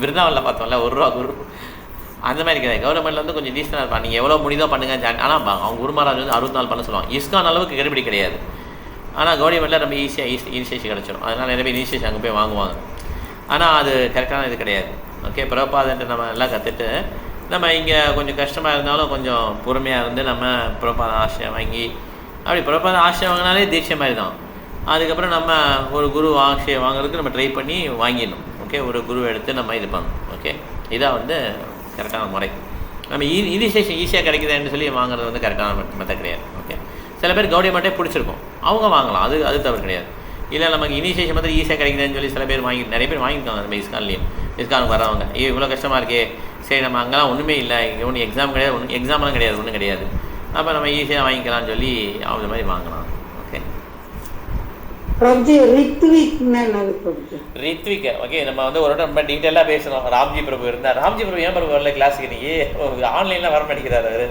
விருந்தாவனில் பார்த்தோம்ல ₹1 குரு, அந்த மாதிரி கிடையாது. கௌரமெண்ட்டில் வந்து கொஞ்சம் டீசெண்டாக இருப்பாங்க. நீங்கள் எவ்வளோ முடிதோ பண்ணுங்க. ஆனால் அவங்க குரு மகாராஜ் வந்து 64 பண்ண சொல்லுவாங்க. இஸ்கான் அளவுக்கு கெடுபிடி கிடையாது. ஆனால் கௌடிய மட்டில் ரொம்ப ஈஸியாக இனிஷியேஷன் கிடச்சிடும். அதனால் நிறைய பேர் இனிஷியேஷன் அங்கே போய் வாங்குவாங்க. ஆனால் அது கரெக்டான இது கிடையாது. ஓகே, பிரபாதன்ட்டு நம்ம எல்லாம் கற்றுட்டு நம்ம இங்கே கொஞ்சம் கஷ்டமாக இருந்தாலும் கொஞ்சம் பொறுமையாக இருந்து நம்ம பிரபாத ஆசிரியம் வாங்கி, அப்படி பிரபாத ஆசிரியம் வாங்கினாலே தீட்சை மாதிரி தான். அதுக்கப்புறம் நம்ம ஒரு குரு ஆசிரியம் வாங்குறதுக்கு நம்ம ட்ரை பண்ணி வாங்கிடணும். ஓகே, ஒரு குரு எடுத்து நம்ம இது பண்ணணும். ஓகே, இதான் வந்து கரெக்டான முறை. நம்ம இனிஷியேஷன் ஈஸியாக கிடைக்குதுன்னு சொல்லி வாங்குறது வந்து கரெக்டான மெத்தட் கிடையாது. ஓகே, சில பேர் கௌடிய மட்டே பிடிச்சிருக்கும், அவங்க வாங்கலாம், அது தவறு கிடையாது. இல்லை நமக்கு இனிஷியேஷன் மாதிரி ஈஸியாக கிடைக்குதுன்னு சொல்லி சில பேர் நிறைய பேர் வாங்கியிருக்காங்க. நம்ம இஸ்கான்லேயும் இஸ்கானுக்கு வரவங்க, இவ்வளோ கஷ்டமாக இருக்கே, சரி நம்ம அங்கெல்லாம் ஒன்றுமே இல்லை, இங்கே ஒன்றும் எக்ஸாம் கிடையாது, எக்ஸாம்லாம் கிடையாது, ஒன்றும் கிடையாது, அப்போ நம்ம ஈஸியாக வாங்கிக்கலாம்னு சொல்லி அவங்க மாதிரி வாங்கலாம். ஓகே, ரித்விக். ஓகே, நம்ம வந்து ஒரு ரொம்ப டீட்டெயிலாக பேசணும். ராம்ஜி பிரபு இருந்தார். ராம்ஜி பிரபு ஏன் பிரபு வரல கிளாஸுக்கு? நீங்கள் ஆன்லைனில் வர மாட்டேங்கிறார் அவர்.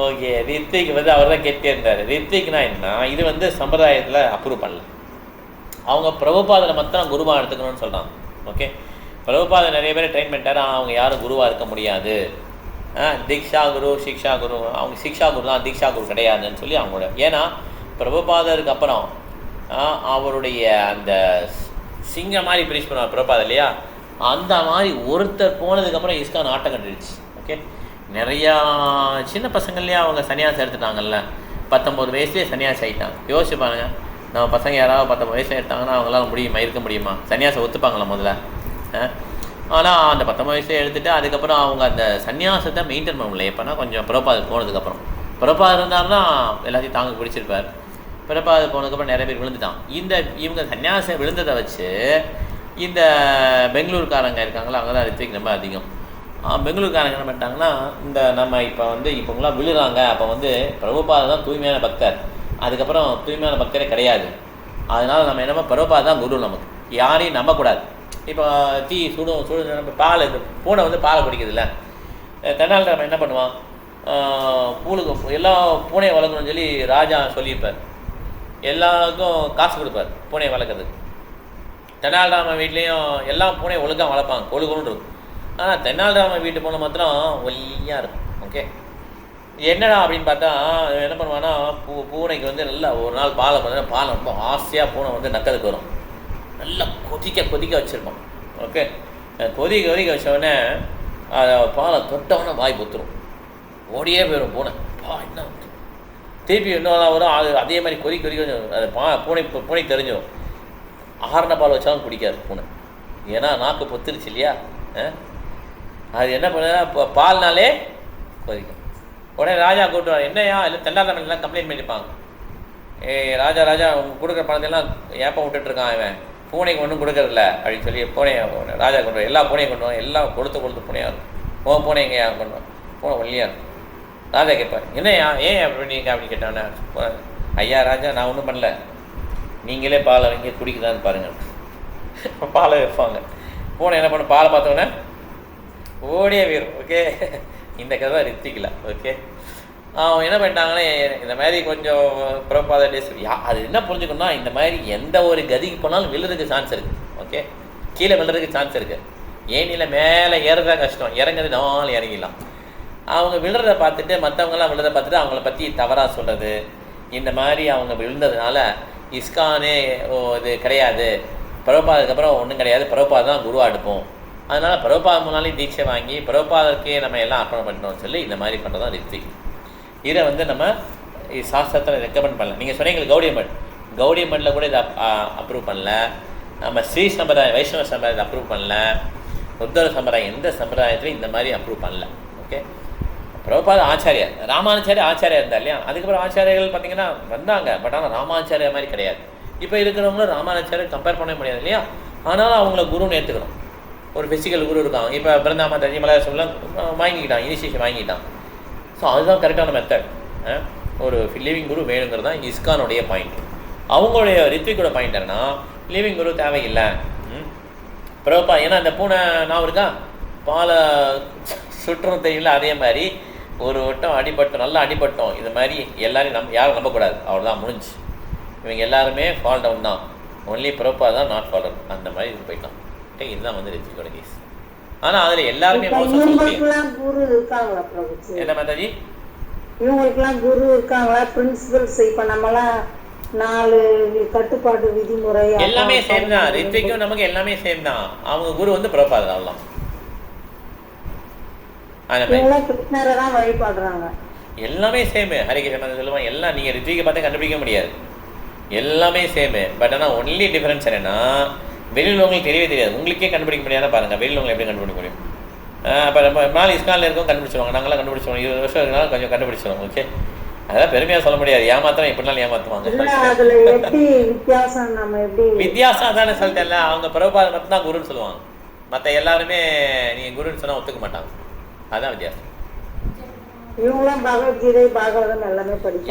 ஓகே, ரித்விக் வந்து அவர் தான் கேட்டே இருந்தார். ரித்விக்னா என்ன, இது வந்து சம்பிரதாயத்தில் அப்ரூவ் பண்ணல. அவங்க பிரபுபாதில் மாத்திரம் குருவாக எடுத்துக்கணும்னு சொல்கிறாங்க. ஓகே, பிரபுபாதை நிறைய பேர் ட்ரெயின் பண்ணிட்டாரு, அவங்க யாரும் குருவாக இருக்க முடியாது, தீக்ஷா குரு சிக்ஷா குரு, அவங்க சிக்ஷா குரு தான், தீக்ஷா குரு கிடையாதுன்னு சொல்லி அவங்களோட. ஏன்னா பிரபுபாதருக்கு அப்புறம் அவருடைய அந்த சிங்கம் மாதிரி பிரிச்சு பண்ணுவார் பிரபுபாதர் இல்லையா, அந்த மாதிரி ஒருத்தர் போனதுக்கப்புறம் இஸ்கான் ஆட்டம் கட்டுடுச்சு. ஓகே, நிறையா சின்ன பசங்கள்லேயே அவங்க சன்னியாசம் எடுத்துட்டாங்கல்ல, 19 வயசுலேயே சன்னியாசி ஆகிட்டாங்க. யோசிச்சு பாருங்கள், நம்ம பசங்க யாராவது 19 வயசில் எடுத்தாங்கன்னா அவங்களால இருக்க முடியுமா? சன்னியாசம் ஒத்துப்பாங்களா முதல்ல? ஆனால் அந்த 19 வயசுலேயே எடுத்துகிட்டு அதுக்கப்புறம் அவங்க அந்த சன்னியாசத்தை மெயின்டைன் பண்ண முடியல. எப்போனா கொஞ்சம் பிரபாதர் போனதுக்கப்புறம். பிரபாதர் இருந்தாருன்னா எல்லாத்தையும் தாங்க பிடிச்சிருப்பார். பிரபாதர் போனதுக்கப்புறம் நிறைய பேர் விழுந்துட்டான். இவங்க சன்னியாசம் விழுந்ததை வச்சு இந்த பெங்களூர்காரங்க இருக்காங்களா, அவங்க தான் ரித்விக் ரொம்ப அதிகம். பெங்களூர்காரங்க என்ன பண்ணிட்டாங்கன்னா, இந்த நம்ம இப்போங்களாம் விழுறாங்க, அப்போ வந்து பிரபுபாதர் தான் தூய்மையான பக்தர், அதுக்கப்புறம் தூய்மையான பக்தரே கிடையாது, அதனால் நம்ம என்னமோ பிரபுபாதர் தான் குரு, நமக்கு யாரையும் நம்பக்கூடாது. இப்போ தீ சுடு நம்ம பால், பூனை வந்து பாலை குடிக்குதுல்ல, தென்னாலிராமன் நம்ம என்ன பண்ணுவான், பூலுக்கு எல்லா பூனையை வளர்க்கணும்னு சொல்லி ராஜா சொல்லியிருப்பார், எல்லாருக்கும் காசு கொடுப்பார் பூனையை வளர்க்குறதுக்கு. தென்னாலிராமன் வீட்லேயும் எல்லா பூனையும் ஒழுங்காக வளர்ப்பாங்க, கொழுகுன்னு இருக்கும். ஆனால் தென்னாலிராமன் வீட்டு பூனை மாத்திரம் ஒல்லியாக இருக்கும். ஓகே, என்னடா அப்படின்னு பார்த்தா என்ன பண்ணுவான்னா, பூனைக்கு வந்து நல்லா ஒரு நாள் பாலை பார்த்தீங்கன்னா பால் ரொம்ப ஆசையாக பூனை வந்து நக்கிறதுக்கு வரும், நல்லா கொதிக்க வச்சுருப்போம். ஓகே, கொதிக்க வச்ச உடனே பாலை தொட்டவொன்னே வாய் பொத்துரும், ஓடியே போயிடும் பூனை. என்ன திருப்பி இன்னும் வரும், அது அதே மாதிரி கொதி அது பூனை தெரிஞ்சிடும். ஆறுன பால் வச்சாலும் குடிக்காது பூனை, ஏன்னா நாக்கு பொத்துருச்சு இல்லையா. அது என்ன பண்ண பால்னாலே கொதிக்கும். உடனே ராஜா கூப்பிட்டு என்னையா இல்லை தென்னாட்டெல்லாம் கம்ப்ளைண்ட் பண்ணியிருப்பாங்க. ராஜா அவங்க கொடுக்குற பணத்தையெல்லாம் ஏப்பம் விட்டுட்டுருக்கான் இவன், பூனைக்கு ஒன்றும் கொடுக்கறதில்ல அப்படின்னு சொல்லி பூனையை ராஜா கொண்டு வரும். எல்லா பூனையும் கொண்டு வரும், எல்லாம் கொடுத்து பூனையாக இருக்கும். உன் பூனை எங்கேயா கொண்டு வரும், பூனை ஒல்லியாக இருக்கும். ராஜா கேட்பார் என்னையா ஏன் அப்படிங்க அப்படின்னு கேட்டானே, ஐயா ராஜா நான் ஒன்றும் பண்ணல, நீங்களே பாலை வாங்கி குடிக்குதான்னு பாருங்கள். பாலை வைப்பாங்க. பூனை என்ன பண்ண பாலை பார்த்தோன்னே ஓடியே போயிடும். ஓகே, இந்த கதை தான் ரித்திக்கல. ஓகே, அவங்க என்ன பண்ணிட்டாங்கன்னா இந்த மாதிரி கொஞ்சம் பிரபாத டேஸ் அது என்ன புரிஞ்சுக்கணும்னா, இந்த மாதிரி எந்த ஒரு கதிக்கு போனாலும் விழுறதுக்கு சான்ஸ் இருக்குது. ஓகே, கீழே விழுறதுக்கு சான்ஸ் இருக்குது. ஏனியில் மேலே ஏறதான் கஷ்டம், இறங்குறது நாள் இறங்கிடலாம். அவங்க விழுறதை பார்த்துட்டு மற்றவங்களாம் விழுறதை பார்த்துட்டு அவங்கள பற்றி தவறாக சொல்கிறது, இந்த மாதிரி அவங்க விழுந்ததுனால இஸ்கானே இது கிடையாது, பிரபாதுக்கப்புறம் ஒன்றும் கிடையாது, பிரபாத் தான் குருவாக எடுப்போம், அதனால் பிரபாத் முன்னாலேயும் தீட்சை வாங்கி பிரபாதுக்கே நம்ம எல்லாம் அர்ப்பணம் பண்ணிட்டோம்னு சொல்லி இந்த மாதிரி பண்ணுறதான் ரித்திக். இதை நம்ம சாஸ்திரத்தில் ரெக்கமெண்ட் பண்ணல. நீங்கள் சொன்னீங்க கௌடிய மட்டில் கூட இதை அப்ரூவ் பண்ணல, நம்ம ஸ்ரீ சம்பிரதாயம் வைஷ்ணவ சம்பிரதாயத்தை அப்ரூவ் பண்ணல, உத்தர சம்பிரதாயம் எந்த சம்பிரதாயத்துலையும் இந்த மாதிரி அப்ரூவ் பண்ணல. ஓகே, பிரபாத ஆச்சாரியார் ராமானுச்சாரியா ஆச்சாரியா இருந்தார் இல்லையா, அதுக்கப்புறம் ஆச்சாரியர்கள் பார்த்தீங்கன்னா வந்தாங்க, பட் ஆனால் ராமாச்சாரியா மாதிரி கிடையாது. இப்போ இருக்கிறவங்களும் ராமானுச்சாரியர் கம்பேர் பண்ண முடியாது இல்லையா, ஆனாலும் அவங்கள குருன்னு ஏற்றுக்கணும். ஒரு ஃபிசிக்கல் குரு இருக்காங்க, இப்போ பிருந்தாமா தஜிமலா சொல்லலாம் வாங்கிக்கிட்டான், இனிஷியேஷன் வாங்கிட்டான். ஸோ அதுதான் கரெக்டான மெத்தட். ஒரு லிவிங் குரு வேணுங்கிறது தான் இஸ்கானுடைய பாயிண்ட். அவங்களுடைய ரித்விக்கோட பாயிண்ட் என்னன்னா, லிவிங் குரு தேவையில்லை. பிரபா ஏன்னா அந்த பூனை நான் இருக்கா பாலை சுற்றும் தெரியல, அதே மாதிரி ஒரு வட்டம் அடிபட்டோம், நல்லா அடிபட்டோம், இது மாதிரி எல்லாரையும் யாரும் நம்பக்கூடாது, அவ்வளோதான் முடிஞ்சு. இவங்க எல்லாருமே ஃபால் டவுன் தான், ஒன்லி பிரபா தான் நாட் ஃபால் டவுன், அந்த மாதிரி இது போயிட்டான். ஓகே, இதுதான் ரித்விக்கோட கேஸ். ஆனால் அதில் எல்லாருமே குரு இருக்காங்களா பிரபு? என்ன மாதாஜி இவங்களுக்குலாம் குரு இருக்காங்களா? பிரின்சிபல்ஸ் இப்போ நம்மளாம் 4 கட்டுப்பாடு விதிமுறை எல்லாமே சேம் தான். ரித்விக்கும் நமக்கு எல்லாமே சேம் தான். அவங்க குரு பிரபாத் தான். கிருஷ்ணரை தான் வழிபாடுறாங்க. எல்லாமே சேமு. ஹரிகிருஷ்ணன் சொல்லுவாங்க எல்லாம் நீங்கள் ரித்விக்கை பார்த்தா கண்டுபிடிக்க முடியாது, எல்லாமே சேமு. பட் ஆனால் ஒன்லி டிஃபரன்ஸ் என்னென்னா, வெளியில் உங்களுக்கு தெரியவே தெரியாது, உங்களுக்கே கண்டுபிடிக்க முடியாத பாருங்கள், வெளியில் உங்களை எப்படி கண்டுபிடிக்க முடியும்? அப்போ நம்ம நாள் இஸ்கானில் இருக்கோம் கண்டுபிடிச்சிடுவாங்க, நாங்களாம் கண்டுபிடிச்சிடுவோம், 20 வருஷம் இருக்கனால கொஞ்சம் கண்டுபிடிச்சிடுவோம். ஓகே, அதெல்லாம் பெருமையாக சொல்ல முடியாது, ஏமாத்திரம் எப்படினாலும் ஏமாற்றுவாங்க. வித்தியாசம் அதானே சொல்லிட்டேன்ல, அவங்க பிரபாதம் மட்டும் தான் குருன்னு சொல்லுவாங்க, மற்ற எல்லாருமே நீங்கள் குருன்னு சொன்னால் ஒத்துக்க மாட்டாங்க, அதுதான் வித்தியாசம்.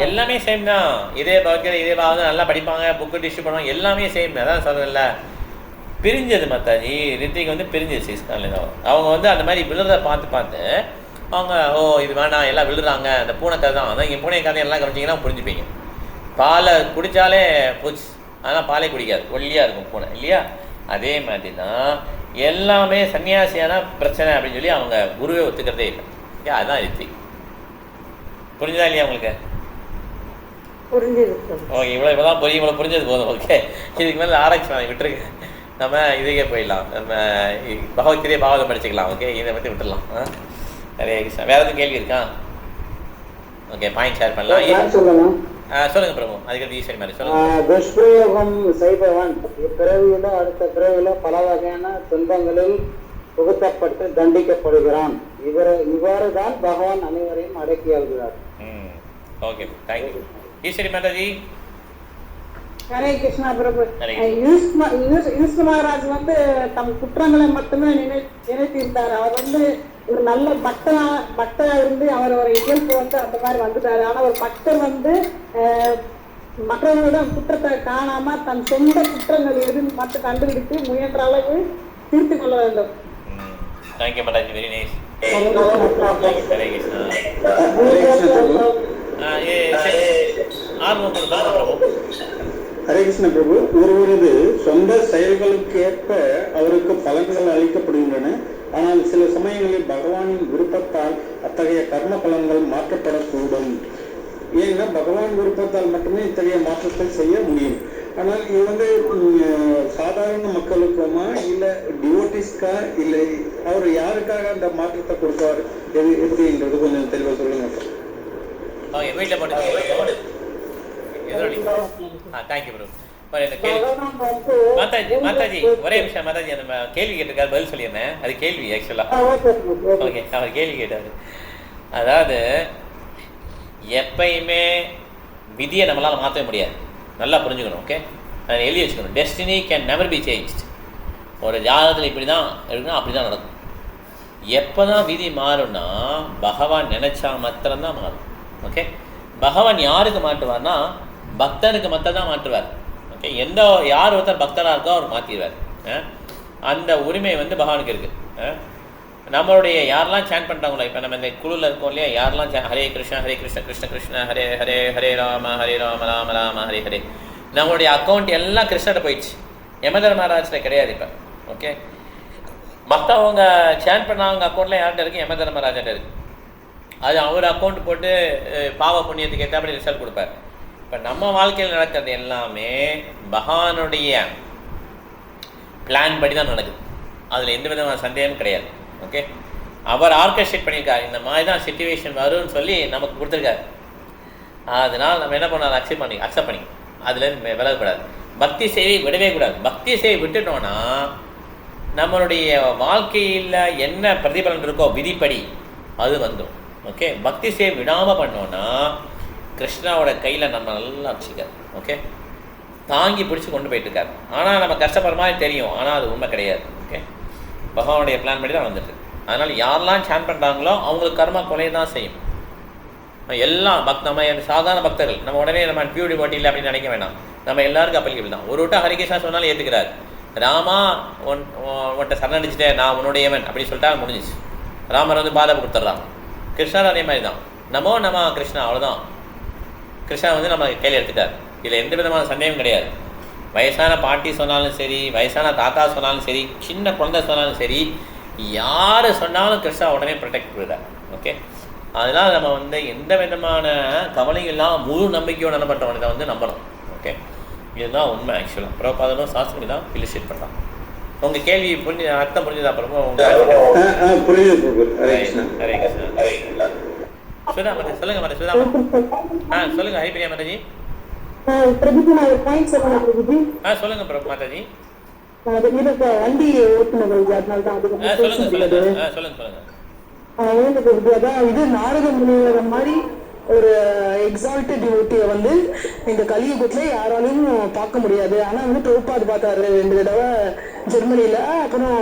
எல்லாமே சேம் தான். இதே பகவத்கீதை இதே பாகம் நல்லா படிப்பாங்க, புக்கு டிஸ்ட்ரிபியூட் பண்ணுவாங்க, எல்லாமே சேம். அதான் சொல்றேன்ல, பிரிஞ்சது மத்தாஜி ரித்திக் பிரிஞ்சிருச்சு இஸ்கான்ல. அவங்க அந்த மாதிரி விழுறதை பார்த்து அவங்க இது வேணாம் எல்லாம் விழுறாங்க, அந்த பூனைக்கதை தான். அதான் இங்கே பூனை கதை எல்லாம் கவனிச்சிங்கன்னா புரிஞ்சுப்பீங்க. பாலை குடித்தாலே போச்சு, ஆனால் பாலே குடிக்காது, ஒல்லியாக இருக்கும் பூனை இல்லையா. அதே மாதிரி தான் எல்லாமே சன்னியாசியான பிரச்சனை அப்படின்னு சொல்லி அவங்க குருவே ஒத்துக்கிறதே இல்லை. அதுதான் ரித்திக். புரிஞ்சுதா இல்லையா உங்களுக்கு? ஓகே, இவ்வளோதான் புரியும், இவ்வளோ புரிஞ்சது போதும். ஓகே, இதுக்கு மேலே ஆராய்ச்சி நான் விட்டுருக்கு, நம்ம இதுக்கே போயிடலாம், நம்ம பகவத்கீதையே பாகவதம் படிச்சுக்கலாம். ஓகே, இதை பற்றி விட்டுடலாம். நிறைய கிருஷ்ணா, வேறு எதுவும் கேள்வி இருக்கா? ஓகே, பாயிண்ட் ஷேர் பண்ணலாம். சொல்லுங்க பிரபு, அதுக்கு ஈஸ்வரி மாதிரி சொல்லுங்க. துஷ்பிரயோகம் செய்பவன் இப்பிறவியில அடுத்த பிறவியில பல வகையான துன்பங்களில் புகுத்தப்பட்டு தண்டிக்கப்படுகிறான். இவ்வாறு தான் பகவான் அனைவரையும் அடக்கி ஆள்கிறார். Okay, thank you Eshwari Mataji. ஹரே கிருஷ்ணா பிரபு. யூஸ் மகாராஜ் தம் குற்றங்களை மட்டுமே நினைத்திருந்தார். அவர் ஒரு நல்ல பக்தா இருந்து அவர் ஒரு இயல்பு அந்த மாதிரி வந்துட்டாரு. ஆனா ஒரு பக்தர் மற்றவர்களிடம் குற்றத்தை காணாம தன் சொந்த குற்றங்கள் எதுன்னு மட்டும் கண்டுபிடித்து முயன்ற அளவு திருத்திக் கொள்ள வேண்டும். Thank you Mataji, very nice. Hare Krishna. Hare Krishna Prabhu. ஒருவரது சொந்த செயல்களுக்கு ஏற்ப அவருக்கு பலன்கள் அளிக்கப்படுகின்றன. ஆனால் சில சமயங்களில் பகவானின் விருப்பத்தால் அத்தகைய கர்ம பலன்கள் மாற்றப்படக்கூடும். ஏன்னா பகவான் விருப்பத்தால் மட்டுமே இத்தகைய மாற்றத்தை செய்ய முடியும். ஆனால் இது சாதாரண மக்களுக்குமா இல்லை டிவோட்டிஸ்கா இல்லை அவர் யாருக்காக அந்த மாற்றத்தை கொடுப்பாரு எப்படின்றது கொஞ்சம் தெளிவா சொல்லுங்க. ஓகே, வீட்டில் போட்டு தேங்க்யூ ப்ரோ. இந்த கேள்வி மாதாஜி ஒரே விஷயம் மாதாஜி அந்த கேள்வி கேட்டிருக்காரு, பதில் சொல்லியிருந்தேன். அது கேள்வி ஆக்சுவலாக. ஓகே, அவர் கேள்வி கேட்டார். அதாவது எப்பயுமே விதியை நம்மளால் மாற்றவே முடியாது, நல்லா புரிஞ்சுக்கணும். ஓகே, அதை எழுதி வச்சுக்கணும். Destiny can never be changed. ஒரு ஜாதகத்தில் இப்படி தான் இருக்குன்னா அப்படி தான் நடக்கும். எப்போ தான் விதி மாறும்னா பகவான் நினைச்சா மாத்திரம்தான் மாறும். ஓகே, பகவான் யாருக்கு மாற்றுவார்னா பக்தனுக்கு மட்டும் தான் மாற்றுவார். ஓகே, யார் ஒருத்தர் பக்தராக இருக்கோ அவர் மாற்றிடுவார். அந்த உரிமை வந்து பகவானுக்கு இருக்குது. நம்மளுடைய யாரெல்லாம் சேன் பண்ணுறாங்களோ, இப்போ நம்ம இந்த குழுவில் இருக்கோம் இல்லையா, யாரெல்லாம் ஹரே கிருஷ்ணா ஹரே கிருஷ்ண கிருஷ்ண கிருஷ்ண ஹரே ஹரே ஹரே ராம ராம ராம ஹரே ஹரே, நம்மளுடைய அக்கௌண்ட் எல்லாம் கிருஷ்ணர்கிட்ட போயிடுச்சு, யமதர்மராஜில் கிடையாது இப்போ. ஓகே, மற்றவங்க சேன் பண்ணவங்க அக்கௌண்ட்டில் யார்கிட்ட இருக்குது? யமதர்மராஜாட்ட இருக்குது. அது அவர் அக்கௌண்ட் போட்டு பாவ புண்ணியத்துக்கு ஏற்றபடி ரிசல்ட் கொடுப்பார். இப்போ நம்ம வாழ்க்கையில் நடக்கிறது எல்லாமே பகவானுடைய பிளான் படி தான் நடக்குது, அதில் எந்த விதமான சந்தேகமும் கிடையாது. ஓகே, அவர் ஆர்கஸ்ட்ரேட் பண்ணியிருக்காரு, இந்த மாதிரி தான் சிச்சுவேஷன் வரும்னு சொல்லி நமக்கு கொடுத்துருக்காரு. அதனால் நம்ம என்ன பண்ணாலும் அக்செப்ட் பண்ணி அதுலேருந்து விலகக்கூடாது. பக்தி சேவை விடவே கூடாது. பக்தி சேவை விட்டுட்டோன்னா நம்மளுடைய வாழ்க்கையில் என்ன பிரதிபலன் இருக்கோ விதிப்படி அது வந்துடும். ஓகே, பக்தி சேவை விடாமல் பண்ணோன்னா கிருஷ்ணாவோட கையில் நம்ம நல்லா வச்சுக்கார். ஓகே, தாங்கி பிடிச்சி கொண்டு போயிட்டுருக்காரு. ஆனால் நம்ம கஷ்டப்படுற மாதிரி தெரியும், ஆனால் அது உண்மை கிடையாது. ஓகே, பகவானுடைய பிளான் படி தான் வந்துட்டு. அதனால் யாரெல்லாம் சேன் பண்ணுறாங்களோ அவங்களுக்கு கர்மா கொலை தான் செய்யும். எல்லாம் நம்ம சாதாரண பக்தர்கள், நம்ம உடனே நம்ம பியூடி பாட்டி இல்லை அப்படின்னு நினைக்க வேண்டாம். நம்ம எல்லாருக்கும் அப்பலிக்கபிள் தான். ஒரு விட்டா ஹரிகிருஷ்ணா சொன்னாலும் ஏற்றுக்கிறார். ராமா உன்கிட்ட சரணடிச்சிட்டேன், நான் உன்னுடையவன் அப்படின்னு சொல்லிட்டா முடிஞ்சிச்சு. ராமர் வந்து பாதை கொடுத்துட்றாங்க. கிருஷ்ணர் அதே மாதிரி தான். நமோ நம கிருஷ்ணா, அவ்வளோதான். கிருஷ்ணா வந்து நம்ம கையில் எடுத்துட்டார். இதில் எந்த விதமான சந்தேகம் கிடையாது. வயசான பாட்டி சொன்னாலும் சரி, வயசான தாத்தா சொன்னாலும் சரி, சின்ன குழந்தை சொன்னாலும் சரி, யார் சொன்னாலும் கிருஷ்ணா உடனே ப்ரொடெக்ட் பண்ணுறார். ஓகே, அதனால் நம்ம வந்து எந்த விதமான கவலைகள்லாம் முழு நம்பிக்கையோடு என்ன பண்ணுறோம், இதை வந்து நம்பணும். ஓகே, இதுதான் உண்மை. ஆக்சுவலாக பிரபாதனும் சாஸ்திரம் தான் இலிஸ்ட்ரேட் பண்ணுறான். உங்கள் கேள்வி அர்த்தம் புரிஞ்சது அப்புறமா ஹரே கிருஷ்ணா. சுதா மாதா சொல்லுங்க. மாதா சுதா சொல்லுங்க. ஹரிபிரியா மாதாஜி. சொல்லுங்க மாதாஜி. வண்டி ஓட்டுநர்கள் சொல்லுங்க. இது நாரத முனிவர் மாதிரி ஒரு எக்ஸால்டட் டிவோட்டிய வந்து இந்த கலியுகத்துல யாராலையும் பார்க்க முடியாது. ஆனா வந்து பிரபுபாத் பார்த்தாரு 2 தடவை ஜெர்மனில, அப்புறம்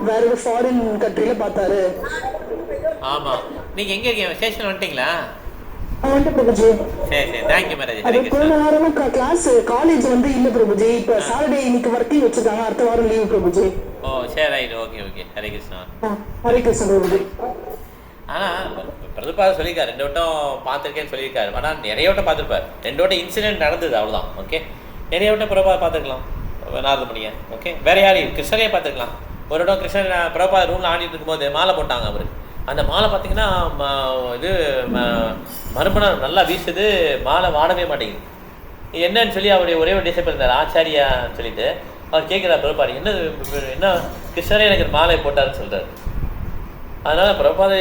வேற ஏதோ ஃபாரின் கண்ட்ரில பார்த்தாரு. ஆமா, நீங்க எங்க இருக்கீங்க? ஸ்டேஷன் வந்துட்டீங்களா? பிரபுஜி சரி தேங்க்யூ மேரேஜ். போன வாரம் கிளாஸ் காலேஜ் வந்து இல்ல பிரபுஜி. இப்ப சாட்டர்டே இன்னைக்கு ஒர்க்கிங் வச்சிருக்காங்க, அடுத்த வாரம் லீவ் பிரபுஜி. ஓ சரி, ரைட், ஓகே. ஹரே கிருஷ்ணா. ஹரே கிருஷ்ணா பிரபுஜி. ஆனால் பிரபுபாத சொல்லியிருக்காரு, 2 வட்டம் பார்த்துருக்கேன்னு சொல்லியிருக்காரு. ஆனால் நிறைய வட்டம் பார்த்துருப்பார். 2 வட்டம் இன்சிடென்ட் நடந்தது, அவ்வளோதான். ஓகே, நிறைய வட்டம் பிரபுபாத பார்த்துருக்கலாம், நாரத முடிய. ஓகே, வேற யாரையும் கிருஷ்ணரே பார்த்துருக்கலாம். ஒரு இடம் கிருஷ்ணர் பிரபுபாத ரூமில் ஆடிட்டு இருக்கும்போது மாலை போட்டாங்க அவர். அந்த மாலை பார்த்தீங்கன்னா இது மறுமணம் நல்லா வீசுது, மாலை வாடவே மாட்டேங்குது. என்னன்னு சொல்லி அவருடைய ஒரே ஒரு டிசைபிள் இருந்தார், ஆச்சாரியான்னு சொல்லிட்டு. அவர் கேட்குறாரு பிரபுபாத, என்ன கிருஷ்ணரே எனக்கு மாலை போட்டாருன்னு சொல்கிறார். அதனால் பிரபுபாத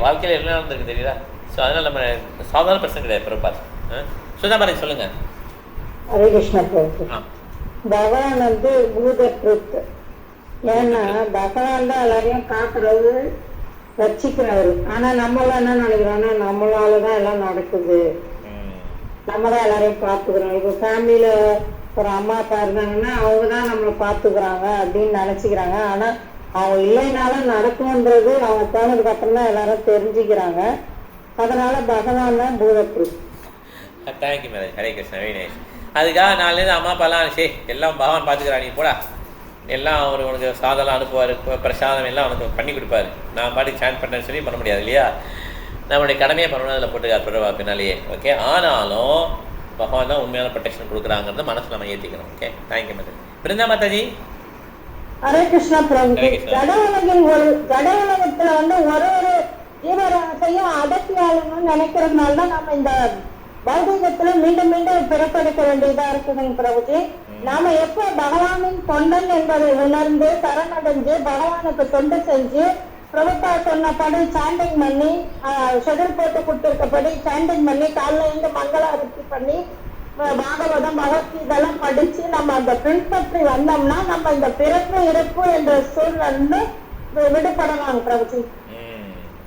வாழ்க்கையில் என்ன நடந்திருக்கு தெரியுதா? ஸோ அதனால் நம்ம சாதாரண பிரச்சனை கிடையாது பிரபுபாத். சுதா மாதிரி சொல்லுங்கள். ஹரே கிருஷ்ணா. பகவான் வந்து பூத ட்ரூத். ஏன்னா பகவான் தான் எல்லாரையும் காக்குறது, ரட்சிக்கிறவர். ஆனா நம்மளாம் என்ன நினைக்கிறோம்னா நம்மளாலதான் எல்லாம் நடக்குது, நம்ம தான் எல்லாரையும் பார்த்துக்கிறோம். இப்போ ஃபேமிலியில ஒரு அம்மா அப்பா இருந்தாங்கன்னா அவங்க தான் நம்மளை பார்த்துக்கிறாங்க அப்படின்னு நினைச்சுக்கிறாங்க. ஆனா அவங்க இல்லைனாலும் நடக்கும்ன்றது அவங்க போனதுக்கு அப்புறம் தான் எல்லாரும் தெரிஞ்சுக்கிறாங்க. அதனால பகவான் தான் பூத truth. Thank you marriage. Hare Krishna, very nice. அதுக்காக நாலுலேருந்து அம்மா அப்பாலாம் சரி எல்லாம் பகவான் பார்த்துக்கிறான், நீ போடா, எல்லாம் அவர் உனக்கு சாதெல்லாம் அனுப்புவார், பிரசாதம் எல்லாம் உனக்கு பண்ணி கொடுப்பாரு, நான் பாட்டுக்கு சேன் பண்ணேன்னு சொல்லி பண்ண முடியாது இல்லையா? நம்மளுடைய கடமையை பண்ணணும், அதில் போட்டு பிரபா பின்னாலேயே. ஓகே, ஆனாலும் பகவான் தான் உண்மையான ப்ரொடெக்ஷன் கொடுக்குறாங்கிறத மனசு நம்ம ஏற்றிக்கணும். Okay, thank you Mataji. பிருந்தா மாதாஜி. ஹரே கிருஷ்ணா பிரபு. கடவுளகத்துல வந்து ஒரு ஜீவராசையும் அடக்கி ஆளணும்னு நினைக்கிறதுனால தான் நம்ம இந்த பௌதிகத்துல மீண்டும் மீண்டும் பிறப்பெடுக்க வேண்டியதா இருக்குதுங்க பிரபுஜி. நாம எப்ப பகவானின் தொண்டன் என்பதை உணர்ந்து சரணடைஞ்சு பகவானுக்கு தொண்டு செஞ்சு பிரபுப்பா சொன்னபடி சாண்டிங் பண்ணி ஷெடியூல் போட்டு கொடுத்துருக்கப்படி சாண்டிங் பண்ணி காலைல இருந்து மங்கள அரிசி பண்ணி பாகவதம் பகவத்கீதெல்லாம் படிச்சு நம்ம அந்த பின்பற்றி வந்தோம்னா நம்ம இந்த பிறப்பு இறப்பு என்ற சூழ்நிலை விடுபடலாம் Prabhuji.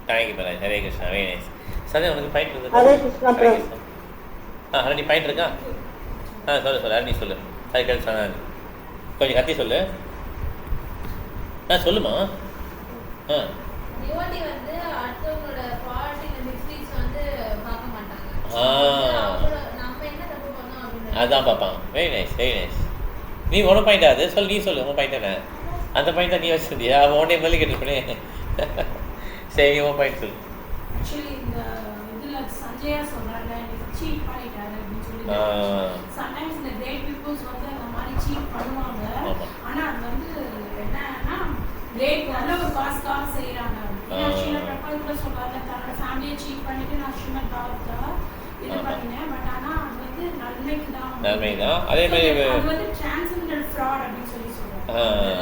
Thank you madam. Hare Krishna. Very nice. சரி, உனக்கு பாயிண்ட் இருக்கு? ஹரே கிருஷ்ணா பிரபு. ஹரணி பாயிண்ட் இருக்கா? சொல்லு ஹரணி சொல்லு. ஹரே கிருஷ்ணா. கொஞ்சம் கத்தி சொல்லு. சொல்லுமா. டிவோட்டி வந்து அடுத்தவங்களோட ஃபால்ட் இந்த மிஸ்டேக்ஸ் வந்து பார்க்க மாட்டாங்க. நம்ம என்ன தப்பு பண்ணோம் அப்படின்னு அதான் பார்ப்பான். Very nice, very nice. நீ ஒன்று பாயிண்ட் ஆகுது சொல்லு. நீ சொல்லு உன் பாயிண்ட் என்ன? அந்த பாயிண்ட் தான் நீ வச்சிருந்தியா? அவன் உடனே மேலே கேட்டுருப்பேன். சரி, உன் பாயிண்ட் சொல்லு. ஆக்சுவலி இந்த இதுல சஞ்சயா சொல்றாங்க சீட் பண்ணிட்டாரு அப்படின்னு சொல்லி. சம்டைம்ஸ் இந்த கிரேட் பீப்புள்ஸ் வந்து அந்த மாதிரி சீட் பண்ணுவாங்க. ஆனா அது வந்து என்னன்னா கிரேட் நல்ல ஒரு காஸ்க்காக செய்யறாங்க. ஸ்ரீல பிரபாத் கூட சொல்றாங்க தன்னோட ஃபேமிலியை சீட் பண்ணிட்டு நான் ஸ்ரீமத் பாகவதா இது பண்ணினேன். பட் ஆனா அது வந்து நன்மைக்கு தான். அதே மாதிரி அது வந்து டிரான்செண்டல் ஃப்ராட் அப்படின்னு சொல்லி சொல்றாங்க.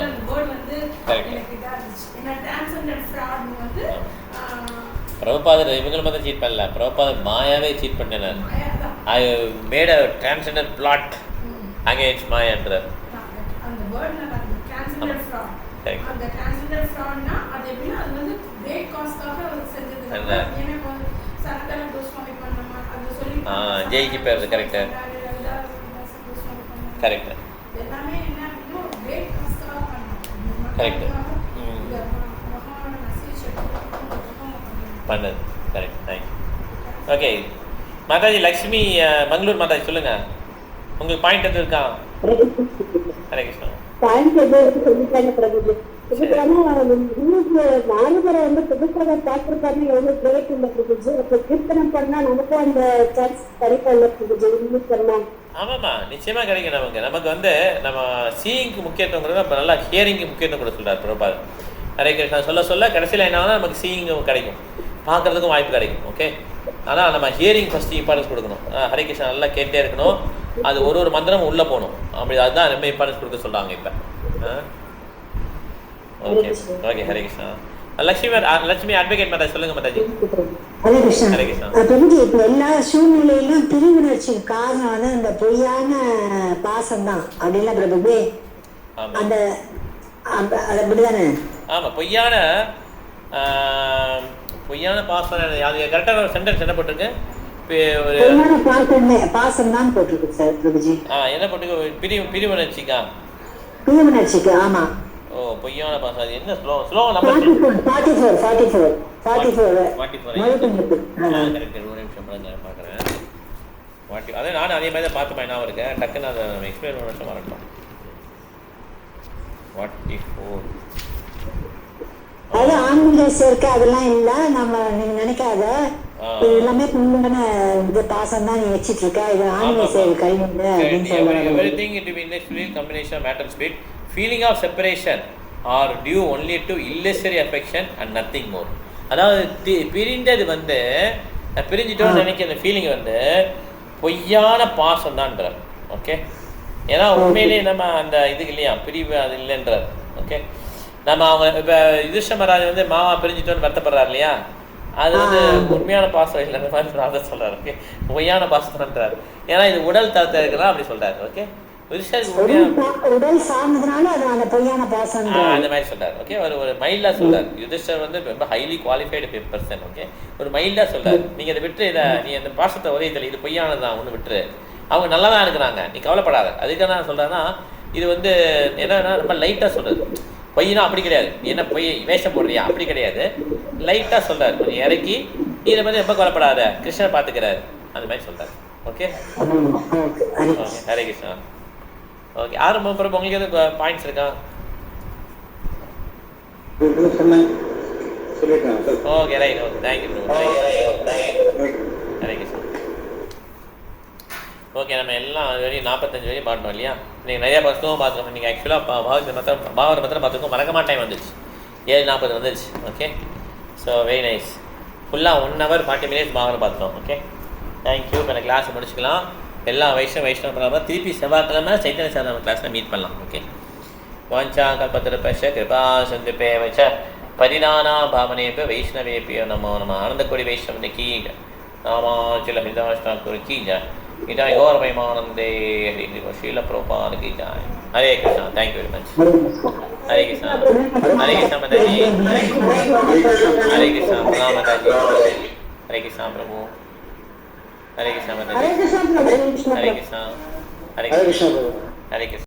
அந்த வேர்ட் வந்து எனக்கு இதா இருந்துச்சு. ஏன்னா டிரான்செண்டல் ஃப்ராட் வந்து பிரபுபாதர் இவங்களை மட்டும் சீட் பண்ணல. பிரபுபாதர் மாயாவே சீட் பண்ணேன். I made a transcendental plot against மாயான்றார். அந்த வேர்ட்ல அந்த டிரான்செண்டல் ஃப்ராட். அந்த டிரான்செண்டல் ஃப்ராட்னா அது எப்படின்னா அது வந்து கிரேட் காஸ்க்காக செஞ்சது. எனக்கு சரக்கல கோஸ்வாமி பண்ணமா அது சொல்லி ஜெய்ஜி பேர் கரெக்ட். கரெக்ட். எல்லாமே என்ன அப்படின்னா கிரேட் காஸ்க்காக பண்ணாங்க. கரெக்ட். பண்ணது correct. Thank you. Okay Mataji Lakshmi Mangalore Mataji சொல்லுங்க. உங்களுக்கு பாயிண்ட் எது இருக்கா? ஹரே கிருஷ்ணா. பாயிண்ட் எது சொல்லிட்டாங்க பிரபுஜி. நானுபரை வந்து புதுசாக பார்த்துருக்காருன்னு எவ்வளவு கிரேட் இல்லை பிரபுஜி. அப்ப கீர்த்தனம் பண்ணா நமக்கும் அந்த சான்ஸ் கிடைக்கல பிரபுஜி. இங்கிலீஷ் பண்ணா ஆமாம்மா நிச்சயமாக கிடைக்கும். நமக்கு வந்து நம்ம சீயிங்க்கு முக்கியத்துவம் கொடுத்தா நம்ம நல்லா ஹியரிங்க்கு முக்கியத்துவம் கொடுக்க சொல்கிறார் பிரபாத். ஹரே கிருஷ்ணா சொல்ல கடைசியில் என்ன நமக்கு சீயிங் கிடைக்கும், பார்க்குறதுக்கும் வாய்ப்பு கிடைக்கும். ஓகே, ஆனால் நம்ம ஹியரிங் ஃபஸ்ட்டு இம்பார்ட்டன்ஸ் கொடுக்கணும். ஹரே கிருஷ்ணா நல்லா கேட்டே இருக்கணும். அது ஒரு மந்திரமும் உள்ளே போகணும். அப்படி அதுதான் ரொம்ப இம்பார்ட்டன்ஸ் கொடுக்க சொல்கிறாங்க இப்போ. Okay okay. Hare Krishna. Lakshmi advocate மாதா சொல்லுங்க மாதாஜி. ஹரே கிருஷ்ணா. ஹரே கிருஷ்ணா. பிரபுஜி இப்போ எல்லா சூழ்நிலையிலும் பிரிவினர்ச்சிக்கு காரணம் வந்து இந்த பொய்யான பாசம் தான் அப்படின்னா பிரபுஜி. அந்த அப்படிதானே? ஆமாம், பொய்யான பாசம். அது கரெக்டான ஒரு சென்டென்ஸ் என்ன போட்டிருக்கு? பாசம் தான் போட்டிருக்கு சார் பிரபுஜி. என்ன போட்டிருக்கு? பிரிவினர்ச்சிக்கா? பிரிவினர்ச்சிக்கு. ஆமா. ஓ, பொய்யான பாசம். அது என்ன ஸ்லோகம் நம்பர்? 44. கரெக்ட். ஒரு நிமிஷம் பார்க்குறேன். அதே நானும் அதே மாதிரி தான் பார்த்து நான் இருக்கேன். டக்குன்னு அதை நம்ம எக்ஸ்பிளைன் பண்ண நிமிஷம் மறக்கலாம். 44 அது ஆன்மீக சேர்க்கை அதெல்லாம் இல்லை. நம்ம நீங்க நினைக்காத எல்லாமே பொண்ணுங்கன இந்த பாசம் தான் நீ வச்சிட்டு இருக்க. இது ஆன்மீக சேர்க்கை அப்படின்னு சொல்றாங்க. Everything it will be initially combination of matter and spirit. Feeling of separation are due only to illusory affection and nothing more. அதாவது பிரிந்தது வந்து பிரிஞ்சிட்டோம்னு நினைக்கிற ஃபீலிங் வந்து பொய்யான பாசம் தான்ன்றார். ஓகே, ஏன்னா உண்மையிலேயே நம்ம அந்த இதுக்கு இல்லையா பிரிவு அது இல்லைன்றார். ஓகே, நம்ம அவங்க இப்போ யுதிஷ்ட மகாராஜ் வந்து மாமா பிரிஞ்சிட்டோன்னு வருத்தப்படுறாரு இல்லையா, அது வந்து உண்மையான பாசம் இல்லைன்ற மாதிரி ராதா சொல்றாரு. ஓகே, பொய்யான பாசம் பண்றாரு. ஏன்னா இது உடல் தரத்தை இருக்கலாம் அப்படி சொல்றாரு. ஓகே, உடல் சார்ந்ததுனால அது அந்த பொய்யான பாசம் அந்த மாதிரி சொல்றாரு. ஓகே, ஒரு மைல்டா சொல்றாரு. யுதிஷ்டர் வந்து ரொம்ப ஹைலி குவாலிஃபைடு பர்சன். ஓகே, ஒரு மைல்டா சொல்றாரு. நீங்க இதை விட்டு இதை நீ அந்த பாசத்தை ஒரே இதில் இது பொய்யானதுதான் ஒன்று விட்டுரு, அவங்க நல்லா தான் இருக்கிறாங்க, நீ கவலைப்படாத. அதுக்கு நான் சொல்றேன்னா இது வந்து என்னன்னா ரொம்ப லைட்டா சொல்றது. பொய்னா அப்படி கிடையாது, நீ என்ன பொய் வேஷம் போடுறியா அப்படி கிடையாது, லைட்டா சொல்றாரு. கொஞ்சம் இறக்கி இதை பத்தி ரொம்ப கவலைப்படாத, கிருஷ்ணர் பாத்துக்கிறாரு, அந்த மாதிரி சொல்றாரு. ஓகே, ஹரே கிருஷ்ணா. ஓகே, ஆரம்பம் பிறகு உங்களுக்கு எதுவும் பாயிண்ட்ஸ் இருக்கா? Okay, right. Okay, thank you bro. Hare Krishna. Okay, நம்ம எல்லாம் வரையும் 45 வரையும் பாட்டோம் இல்லையா? நீங்கள் நிறையா புத்தகம் பார்த்துக்கணும். நீங்கள் ஆக்சுவலாக பாகவத மத்திரம் பார்த்துருக்கோம், மறக்கமா டைம் வந்துச்சு, 7:40 வந்துருச்சு. Okay, so very nice. ஃபுல்லாக 1 hour 40 minutes பாகவதம் பார்த்துட்டோம். Okay, thank you. இப்போ கிளாஸ் முடிச்சுக்கலாம். எல்லா வைஷ்ணவ பிரகாரம் திருப்பி செவ்வாய்க்கிழமை சைத்தன்ய சாதன கிளாஸில் மீட் பண்ணலாம். ஓகே. வாஞ்சா கல்பத்திரபஷ கிருபா சந்துபேவச்ச परिनाना भावनेभ्य वैष्णवेभ्यो नमो नमः. आनंदकोटि वैष्णव की जय. रामाचल हरिदास ठाकुर की जय. इटाई गौर महिमानंदे हरि हरि शील प्रभुपाद की जय. Hare Krishna. Thank you very much. Hare Krishna. Hare Krishna Mataji. Hare Krishna. प्रणाम माताजी. हरे कृष्णा प्रभु. हरे कृष्णा माताजी. हरे कृष्णा. हरे कृष्णा. हरे कृष्णा. हरे कृष्णा.